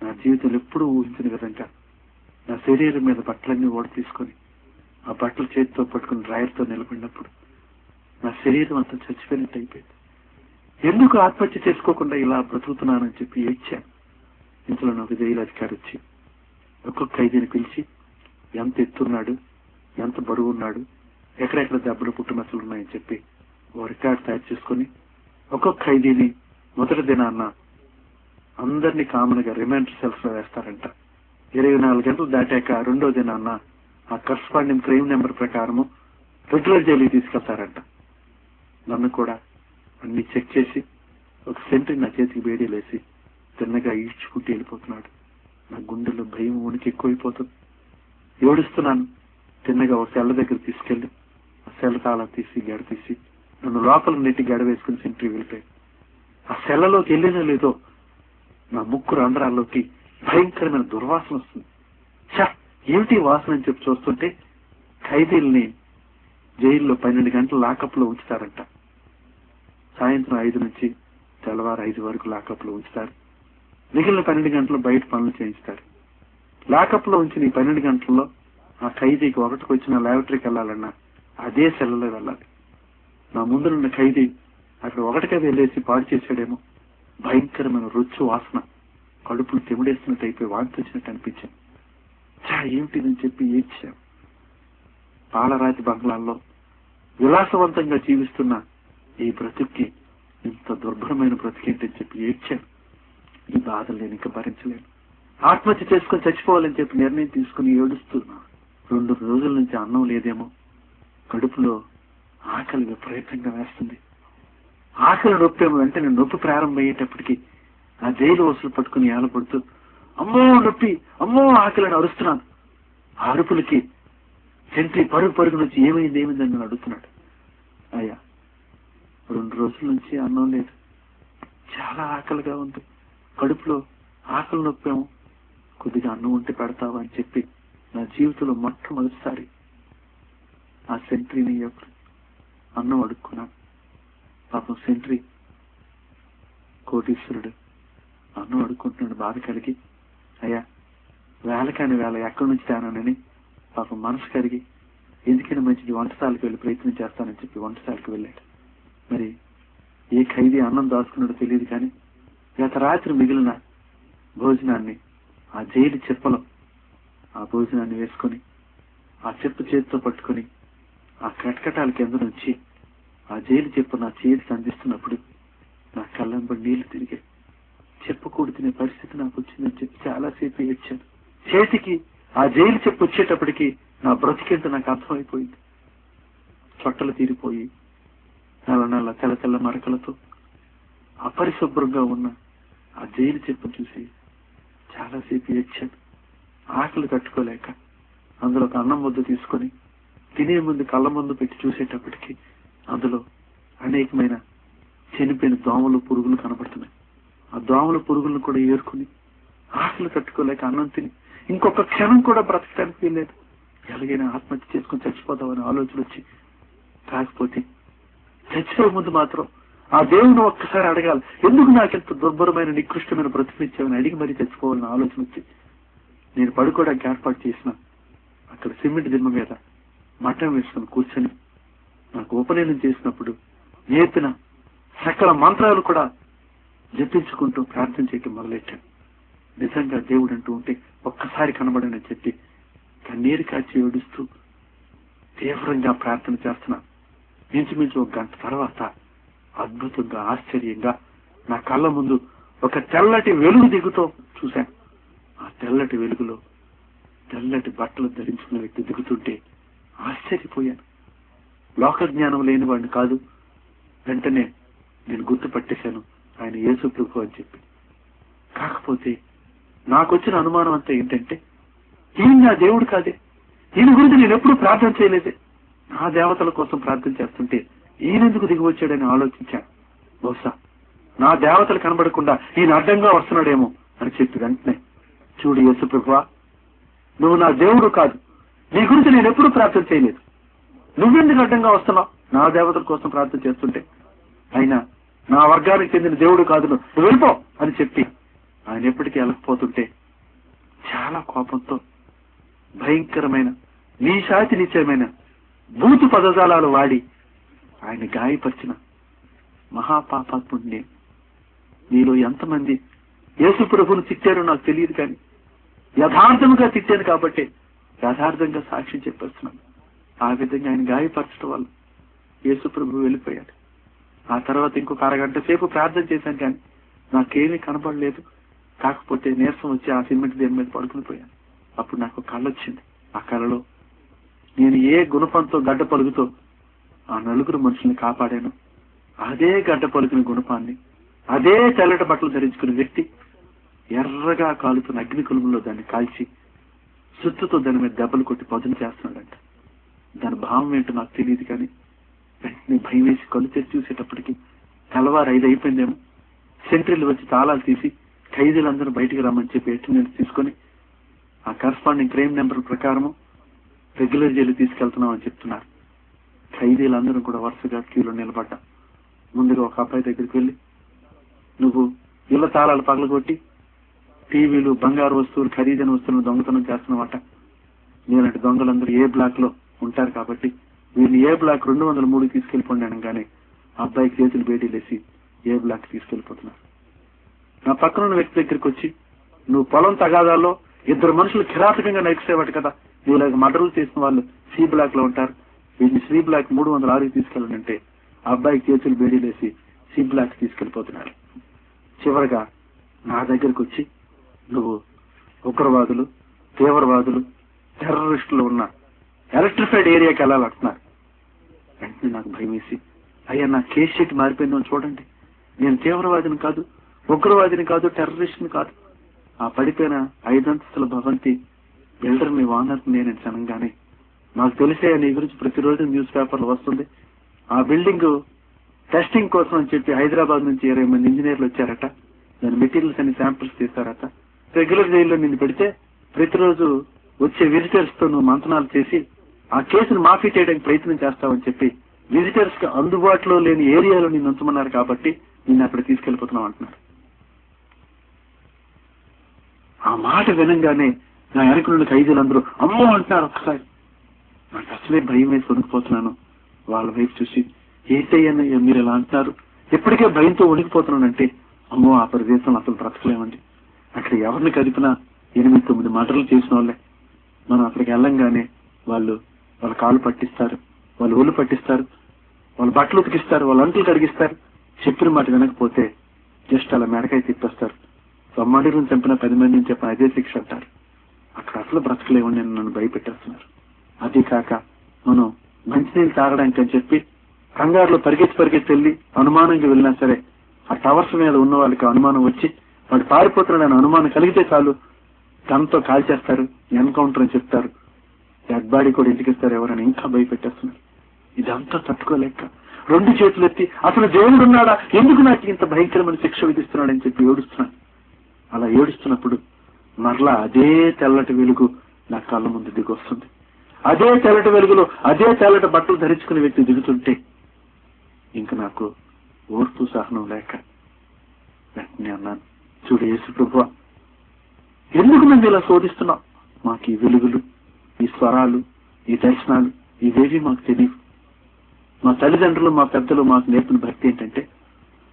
నా జీవితంలో ఎప్పుడూ ఊహించిన విధంగా నా శరీరం మీద బట్టలన్నీ ఓడ తీసుకొని ఆ బట్టలు చేతితో పట్టుకుని డ్రాయర్తో నిలబడినప్పుడు నా శరీరం అంతా చచ్చిపోయినట్టు అయిపోయింది. ఎందుకు ఆత్మహత్య చేసుకోకుండా ఇలా బ్రతుకుతున్నానని చెప్పి ఏడ్చాను. ఇంట్లో నాకు జైలు అధికారి వచ్చి ఒక్కొక్క ఖైదీని పిలిచి ఎంత ఎత్తున్నాడు, ఎంత బరువు ఉన్నాడు, ఎక్కడెక్కడ దెబ్బలు పుట్టుమచ్చలు ఉన్నాయని చెప్పి ఓ రికార్డు తయారు చేసుకుని ఒక్కొక్క ఖైదీని మొదటి దినాన్న అందరినీ కామన్ గా రిమాండ్ సెల్స్ లో వేస్తారంట. 24 గంటలు దాటాక రెండో దినాన్న ఆ కరస్పాండింగ్ క్రైమ్ నెంబర్ ప్రకారము రెగ్యులర్ జైలుకి తీసుకెళ్తారంట. నన్ను కూడా అన్ని చెక్ చేసి ఒక సెంట్రీ నా చేతికి వేడిలేసి తిన్నగా ఈడ్చుకుంటూ వెళ్ళిపోతున్నాడు. నా గుండెలో భయం ఉనికి ఎక్కువైపోతుంది. ఏడుస్తున్నాను. తిన్నగా ఒక సెల్ల దగ్గర తీసుకెళ్లి ఆ సెల్ల తాళం తీసి గడ తీసి నన్ను లోపల నెట్టి గడ వేసుకుని సెంట్రీ వెళ్ళిపోయాయి. ఆ సెల్లలోకి వెళ్ళినా లేదో నా ముక్కు రంధ్రాల్లోకి భయంకరమైన దుర్వాసన వస్తుంది. చా ఏమిటి వాసన అని చెప్పి చూస్తుంటే ఖైదీల్ని జైల్లో 12 గంటలు లాకప్ లో ఉంచుతారంట. సాయంత్రం 5 నుంచి తెల్లవారు 5 వరకు లాకప్ లో ఉంచుతారు. మిగిలిన 12 గంటలు బయట పనులు చేయిస్తారు. లాకప్ లో ఉంచిన ఈ 12 గంటల్లో ఆ ఖైదీకి ఒకటికి వచ్చిన ల్యాబొరేటరీకి వెళ్ళాలన్నా అదే సెల్లలో వెళ్ళాలి. నా ముందున్న ఖైదీ అక్కడ ఒకటికే వెళ్ళేసి పాడు చేశాడేమో. భయంకరమైన రొచ్చు వాసన, కడుపులు తెమిడేస్తున్నట్టు అయిపోయి వాంతి వచ్చినట్టు అనిపించాను. చా ఏమిటిదని చెప్పి ఏడ్చాను. పాలరాతి బంగ్లాల్లో విలాసవంతంగా జీవిస్తున్న ఈ బ్రతుక్కి ఇంత దుర్భరమైన బ్రతికేంటని చెప్పి ఏడ్చాను. ఈ బాధలు నేను ఇంకా భరించలేను. ఆత్మహత్య చేసుకొని చచ్చిపోవాలని చెప్పి నిర్ణయం తీసుకుని ఏడుస్తున్నా. 2 రోజుల నుంచి అన్నం లేదేమో. కడుపులో ఆకలి విపరీతంగా వేస్తుంది. ఆకలి నొప్పేమో. వెంటనే నొప్పి ప్రారంభమయ్యేటప్పటికి ఆ జైలు వసూలు పట్టుకుని ఏలపడుతూ అమ్మో నొప్పి, అమ్మో ఆకలి అని అరుస్తున్నాను. ఆ అరుపులకి సెంట్రీ పరుగు నుంచి ఏమైందని నన్ను అడుగుతున్నాడు. అయ్యా 2 రోజుల నుంచి అన్నం లేదు, చాలా ఆకలిగా ఉంది, కడుపులో ఆకలి నొప్పేమో, కొద్దిగా అన్నం ఉంటే పెడతావా అని చెప్పి నా జీవితంలో మొట్టమొదటిసారి ఆ సెంట్రీని అన్నం అడుక్కున్నాను. పాపం సెంట్రీ కోటీశ్వరుడు అన్నం అడుక్కుంటున్నాడు. బాధ కలిగి అయ్యా వేళకాని వేళ ఎక్కడి నుంచి తేనానని పాపం మనసు కరిగి ఎందుకైనా మంచిది వంటశాలకు వెళ్ళి ప్రయత్నం చేస్తానని చెప్పి వంటశాలకు వెళ్ళాడు. మరి ఏ ఖైదీ అన్నం దాచుకున్నాడో తెలియదు కానీ గత రాత్రి మిగిలిన భోజనాన్ని ఆ జైలు చెప్పలో ఆ భోజనాన్ని వేసుకొని ఆ చెప్పు చేతితో పట్టుకొని ఆ కటకటాల కింద నుంచి ఆ జైలు చెప్పు నా చేతికి అందిస్తున్నప్పుడు నా కళ్ళంబడి నీళ్లు తిరిగాయి. చెప్పకూడదు తినే పరిస్థితి నాకు వచ్చిందని చెప్పి చాలాసేపు ఏడ్చాను. చేతికి ఆ జైలు చెప్పు వచ్చేటప్పటికి నా బ్రతికేంత నాకు అర్థమైపోయింది. చొట్టలు తీరిపోయి నల్ల తెల్ల తెల్ల మరకలతో అపరిశుభ్రంగా ఉన్న ఆ జైలు చెప్పు చూసి చాలాసేపు ఏడ్చాను. ఆకలి తట్టుకోలేక అందులో ఒక అన్నం ముద్ద తీసుకొని తినే ముందు కళ్ళ ముందు పెట్టి చూసేటప్పటికి అందులో అనేకమైన చనిపోయిన దోమలు పురుగులు కనబడుతున్నాయి. ఆ దోమల పురుగులను కూడా ఏరుకుని ఆకలి తట్టుకోలేక అన్నం తిని ఇంకొక క్షణం కూడా బ్రతకడానికి వెళ్ళలేదు. ఎలాగైనా ఆత్మహత్య చేసుకుని చచ్చిపోతామని ఆలోచన వచ్చి, కాకపోతే చచ్చిపోయే ముందు మాత్రం ఆ దేవుని ఒక్కసారి అడగాలి, ఎందుకు నాకెంత దుర్భరమైన నికృష్టమైన బ్రతికిచ్చామని అడిగి మరీ చచ్చిపోవాలని ఆలోచన వచ్చి నేను పడుకోవడానికి ఏర్పాటు చేసిన అక్కడ సిమెంట్ దిమ్మ మీద మఠం వేసుకుని కూర్చొని నాకు ఉపనయనం చేసినప్పుడు నేర్పిన సకల మంత్రాలు కూడా జపించుకుంటూ ప్రార్థన చేయటం మొదలెట్టాను. నిజంగా దేవుడు అంటూ ఉంటే ఒక్కసారి కనబడని చెప్పి కన్నీరు కాచి ఏడుస్తూ తీవ్రంగా ప్రార్థన చేస్తున్నాను. ఇంచుమించు 1 గంట తర్వాత అద్భుతంగా ఆశ్చర్యంగా నా కళ్ళ ముందు ఒక తెల్లటి వెలుగు దిగుతూ చూశాను. ఆ తెల్లటి వెలుగులో తెల్లటి బట్టలు ధరించుకున్న వ్యక్తి దిగుతుంటే ఆశ్చర్యపోయాను. లోక జ్ఞానం లేని వాడిని కాదు. వెంటనే నేను గుర్తుపట్టేశాను ఆయన యేసు ప్రభు అని చెప్పి. కాకపోతే నాకు వచ్చిన అనుమానం అంతా ఏంటంటే ఈయన నా దేవుడు కాదే, ఈయన గురించి నేను ఎప్పుడు ప్రార్థన చేయలేదే, నా దేవతల కోసం ప్రార్థన చేస్తుంటే ఈయనెందుకు దిగి వచ్చాడని ఆలోచించాను. బహుశా నా దేవతలు కనబడకుండా ఈయన అడ్డంగా వస్తున్నాడేమో అని చెప్పి వెంటనే చూడు యేసు ప్రభువా, నువ్వు నా దేవుడు కాదు. నీ గురించి నేను ఎప్పుడూ ప్రార్థన చేయలేదు. నువ్వెందుకు అడ్డంగా వస్తున్నావు నా దేవతల కోసం ప్రార్థన చేస్తుంటే? అయినా నా వర్గానికి చెందిన దేవుడు కాదు, నువ్వు వెళ్ళిపో అని చెప్పి ఆయన ఎప్పటికీ వెళ్ళకపోతుంటే చాలా కోపంతో భయంకరమైన నీశాతి నిశ్చయమైన బూతు పదజాలాలు వాడి ఆయన గాయపరిచిన మహాపాపాత్ముడిని. నీలో ఎంతమంది యేసు ప్రభువును తిట్టారో నాకు తెలియదు, కానీ యథార్థముగా తిట్టాను కాబట్టి యథార్థంగా సాక్ష్యం చెప్పేస్తున్నాను. ఆ విధంగా ఆయన గాయపరచడం వల్ల యేసు ప్రభువు వెళ్ళిపోయాడు. ఆ తర్వాత ఇంకొక అరగంట సేపు ప్రార్థన చేశాను, కానీ నాకేమీ కనపడలేదు. కాకపోతే నీరసం వచ్చి ఆ సిమెంట్ దేని మీద పడుకుని పోయాను. అప్పుడు నాకు కళ వచ్చింది. ఆ కళలో నేను ఏ గుణపంతో గడ్డ పలుగుతో ఆ నలుగురు మనుషుల్ని కాపాడాను, అదే గడ్డ పలుకుని గుణపాన్ని, అదే తెల్లటి బట్టలు ధరించుకున్న వ్యక్తి ఎర్రగా కాలుతున్న అగ్ని కులంలో దాన్ని కాల్చి సుత్తుతో దాని మీద దెబ్బలు కొట్టి పదును చేస్తున్నాడంట. దాని భావం ఏంటో నాకు తెలియదు, కానీ వెంటనే భయం వేసి కళ్ళు తెరిచి చూసేటప్పటికి తెల్లవారు 5 అయిపోయిందేమో. సెంట్రీలు వచ్చి తాళాలు తీసి ఖైదీలందరూ బయటికి రమ్మని చెప్పి అటెండెన్స్ తీసుకొని ఆ కరస్పాండింగ్ క్రైమ్ నెంబర్ ప్రకారము రెగ్యులర్ జైలు తీసుకెళ్తున్నాం అని చెప్తున్నారు. ఖైదీలందరూ కూడా వరుసగా క్యూలో నిలబడ్డా. ముందుగా ఒక అబ్బాయి దగ్గరికి వెళ్ళి, నువ్వు ఇళ్ల తాళాలు పగలగొట్టి టీవీలు, బంగారు వస్తువులు, ఖరీదైన వస్తువులను దొంగతనం చేస్తున్నావట. నేనంటే దొంగలందరూ ఏ బ్లాక్ లో ఉంటారు కాబట్టి వీరిని ఏ బ్లాక్ 203 తీసుకెళ్లిపోండి అనగానే అబ్బాయికి చేతులు బేడీలేసి ఏ బ్లాక్ తీసుకెళ్లిపోతున్నారు. నా పక్కన ఉన్న వ్యక్తి దగ్గరికి వచ్చి, నువ్వు పొలం తగాదాల్లో 2 మనుషులు కిరాతకంగా నడిచేవాడు కదా, నీలాగా మర్డర్లు చేసిన వాళ్ళు సి బ్లాక్ లో ఉంటారు, వీటిని సి బ్లాక్ 306 తీసుకెళ్ళంటే ఆ అబ్బాయికి చేతులు బేడీలేసి సి బ్లాక్ తీసుకెళ్లిపోతున్నారు. చివరిగా నా దగ్గరకు వచ్చి, నువ్వు ఉగ్రవాదులు, తీవ్రవాదులు, టెర్రరిస్టులు ఉన్న ఎలక్ట్రిఫైడ్ ఏరియాకి వెళ్ళాలంటున్నారు. వెంటనే నాకు భయం వేసి, అయ్యా నా కేస్ షీట్ మారిపోయిందో చూడండి, నేను తీవ్రవాదిని కాదు, ఉగ్రవాదిని కాదు, టెర్రరిస్ట్ని కాదు. ఆ పడిపోయిన 5 అంతస్తుల భవంతి బిల్డర్ని, వానర్ని నేను చనంగానే నాకు తెలిసే నీ గురించి ప్రతిరోజు న్యూస్ పేపర్లు వస్తుంది. ఆ బిల్డింగ్ టెస్టింగ్ కోసం అని చెప్పి హైదరాబాద్ నుంచి 20 మంది ఇంజనీర్లు వచ్చారట. దాని మెటీరియల్స్ అన్ని శాంపిల్స్ తీశారట. రెగ్యులర్ జైల్లో నిన్ను పెడితే ప్రతిరోజు వచ్చే విజిటర్స్ తో నువ్వు మంతనాలు చేసి ఆ కేసును మాఫీ చేయడానికి ప్రయత్నం చేస్తావని చెప్పి విజిటర్స్ కి అందుబాటులో లేని ఏరియాలో నిన్ను ఉంచమన్నారు కాబట్టి నిన్ను అక్కడ తీసుకెళ్లిపోతున్నావు అంటున్నారు. ఆ మాట వినంగానే నా వెనక ఖైదీలందరూ అమ్మో అంటున్నారు. ఒకసారి నాకు అసలే భయం వేసి వణికిపోతున్నాను. వాళ్ళ వైపు చూసి, ఏంటయ్యా మీరు ఎలా అంటున్నారు, ఎప్పటికే భయంతో వణికిపోతున్నానంటే, అమ్మో ఆ ప్రదేశంలో అసలు బ్రతకలేమండి, అక్కడ ఎవరిని కదిపినా 8-9 మర్డర్లు చేసిన వాళ్ళే. మనం అక్కడికి వెళ్ళంగానే వాళ్ళ కాళ్ళు పట్టిస్తారు, వాళ్ళు ఒళ్ళు పట్టిస్తారు, వాళ్ళ బట్టలు ఉతికిస్తారు, వాళ్ళ అంట్లు కడిగిస్తారు. చెప్పిన మాట వినకపోతే జస్ట్ అలా మెడకాయ తిప్పేస్తారు. సొమ్మాడిని చంపిన 10 మందిని చెప్పిన అదే శిక్ష అంటారు. అక్కడ అసలు బ్రతకలేమని నన్ను భయపెట్టేస్తున్నారు. అది కాక మనం మంచినీళ్ళు తాగడానికి అని చెప్పి కంగారులో పరిగెత్తి వెళ్ళి అనుమానంగా వెళ్ళినా సరే ఆ టవర్స్ మీద ఉన్న వాళ్ళకి అనుమానం వచ్చి వాడు పారిపోతున్నాడని అనుమానం కలిగితే చాలు గన్తో కాల్చేస్తారు, ఎన్కౌంటర్ అని చెప్తారు, డెడ్ బాడీ కూడా ఇంటికిస్తారు ఎవరని ఇంకా భయపెట్టేస్తున్నారు. ఇదంతా తట్టుకోలేక 2 చేతులు ఎత్తి అసలు దేవుడు ఉన్నాడా, ఎందుకు నాకు ఇంత భయంకరమైన శిక్ష విధిస్తున్నాడని చెప్పి ఏడుస్తున్నాను. అలా ఏడుస్తున్నప్పుడు మరలా అదే తెల్లటి వెలుగు నా కళ్ళ ముందు దిగొస్తుంది. అదే తెల్లటి వెలుగులో అదే తెల్లటి బట్టలు ధరించుకునే వ్యక్తి దిగుతుంటే ఇంకా నాకు ఓర్పు సహనం లేక వెంటనే అన్నాను, చూడు యేసు ప్రభువా, ఎందుకు నన్ను ఇలా శోధిస్తున్నావు? మాకు ఈ వెలుగులు, ఈ స్వరాలు, ఈ దర్శనాలు ఇవేవి మాకు తెలియవు. మా తల్లిదండ్రులు, మా పెద్దలు మాకు నేర్పిన భక్తి ఏంటంటే,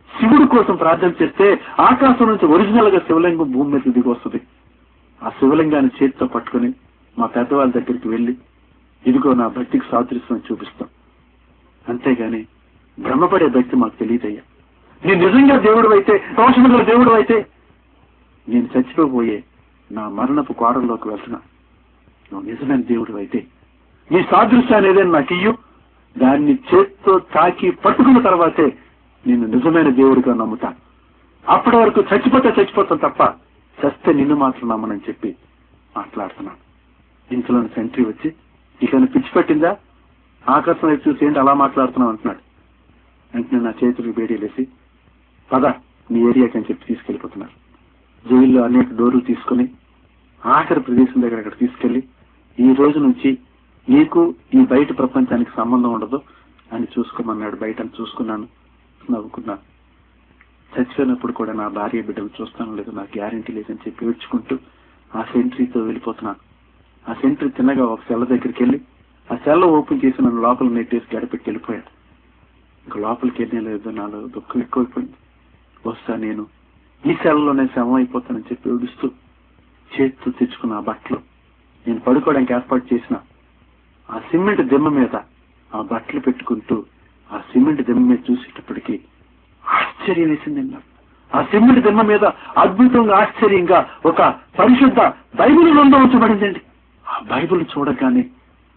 శివుడి కోసం ప్రార్థన చేస్తే ఆకాశం నుంచి ఒరిజినల్ గా శివలింగం భూమి మీద దిగి వస్తుంది. ఆ శివలింగాన్ని చేతితో పట్టుకుని మా పెద్దవాళ్ళ దగ్గరికి వెళ్ళి, ఇదిగో నా భక్తికి సాదృశ్యం చూపిస్తాం. అంతేగాని భ్రమపడే భక్తి మాకు తెలియదయ్యా. నేను నిజంగా దేవుడు అయితే, దోషముల దేవుడు అయితే నేను చచ్చిపోబోయే నా మరణపు కోరల్లోకి వెళ్తున్నా. నువ్వు నిజమైన దేవుడు అయితే నీ సాదృశ్యాన్ని ఏదైనా నాకు ఇయ్యు, దాన్ని చేత్తో తాకి పట్టుకున్న తర్వాతే నేను నిజమైన దేవుడిగా నమ్ముతాను. అప్పటి వరకు చచ్చిపోతాను తప్ప చస్తే నిన్ను మాత్రం నమ్మనని చెప్పి మాట్లాడుతున్నాను. ఇంట్లోని సెంట్రీ వచ్చి, ఇక పిచ్చి పట్టిందా, ఆకాశం వైపు చూసి ఏంటి అలా మాట్లాడుతున్నావు అంటున్నాడు. వెంటనే నా చేతులకు బేడీలేసి, పద నీ ఏరియాకి అని చెప్పి తీసుకెళ్లిపోతున్నారు. జైల్లో అనేక డోర్లు తీసుకుని ఆఖరి ప్రదేశం దగ్గర అక్కడ తీసుకెళ్లి ఈ రోజు నుంచి నీకు ఈ బయట ప్రపంచానికి సంబంధం ఉండదు అని చూసుకోమన్నాడు. బయట చూసుకున్నాను, నవ్వుకున్నాను. చచ్చిపోయినప్పుడు కూడా నా భార్య బిడ్డలు చూస్తాను లేదు, నాకు గ్యారంటీ లేదని చెప్పి ఏడ్చుకుంటూ ఆ సెంట్రీతో వెళ్ళిపోతున్నాను. ఆ సెంట్రీ తిన్నగా ఒక సెల్ల దగ్గరికి వెళ్ళి ఆ సెల్ల ఓపెన్ చేసి నన్ను లోపల నెట్టేసి గడపెట్టి వెళ్ళిపోయాడు. ఇంకా లోపలికి వెళ్ళలేదు, నాలో దుఃఖం ఎక్కువైపోయింది. బహుశా నేను ఈ సెలలోనే శవం అయిపోతానని చెప్పి ఏడుస్తూ చేతితో తెచ్చుకున్న ఆ బట్టలు నేను పడుకోవడానికి ఏర్పాటు చేసిన ఆ సిమెంట్ దిమ్మ మీద ఆ బట్టలు పెట్టుకుంటూ ఆ సిమెంట్ దిమ్మ మీద చూసేటప్పటికి ఆశ్చర్యం వేసిందండి. ఆ సిమెంట్ దిమ్మ మీద అద్భుతంగా ఆశ్చర్యంగా ఒక పరిశుద్ధ బైబిల్ గ్రంథం ఉంచబడిందండి. ఆ బైబిల్ చూడగానే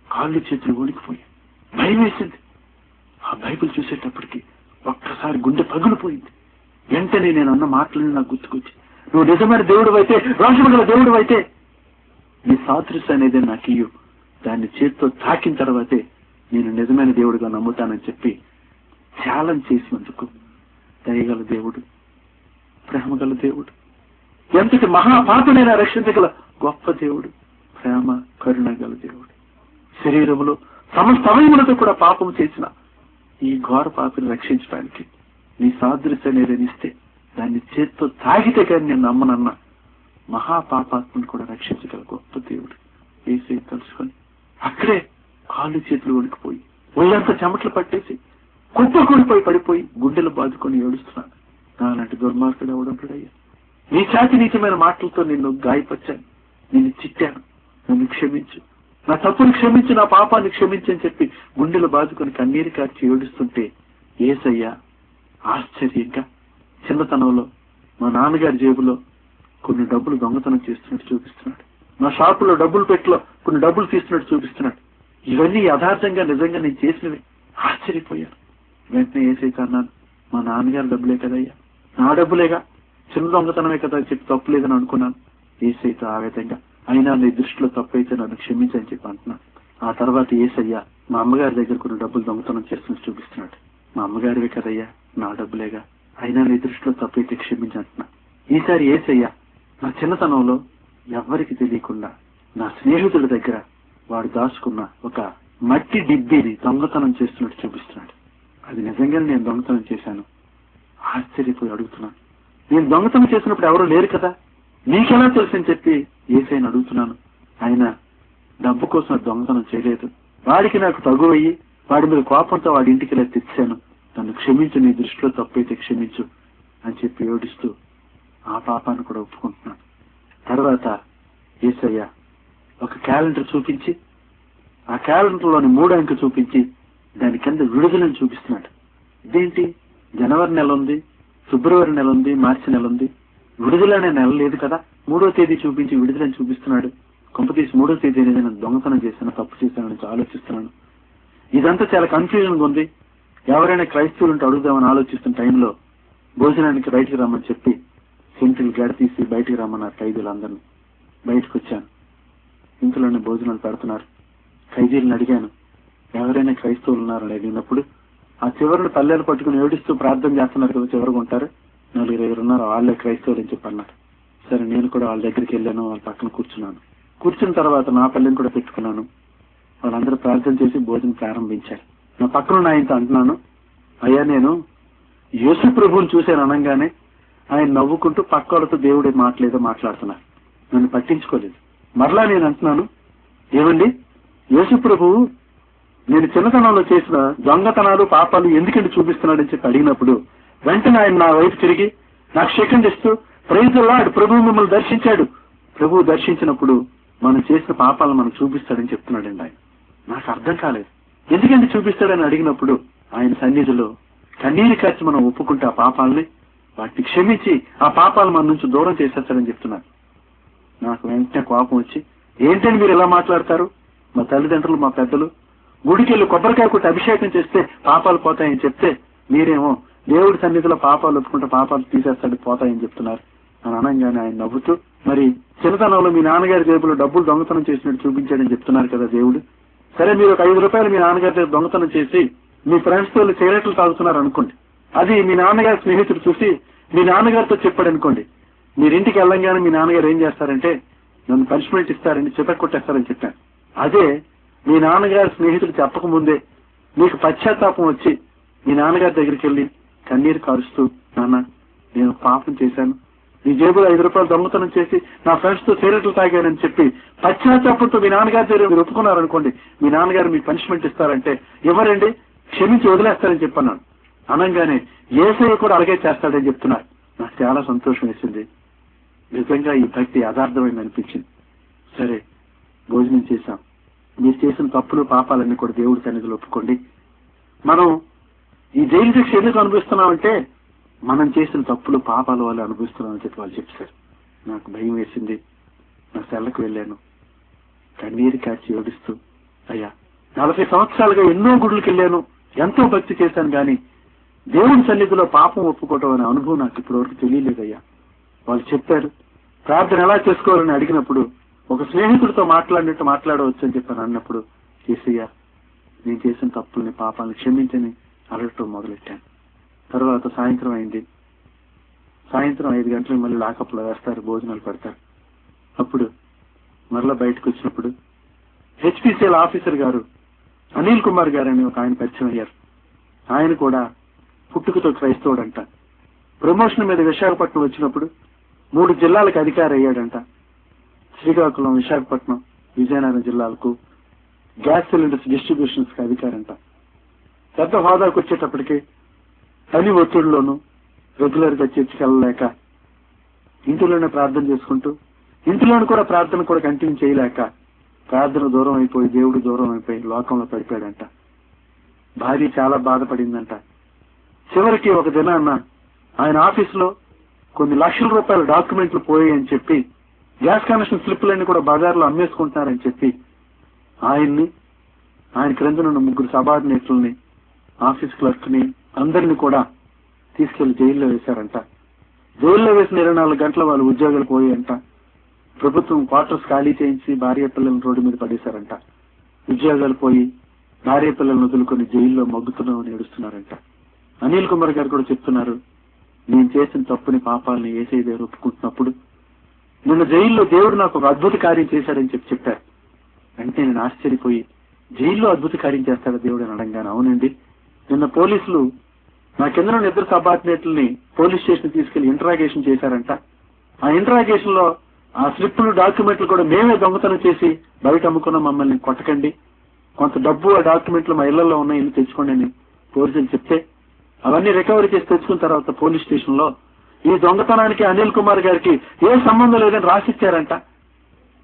కాళ్ళు చేతులు వణికిపోయాయి, భయం వేసింది. ఆ బైబిల్ చూసేటప్పటికి ఒక్కసారి గుండె పగిలిపోయింది. వెంటనే నేను అన్న మాటలను నాకు గుర్తుకొచ్చి, నువ్వు నిజమైన దేవుడు అయితే, రాజుగల దేవుడు అయితే నీ సాదృశ్యం అనేది నాకు ఇయ్యు, దాన్ని చేతితో తాకిన తర్వాతే నేను నిజమైన దేవుడిగా నమ్ముతానని చెప్పి ఛాలెంజ్ చేసినందుకు దయగల దేవుడు, ప్రేమగల దేవుడు, ఎంతటి మహాపాపనైనా రక్షించగల గొప్ప దేవుడు, ప్రేమ కరుణ గల దేవుడు, శరీరంలో సమస్త అవయములతో కూడా పాపం చేసిన ఈ ఘోర పాపిని రక్షించడానికి నీ సాదృశ్యాన్ని ఏదైనిస్తే దాన్ని చేత్తో తాగితే కానీ నేను నమ్మనన్న మహాపాపాత్మను కూడా రక్షించగల గొప్ప దేవుడు యేసయ్య తలుచుకొని అక్కడే కాళ్ళు చేతులు వణికిపోయి ఒళ్ళంతా చెమటలు పట్టేసి కుప్పకూలిపోయి పడిపోయి గుండెలు బాదుకొని ఏడుస్తున్నాను. నాలాంటి దుర్మార్గుడు ఎవడుంటాడయ్యా? నీ చాతి నీచమైన మాటలతో నిన్ను గాయపరిచాను, నిన్ను చిట్టాను, నన్ను క్షమించు, నా తప్పును క్షమించి, నా పాపాన్ని క్షమించి అని చెప్పి గుండెలు బాదుకొని కన్నీరు కార్చి ఏడుస్తుంటే యేసయ్య ఆశ్చర్యంగా చిన్నతనంలో మా నాన్నగారి జేబులో కొన్ని డబ్బులు దొంగతనం చేస్తున్నట్టు చూపిస్తున్నాడు. నా షాపులో డబ్బులు పెట్టిలో కొన్ని డబ్బులు తీస్తున్నట్టు చూపిస్తున్నాడు. ఇవన్నీ యథార్థంగా నిజంగా నేను చేసినవి. ఆశ్చర్యపోయాను. వెంటనే యేసయ్యతో అన్నాను, మా నాన్నగారి డబ్బులే కదయ్యా, నా డబ్బులేగా, చిన్న దొంగతనమే కదా చెప్పి తప్పు లేదని అనుకున్నాను. యేసయ్యతో ఆ విధంగా అయినా నీ దృష్టిలో తప్పు అయితే నన్ను క్షమించని చెప్పి అంటున్నాను. ఆ తర్వాత యేసయ్య మా అమ్మగారి దగ్గర కొన్ని డబ్బులు దొంగతనం చేస్తున్నట్టు చూపిస్తున్నాడు. మా అమ్మగారివే కదయ్యా, నా డబ్బులేగా, అయినా నీ దృష్టిలో తప్పు అయితే క్షమించి అంటున్నా. ఈసారి యేసయ్య నా చిన్నతనంలో ఎవ్వరికి తెలియకుండా నా స్నేహితుడి దగ్గర వాడు దాచుకున్న ఒక మట్టి డిబ్బీని దొంగతనం చేస్తున్నట్టు చూపిస్తున్నాడు. అది నిజంగానే నేను దొంగతనం చేశాను. ఆశ్చర్యపోయి అడుగుతున్నాను, నేను దొంగతనం చేసినప్పుడు ఎవరూ లేరు కదా, నీకెలా తెలుసని చెప్పి యేసయ్యని అడుగుతున్నాను. ఆయన డబ్బు కోసం దొంగతనం చేయలేదు, వాడికి నాకు తగువయ్యి వాడి మీద కోపంతో వాడి ఇంటికి వెళ్ళి తెచ్చాను, నన్ను క్షమించు, నీ దృష్టిలో తప్పైతే క్షమించు అని చెప్పి ఏడుస్తూ ఆ పాపాన్ని కూడా ఒప్పుకుంటున్నాను. తర్వాత యేసయ్య ఒక క్యాలెండర్ చూపించి ఆ క్యాలెండర్లోని 3 అంకె చూపించి దాని కింద విడుదలను చూపిస్తున్నాడు. ఇదేంటి, జనవరి నెల ఉంది, ఫిబ్రవరి నెల ఉంది, మార్చి నెల ఉంది, విడుదల అనే నెల లేదు కదా, 3వ తేదీ చూపించి విడుదలని చూపిస్తున్నాడు. కొంపతీసి 3వ తేదీ అనేది నేను దొంగతనం చేశాను, తప్పు చేశానని ఆలోచిస్తున్నాను. ఇదంతా చాలా కన్ఫ్యూజన్ గా ఉంది. ఎవరైనా క్రైస్తవులుంటే అడుగుదామని ఆలోచిస్తున్న టైంలో భోజనానికి బయటికి రమ్మని చెప్పి సెంట్రీలు గడ తీసి బయటికి రమ్మన్నారు ఖైదీలందరినీ. బయటకు వచ్చాను, ఇంట్లోనే భోజనాలు పెడుతున్నారు. ఖైదీలను అడిగాను, ఎవరైనా క్రైస్తవులు ఉన్నారని అడిగినప్పుడు ఆ చివరిని పల్లెలు పట్టుకుని ఏడుస్తూ ప్రార్థన చేస్తున్నారు కదా, చివరికి ఉంటారు 4-5 ఉన్నారు, వాళ్ళే క్రైస్తవులు అని చెప్పి అన్నారు. సరే నేను కూడా వాళ్ళ దగ్గరికి వెళ్ళాను, వాళ్ళ పక్కన కూర్చున్నాను. కూర్చున్న తర్వాత నా పల్లెని కూడా పెట్టుకున్నాను. వాళ్ళందరూ ప్రార్థన చేసి భోజనం ప్రారంభించారు. నా పక్కన ఆయనతో అంటున్నాను, అయ్యా నేను యేసు ప్రభువుని చూశాను అనగానే ఆయన నవ్వుకుంటూ పక్క వాళ్ళతో దేవుడే మాట్లాడేదో మాట్లాడుతున్నారు, నన్ను పట్టించుకోలేదు. మరలా నేను అంటున్నాను, ఏమండి యేసు ప్రభువు నేను చిన్నతనంలో చేసిన దొంగతనాలు పాపాలు ఎందుకంటే చూపిస్తున్నాడని చెప్పి అడిగినప్పుడు వెంటనే ఆయన నా వైపు తిరిగి నాకు సెకండ్ ఇస్తూ ప్రైజ్ ది లార్డ్, ప్రభువు మిమ్మల్ని దర్శించాడు, ప్రభువు దర్శించినప్పుడు మనం చేసిన పాపాలను మనం చూపిస్తాడని చెప్తున్నాడండి ఆయన. నాకు అర్థం కాలేదు, ఎందుకంటే చూపిస్తాడని అడిగినప్పుడు ఆయన సన్నిధిలో కన్నీరు కార్చి మనం ఒప్పుకుంటే ఆ పాపాలని వాటిని క్షమించి ఆ పాపాలు మన నుంచి దూరం చేసేస్తాడని చెప్తున్నారు. నాకు వెంటనే కోపం వచ్చి, ఏంటని మీరు ఎలా మాట్లాడతారు, మా తల్లిదండ్రులు మా పెద్దలు గుడికి వెళ్ళి కొబ్బరికాయ కొట్టి అభిషేకం చేస్తే పాపాలు పోతాయని చెప్తే మీరేమో దేవుడి సన్నిధిలో పాపాలు ఒప్పుకుంటే పాపాలు తీసేస్తాడు పోతాయని చెప్తున్నారు అని అనగానే ఆయన నవ్వుతూ, మరి చిన్నతనంలో మీ నాన్నగారి జేబులో డబ్బులు దొంగతనం చేసినట్టు చూపించాడని చెప్తున్నారు కదా దేవుడు, సరే మీరు ఒక 5 రూపాయలు మీ నాన్నగారి దగ్గర దొంగతనం చేసి మీ ఫ్రెండ్స్ తో సిగరెట్లు తాగుతున్నారు అనుకోండి, అది మీ నాన్నగారి స్నేహితుడు చూసి మీ నాన్నగారితో చెప్పాడు అనుకోండి, మీరింటికి వెళ్ళంగానే మీ నాన్నగారు ఏం చేస్తారంటే నన్ను పనిష్మెంట్ ఇస్తారని చితక్కొట్టేస్తారని చెప్పాను. అదే మీ నాన్నగారి స్నేహితులు చెప్పకముందే మీకు పశ్చాత్తాపం వచ్చి మీ నాన్నగారి దగ్గరికి వెళ్ళి కన్నీరు కారుస్తూ, నాన్న నేను పాపం చేశాను, నీ జేబులో 5 రూపాయలు దొంగతనం చేసి నా ఫ్రెండ్స్ తో సిగరెట్లు తాగానని చెప్పి పశ్చాత్తాపంతో మీ నాన్నగారి దగ్గర మీరు ఒప్పుకున్నారనుకోండి, మీ నాన్నగారు మీకు పనిష్మెంట్ ఇస్తారంటే ఎవరండి, క్షమించి వదిలేస్తారని చెప్పన్నాను. అనగానే యేసయ్య కూడా అలాగే చేస్తాడని చెప్తున్నారు. నాకు చాలా సంతోషం వేసింది. నిజంగా ఈ భక్తి యథార్థమైంది అనిపించింది. సరే, భోజనం చేశాం. మీరు చేసిన తప్పులు పాపాలన్నీ కూడా దేవుడి సన్నిధిలో ఒప్పుకోండి. మనం ఈ జైలు శిక్ష ఎందుకు అనుభవిస్తున్నామంటే మనం చేసిన తప్పులు పాపాల వల్ల అనుభవిస్తున్నామని చెప్పి వాళ్ళు చెప్పారు. నాకు భయం వేసింది. నా సెల్లకు వెళ్ళాను, కన్నీరు కాచి ఏడుస్తూ, అయ్యా 40 సంవత్సరాలుగా ఎన్నో గుడులకు వెళ్ళాను, ఎంతో భక్తి చేశాను, కానీ దేవుడి సన్నిధిలో పాపం ఒప్పుకోవటం అనే అనుభవం నాకు ఇప్పటి వరకు తెలియలేదయ్యా. వాళ్ళు చెప్పారు ప్రార్థన ఎలా చేసుకోవాలని అడిగినప్పుడు ఒక స్నేహితుడితో మాట్లాడినట్టు మాట్లాడవచ్చు అని చెప్పాను. అన్నప్పుడు యేసయ్యా నేను చేసిన తప్పుల్ని పాపాలను క్షమించని అడగటం మొదలెట్టాను. తర్వాత సాయంత్రం అయింది. సాయంత్రం 5 గంటలకు మళ్ళీ లాకప్లో వేస్తారు, భోజనాలు పెడతారు. అప్పుడు మరలా బయటకు వచ్చినప్పుడు హెచ్పిసిఎల్ ఆఫీసర్ గారు అనిల్ కుమార్ గారు అని ఒక ఆయన పరిచయం అయ్యారు. ఆయన కూడా పుట్టుకతో క్రైస్తవుడంట. ప్రమోషన్ మీద విశాఖపట్నం వచ్చినప్పుడు 3 జిల్లాలకు అధికారి అయ్యాడంట. శ్రీకాకుళం, విశాఖపట్నం, విజయనగరం జిల్లాలకు గ్యాస్ సిలిండర్స్ డిస్ట్రిబ్యూషన్స్ కి అధికారంట. పెద్ద హోదాకు వచ్చేటప్పటికి పని ఒత్తిడిలోనూ రెగ్యులర్ గా చర్చికి వెళ్ళలేక ఇంటిలోనే ప్రార్థన చేసుకుంటూ, ఇంటిలోనే కూడా ప్రార్థన కూడా కంటిన్యూ చేయలేక ప్రార్థన దూరం అయిపోయి, దేవుడు దూరం అయిపోయి లోకంలో పడిపోయాడంట. భార్య చాలా బాధపడిందంట. చివరికి ఒక దినాన్న ఆయన ఆఫీసులో కొన్ని లక్షల రూపాయల డాక్యుమెంట్లు పోయాయని చెప్పి, గ్యాస్ కనెక్షన్ స్లిప్లన్నీ కూడా బజార్లో అమ్మేసుకుంటున్నారని చెప్పి ఆయన క్రిందనున్న 3 సబార్డినేట్లని, ఆఫీస్ క్లర్క్ ని, అందరినీ కూడా తీసుకెళ్లి జైల్లో వేశారంట. జైల్లో వేసిన 24 గంటల వాళ్ళు ఉద్యోగాలు పోయాయంట. ప్రభుత్వం క్వార్టర్స్ ఖాళీ చేయించి భార్య పిల్లలను రోడ్డు మీద పడేశారంట. ఉద్యోగాలు పోయి భార్య పిల్లలను వదులుకొని జైల్లో మగ్గుతున్నామని ఏడుస్తున్నారంట. అనిల్ కుమార్ గారు కూడా చెప్తున్నారు, నేను చేసిన తప్పుని పాపాలని యేసయ్య దగ్గర ఒప్పుకుంటున్నప్పుడు నిన్న జైల్లో దేవుడు నాకు ఒక అద్భుత కార్యం చేశాడని చెప్పారు. అంటే నేను ఆశ్చర్యపోయి, జైల్లో అద్భుత కార్యం చేస్తాడా దేవుడు అని అడగాను. అవునండి, నిన్న పోలీసులు నా కింద 2 సబార్డినేట్లని పోలీస్ స్టేషన్ తీసుకెళ్లి ఇంటరాగేషన్ చేశారంట. ఆ ఇంటరాగేషన్ లో ఆ స్లిప్లు, డాక్యుమెంట్లు కూడా మేమే దొంగతనం చేసి బయట అమ్ముకున్న మమ్మల్ని కొట్టకండి, కొంత డబ్బు ఆ డాక్యుమెంట్లు మా ఇళ్లలో ఉన్నాయి, ఇల్లు తెచ్చుకోండి అని పోలీసులు చెప్తే అవన్నీ రికవరీ చేసి తెచ్చుకున్న తర్వాత పోలీస్ స్టేషన్ లో ఈ దొంగతనానికి అనిల్ కుమార్ గారికి ఏ సంబంధం లేదని రాసిచ్చారంట.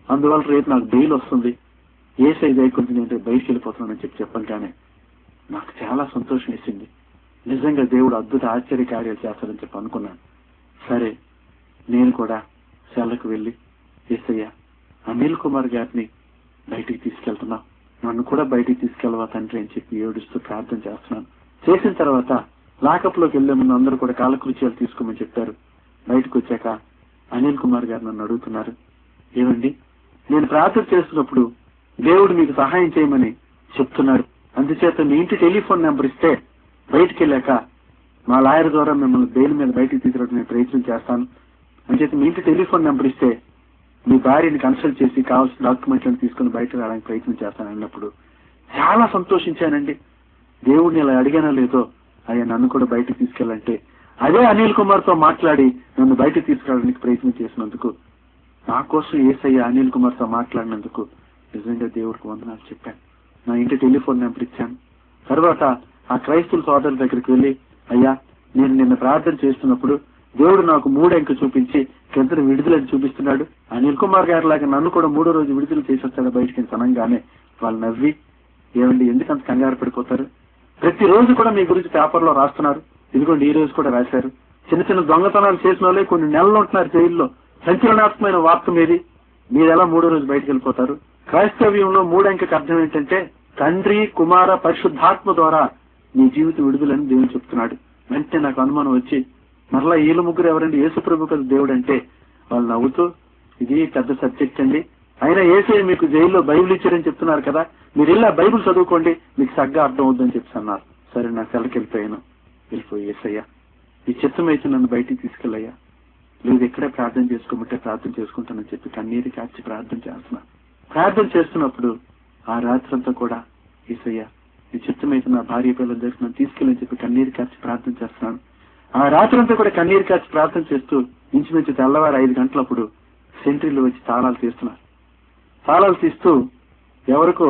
అందువల్ల రేపు నాకు బెయిల్ వస్తుంది, యేసయ్య దయ కొంచెం నేను బయటికి వెళ్ళిపోతున్నానని చెప్పంగానే నాకు చాలా సంతోషం వేసింది. నిజంగా దేవుడు అద్భుత ఆశ్చర్య కార్యాలు చేస్తాడని చెప్పి అనుకున్నాను. సరే, నేను కూడా సెల్లకు వెళ్లి, యేసయ్య అనిల్ కుమార్ గారిని బయటికి తీసుకెళ్తున్నా, నన్ను కూడా బయటికి తీసుకెళ్ళవా తండ్రి అని చెప్పి ఏడుస్తూ ప్రార్థన చేస్తున్నాను. చేసిన తర్వాత లాకప్ లోకి వెళ్లే ముందు అందరూ కూడా కాలకృత్యాలు తీసుకోమని చెప్పారు. బయటకు వచ్చాక అనిల్ కుమార్ గారు నన్ను అడుగుతున్నారు, ఏమండి నేను ప్రార్థన చేస్తున్నప్పుడు దేవుడు మీకు సహాయం చేయమని చెప్తున్నాడు, అందుచేత మీ ఇంటి టెలిఫోన్ నెంబర్ ఇస్తే బయటికి వెళ్ళాక మా లాయర్ ద్వారా మిమ్మల్ని బెయిల్ మీద బయటికి తీసుకురావడం నేను ప్రయత్నం చేస్తాను, అంచేత మీ ఇంటి టెలిఫోన్ నెంబర్ ఇస్తే మీ భార్యని కన్సల్ట్ చేసి కావాల్సిన డాక్యుమెంట్లను తీసుకుని బయటకు రావడానికి ప్రయత్నం చేస్తాను అన్నప్పుడు చాలా సంతోషించానండి. దేవుడిని ఇలా అడిగానో లేదో అయ్యా నన్ను కూడా బయటకు తీసుకెళ్ళంటే అదే అనిల్ కుమార్ తో మాట్లాడి నన్ను బయటకు తీసుకురావడానికి ప్రయత్నం చేసినందుకు, నా కోసం యేసయ్య అనిల్ కుమార్ తో మాట్లాడినందుకు నిజంగా దేవుడికి వందనాలు చెప్పాను. నా ఇంటి టెలిఫోన్ నెంబర్ ఇచ్చాను. తర్వాత ఆ క్రైస్తవుల సోదరుల దగ్గరికి వెళ్లి, అయ్యా నేను నిన్న ప్రార్థన చేస్తున్నప్పుడు దేవుడు నాకు 3 అంకె చూపించి కింద విడుదలని చూపిస్తున్నాడు, అనిల్ కుమార్ గారి లాగా నన్ను కూడా 3వ రోజు విడుదల చేసేస్తాడు బయటికి అనగానే వాళ్ళు నవ్వి, ఏమండి ఎందుకంత కంగారు పడిపోతారు, ప్రతిరోజు కూడా మీ గురించి పేపర్లో రాస్తున్నారు, ఇదిగోండి ఈ రోజు కూడా రాశారు, చిన్న చిన్న దొంగతనాలు చేసిన వాళ్ళే కొన్ని నెలలు ఉంటున్నారు జైల్లో, సంచలనాత్మకమైన వార్త మీది, మీరు ఎలా 3వ రోజు బయటకు వెళ్ళిపోతారు? క్రైస్తవ్యంలో 3 అంకెకి అర్థం ఏంటంటే తండ్రి, కుమార, పరిశుద్ధాత్మ ద్వారా నీ జీవిత విడుదలని దేవుడు చెప్తున్నాడు. వెంటనే నాకు అనుమానం వచ్చి, మరలా వీళ్ళు 3 ఎవరండి, యేసుప్రభు కదా దేవుడు అంటే వాళ్ళు నవ్వుతూ, ఇది పెద్ద సబ్జెక్ట్ అండి, అయినా యేసయ్య మీకు జైల్లో బైబిల్ ఇచ్చారని చెప్తున్నారు కదా, మీరు ఇలా బైబిల్ చదువుకోండి మీకు సగ్గా అర్థం అవుద్దని చెప్పి అన్నారు. సరే నా సెలకి వెళ్ళిపోయాను. వెళ్ళిపోయి, యేసయ్య ఈ చిత్తం అయితే నన్ను బయటికి తీసుకెళ్ళయ్యా, లేదు ఇక్కడే ప్రార్థన చేసుకోమంటే ప్రార్థన చేసుకుంటానని చెప్పి కన్నీరు కార్చి ప్రార్థన చేస్తున్నాను. ప్రార్థన చేస్తున్నప్పుడు ఆ రాత్రంతా కూడా యేసయ్య నీ చిత్తమైతే నా భార్య పిల్లల దగ్గర నన్ను తీసుకెళ్ళని చెప్పి కన్నీరు కార్చి ప్రార్థన చేస్తున్నాను. ఆ రాత్రంతా కూడా కన్నీరు కార్చి ప్రార్థన చేస్తూ ఇంచుమించు తెల్లవారు 5 గంటలప్పుడు సెంట్రీలు వచ్చి తాళాలు తీస్తున్నారు. తాళాలు తీస్తూ ఎవరికో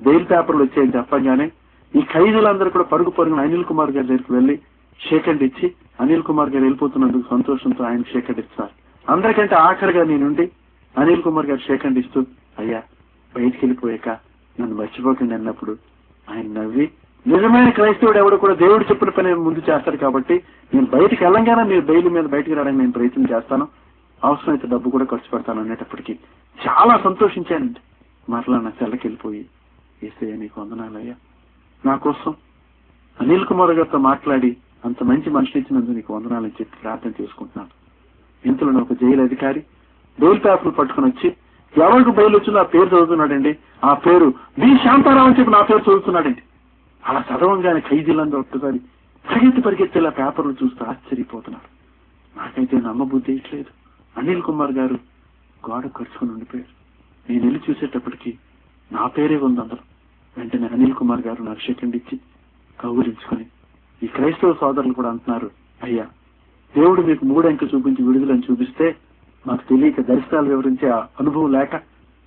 బెయిల్ పేపర్లు వచ్చాయని చెప్పగానే ఈ ఖైదీలందరూ కూడా పరుగున అనిల్ కుమార్ గారి దగ్గరికి వెళ్లి షేక్ హ్యాండ్ ఇచ్చి అనిల్ కుమార్ గారు వెళ్ళిపోతున్నందుకు సంతోషంతో ఆయన షేక్ హ్యాండ్ ఇస్తారు. అందరికంటే ఆఖరిగా నేనుండి అనిల్ కుమార్ గారు షేక్ హ్యాండ్ ఇస్తూ అయ్యా బయటికి వెళ్ళిపోయాక నన్ను మర్చిపోకండి అన్నప్పుడు ఆయన నవ్వి, నిజమైన క్రైస్తవుడు ఎవడు కూడా దేవుడు చెప్పిన పని ముందు చేస్తాడు కాబట్టి నేను బయటికి వెళ్ళంగానే మీరు బెయిల్ మీద బయటికి రావడానికి నేను ప్రయత్నం చేస్తాను, అవసరమైతే డబ్బు కూడా ఖర్చు పెడతాను అనేటప్పటికీ చాలా సంతోషించానండి. మరలా నా సెల్లకి వెళ్ళిపోయి యేసయ్య నీకు వందనాలయ్యా, నా కోసం అనిల్ కుమార్ గారితో మాట్లాడి అంత మంచి మనిషి ఇచ్చినందుకు నీకు వందనాలని చెప్పి ప్రార్థన చేసుకుంటున్నాను. ఇంతలో ఒక జైలు అధికారి బెయిల్ పేపర్లు పట్టుకుని వచ్చి ఎవరికి బెయిల్ వచ్చిందో ఆ పేరు చదువుతున్నాడండి. ఆ పేరు బి శాంతారావు అని చెప్పి నా పేరు చదువుతున్నాడండి. అలా చదవంగానే ఖైదీలందరూ ఒక్కసారి పరిగెత్తి పేపర్లు చూస్తూ ఆశ్చర్యపోతున్నారు. నాకైతే నమ్మబుద్ధి ఇట్లేదు. అనిల్ కుమార్ గారు గోడ ఖర్చుకుని ఉండిపోయారు. నేను వెళ్ళి చూసేటప్పటికి నా పేరే ఉంది అందులో. వెంటనే అనిల్ కుమార్ గారు నాకు సెకండ్ ఇచ్చి కౌగులించుకొని ఈ క్రైస్తవ సోదరులు కూడా అంటున్నారు, అయ్యా దేవుడు మీకు 3 అంకె చూపించి విడుదలని చూపిస్తే మాకు తెలియక దర్శనాలు వివరించే అనుభవం లేక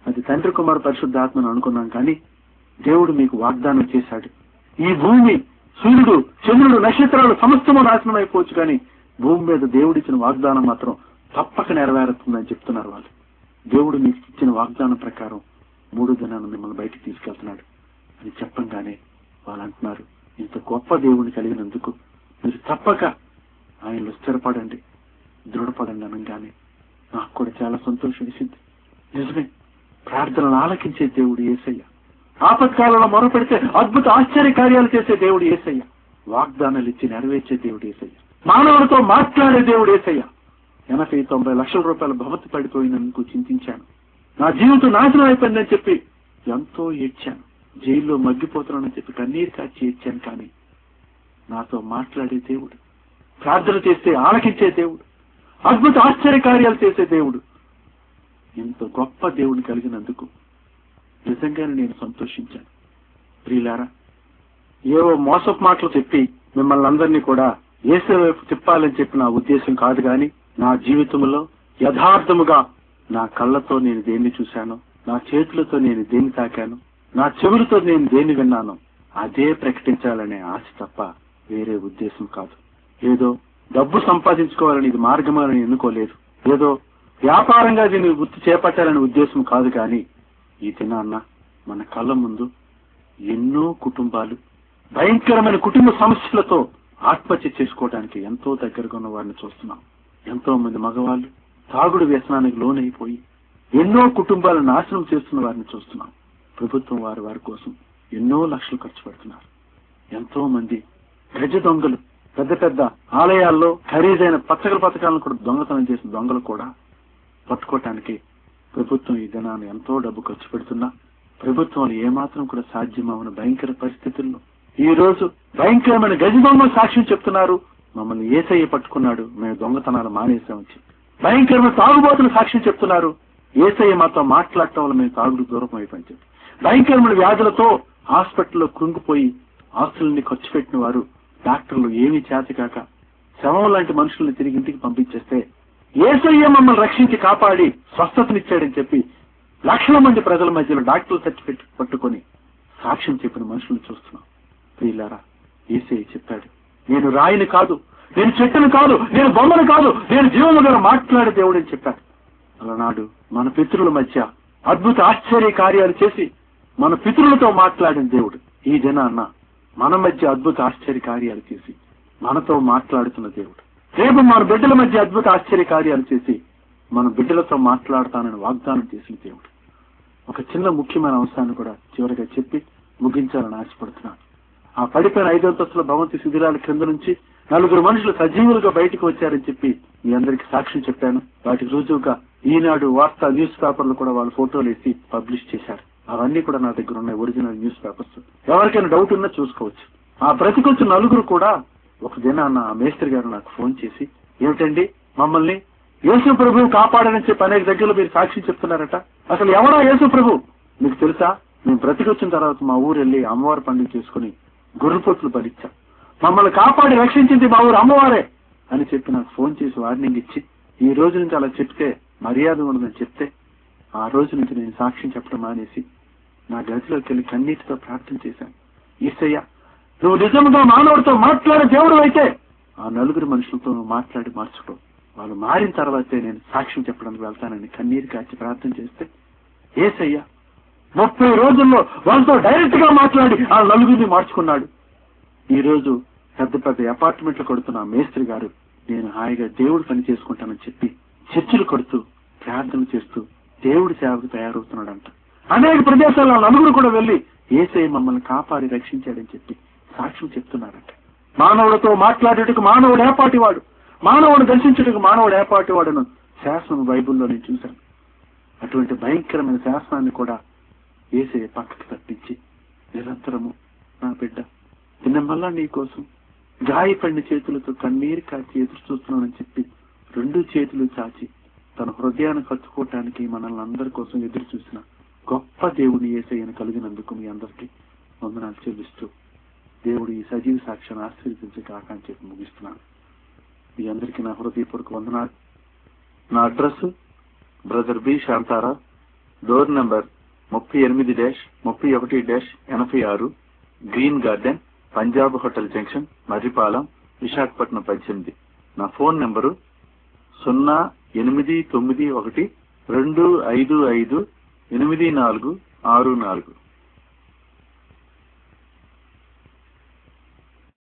అది తండ్రి కుమార్ పరిశుద్ధాత్మను అనుకున్నాం, కానీ దేవుడు మీకు వాగ్దానం చేశాడు. ఈ భూమి, సూర్యుడు, చంద్రుడు, నక్షత్రాలు సమస్తము నాశనం అయిపోవచ్చు, కానీ భూమి మీద దేవుడిచ్చిన వాగ్దానం మాత్రం తప్పక నెరవేరుతుందని చెప్తున్నారు వాళ్ళు. దేవుడు మీకు ఇచ్చిన వాగ్దానం ప్రకారం 3 దినాలను మిమ్మల్ని బయటికి తీసుకెళ్తున్నాడు అని చెప్పంగానే వాళ్ళు అంటున్నారు, ఇంత గొప్ప దేవుడిని కలిగినందుకు మీరు తప్పక ఆయనలో స్థిరపడండి, దృఢపడండి అనగానే నాకు కూడా చాలా సంతోషం వేసింది. నిజమే, ప్రార్థనలు ఆలకించే దేవుడు యేసయ్య, ఆపత్కాలంలో మొరపెడితే అద్భుత ఆశ్చర్య కార్యాలు చేసే దేవుడు యేసయ్య, వాగ్దానాలు ఇచ్చి నెరవేర్చే దేవుడు యేసయ్య, మానవులతో మాట్లాడే దేవుడు యేసయ్య. 80-90 లక్షల రూపాయల భవతి పడిపోయినందుకు చింతించాను. నా జీవితం నాశనం అయిపోయిందని చెప్పి ఎంతో ఏడ్చాను. జైల్లో మగ్గిపోతున్నానని చెప్పి కన్నీరు కాచి ఏడ్చాను. కానీ నాతో మాట్లాడే దేవుడు, ప్రార్థన చేస్తే ఆలకించే దేవుడు, అద్భుత ఆశ్చర్య కార్యాలు చేసే దేవుడు, ఇంత గొప్ప దేవుడిని కలిగినందుకు నిజంగానే నేను సంతోషించాను. ప్రియులారా, ఏవో మోసపు మాటలు చెప్పి మిమ్మల్ని అందరినీ కూడా యేసు వైపు తిప్పాలని చెప్పి నా ఉద్దేశం కాదు, కానీ నా జీవితంలో యథార్థముగా నా కళ్ళతో నేను దేన్ని చూశాను, నా చేతులతో నేను దేన్ని తాకాను, నా చెవులతో నేను దేన్ని విన్నాను, అదే ప్రకటించాలనే ఆశ తప్ప వేరే ఉద్దేశం కాదు. ఏదో డబ్బు సంపాదించుకోవాలని ఇది మార్గమని ఎన్నుకోలేదు, ఏదో వ్యాపారంగా దీన్ని వృత్తి చేపట్టాలనే ఉద్దేశం కాదు. కానీ ఈ దినాన్న మన కళ్ళ ముందు ఎన్నో కుటుంబాలు భయంకరమైన కుటుంబ సమస్యలతో ఆత్మహత్య చేసుకోవడానికి ఎంతో దగ్గరగా ఉన్న వారిని చూస్తున్నాం. ఎంతో మంది మగవాళ్ళు తాగుడు వ్యసనానికి లోనైపోయి ఎన్నో కుటుంబాలు నాశనం చేస్తున్న వారిని చూస్తున్నాం. ప్రభుత్వం వారి కోసం ఎన్నో లక్షలు ఖర్చు పెడుతున్నారు. ఎంతో మంది గజ దొంగలు, పెద్ద పెద్ద ఆలయాల్లో ఖరీదైన పథకాలను కూడా దొంగతనం చేసిన దొంగలు కూడా పట్టుకోవటానికి ప్రభుత్వం ఈ దినాన్ని ఎంతో డబ్బు ఖర్చు పెడుతున్నా ప్రభుత్వాలు ఏమాత్రం కూడా సాధ్యమవని భయంకర పరిస్థితుల్లో ఈ రోజు భయంకరమైన గజ దొంగలు సాక్ష్యం చెప్తున్నారు, మమ్మల్ని యేసయ్య పట్టుకున్నాడు, మేము దొంగతనాలు మానేసామని చెప్పి. భయంకరమైన తాగుబోతులు సాక్ష్యం చెప్తున్నారు, యేసయ్య మాతో మాట్లాడటం వల్ల మేము తాగుడు దూరం అయిపోయి చెప్పి. భయంకరమైన వ్యాధులతో హాస్పిటల్లో కృంగిపోయి ఆస్తుల్ని ఖర్చు పెట్టిన వారు, డాక్టర్లు ఏమీ చేతకాక శవం లాంటి మనుషుల్ని తిరిగి ఇంటికి పంపించేస్తే యేసయ్య మమ్మల్ని రక్షించి కాపాడి స్వస్థతనిచ్చాడని చెప్పి లక్షల మంది ప్రజల మధ్యలో డాక్టర్ సర్టిఫికెట్ పట్టుకొని సాక్ష్యం చెప్పిన మనుషులను చూస్తున్నాం. ప్రియులారా, యేసయ్య చెప్పాడు, నేను రాయిని కాదు, నేను చెట్టును కాదు, నేను బొమ్మను కాదు, నేను జీవము గల మాట్లాడే దేవుడు అని చెప్పాడు. అలనాడు మన పితరుల మధ్య అద్భుత ఆశ్చర్య కార్యాలు చేసి మన పితరులతో మాట్లాడిన దేవుడు ఈ దినాన్న మన మధ్య అద్భుత ఆశ్చర్య కార్యాలు చేసి మనతో మాట్లాడుతున్న దేవుడు. రేపు మన బిడ్డల మధ్య అద్భుత ఆశ్చర్య కార్యాలు చేసి మన బిడ్డలతో మాట్లాడతానని వాగ్దానం చేసిన దేవుడు. ఒక చిన్న ముఖ్యమైన అంశాన్ని కూడా చివరిగా చెప్పి ముగించాలని ఆశపడుతున్నాను. ఆ పడిపోయిన 5వ అంతస్తుల భవంతి శిథిలాల క్రింద నుంచి 4 మనుషులు సజీవులుగా బయటకు వచ్చారని చెప్పి మీ అందరికీ సాక్ష్యం చెప్పాను. వాటికి రుజువుగా ఈనాడు వార్తా న్యూస్ పేపర్లు కూడా వాళ్ళు ఫోటోలు వేసి పబ్లిష్ చేశారు. అవన్నీ కూడా నా దగ్గర ఉన్నాయి, ఒరిజినల్ న్యూస్ పేపర్స్. ఎవరికైనా డౌట్ ఉన్నా చూసుకోవచ్చు. ఆ బ్రతికొచ్చిన 4 కూడా ఒక దినాన్న ఆ మేస్త్రి గారు నాకు ఫోన్ చేసి, ఏమిటండి మమ్మల్ని యేసు ప్రభు కాపాడని చెప్పి అనేక దగ్గరలో మీరు సాక్షి చెప్తున్నారట. అసలు ఎవరా యేసు ప్రభు మీకు తెలుసా? మేము బ్రతికొచ్చిన తర్వాత మా ఊరు వెళ్ళి అమ్మవారి పండుగ చేసుకుని గొర్రెపొట్లు భరించాం. మమ్మల్ని కాపాడి రక్షించింది మా ఊరు అమ్మవారే అని చెప్పి నాకు ఫోన్ చేసి వార్నింగ్ ఇచ్చి, ఈ రోజు నుంచి అలా చెప్తే మర్యాద ఉండదని చెప్తే ఆ రోజు నుంచి నేను సాక్ష్యం చెప్పడం మానేసి నా గదిలోకి వెళ్ళి కన్నీటితో ప్రార్థన చేశాను. యేసయ్య, నువ్వు నిజంగా మానవుడితో మాట్లాడే దేవుడు అయితే ఆ నలుగురు మనుషులతో నువ్వు మాట్లాడి మార్చుకో. వాళ్ళు మారిన తర్వాతే నేను సాక్ష్యం చెప్పడానికి వెళ్తానని కన్నీరు కాచి ప్రార్థన చేస్తే యేసయ్య 30 రోజుల్లో వాళ్ళతో డైరెక్ట్ గా మాట్లాడి ఆ నలుగురిని మార్చుకున్నాడు. ఈ రోజు పెద్ద పెద్ద అపార్ట్మెంట్లు కొడుతున్న మేస్త్రి గారు నేను హాయిగా దేవుడు పని చేసుకుంటానని చెప్పి చర్చిలు కొడుతూ ప్రార్థన చేస్తూ దేవుడి సేవకు తయారవుతున్నాడంట. అనేక ప్రదేశాల్లో నలుగురు కూడా వెళ్లి యేసయ్య మమ్మల్ని కాపాడి రక్షించాడని చెప్పి సాక్ష్యం చెప్తున్నారంట. మానవులతో మాట్లాడేటకు మానవుడు ఏపాటివాడు, మానవుడు దర్శించుటకు మానవుడు ఏపాటివాడును శాసనం బైబిల్లో నేను చూశాను. అటువంటి భయంకరమైన శాసనాన్ని కూడా యేసయ్య పక్కకి తప్పించి నిరంతరము నా బిడ్డ తిన్నమల్లా నీ కోసం గాయపడిన చేతులతో కన్నీరు కాచి ఎదురు చూస్తున్నానని చెప్పి 2 చేతులు చాచి తన హృదయాన్ని కట్టుకోవటానికి మనల్ని అందరి కోసం ఎదురు చూసిన గొప్ప దేవుని యేసయ్యను కలిగినందుకు మీ అందరికీ వందనాలు చెల్లిస్తూ దేవుడు ఈ సజీవ సాక్ష్యాన్ని ఆశీర్వదించక ఆకాంక్ష ముగిస్తున్నాను. మీ అందరికీ నా హృదయపూర్వక వందనాలు. నా address brother B Shantara, door number 38-31-86, green garden, Punjab hotel junction, Marripalem, Visakhapatnam 18. నా ఫోన్ నెంబరు 0891-255-8464.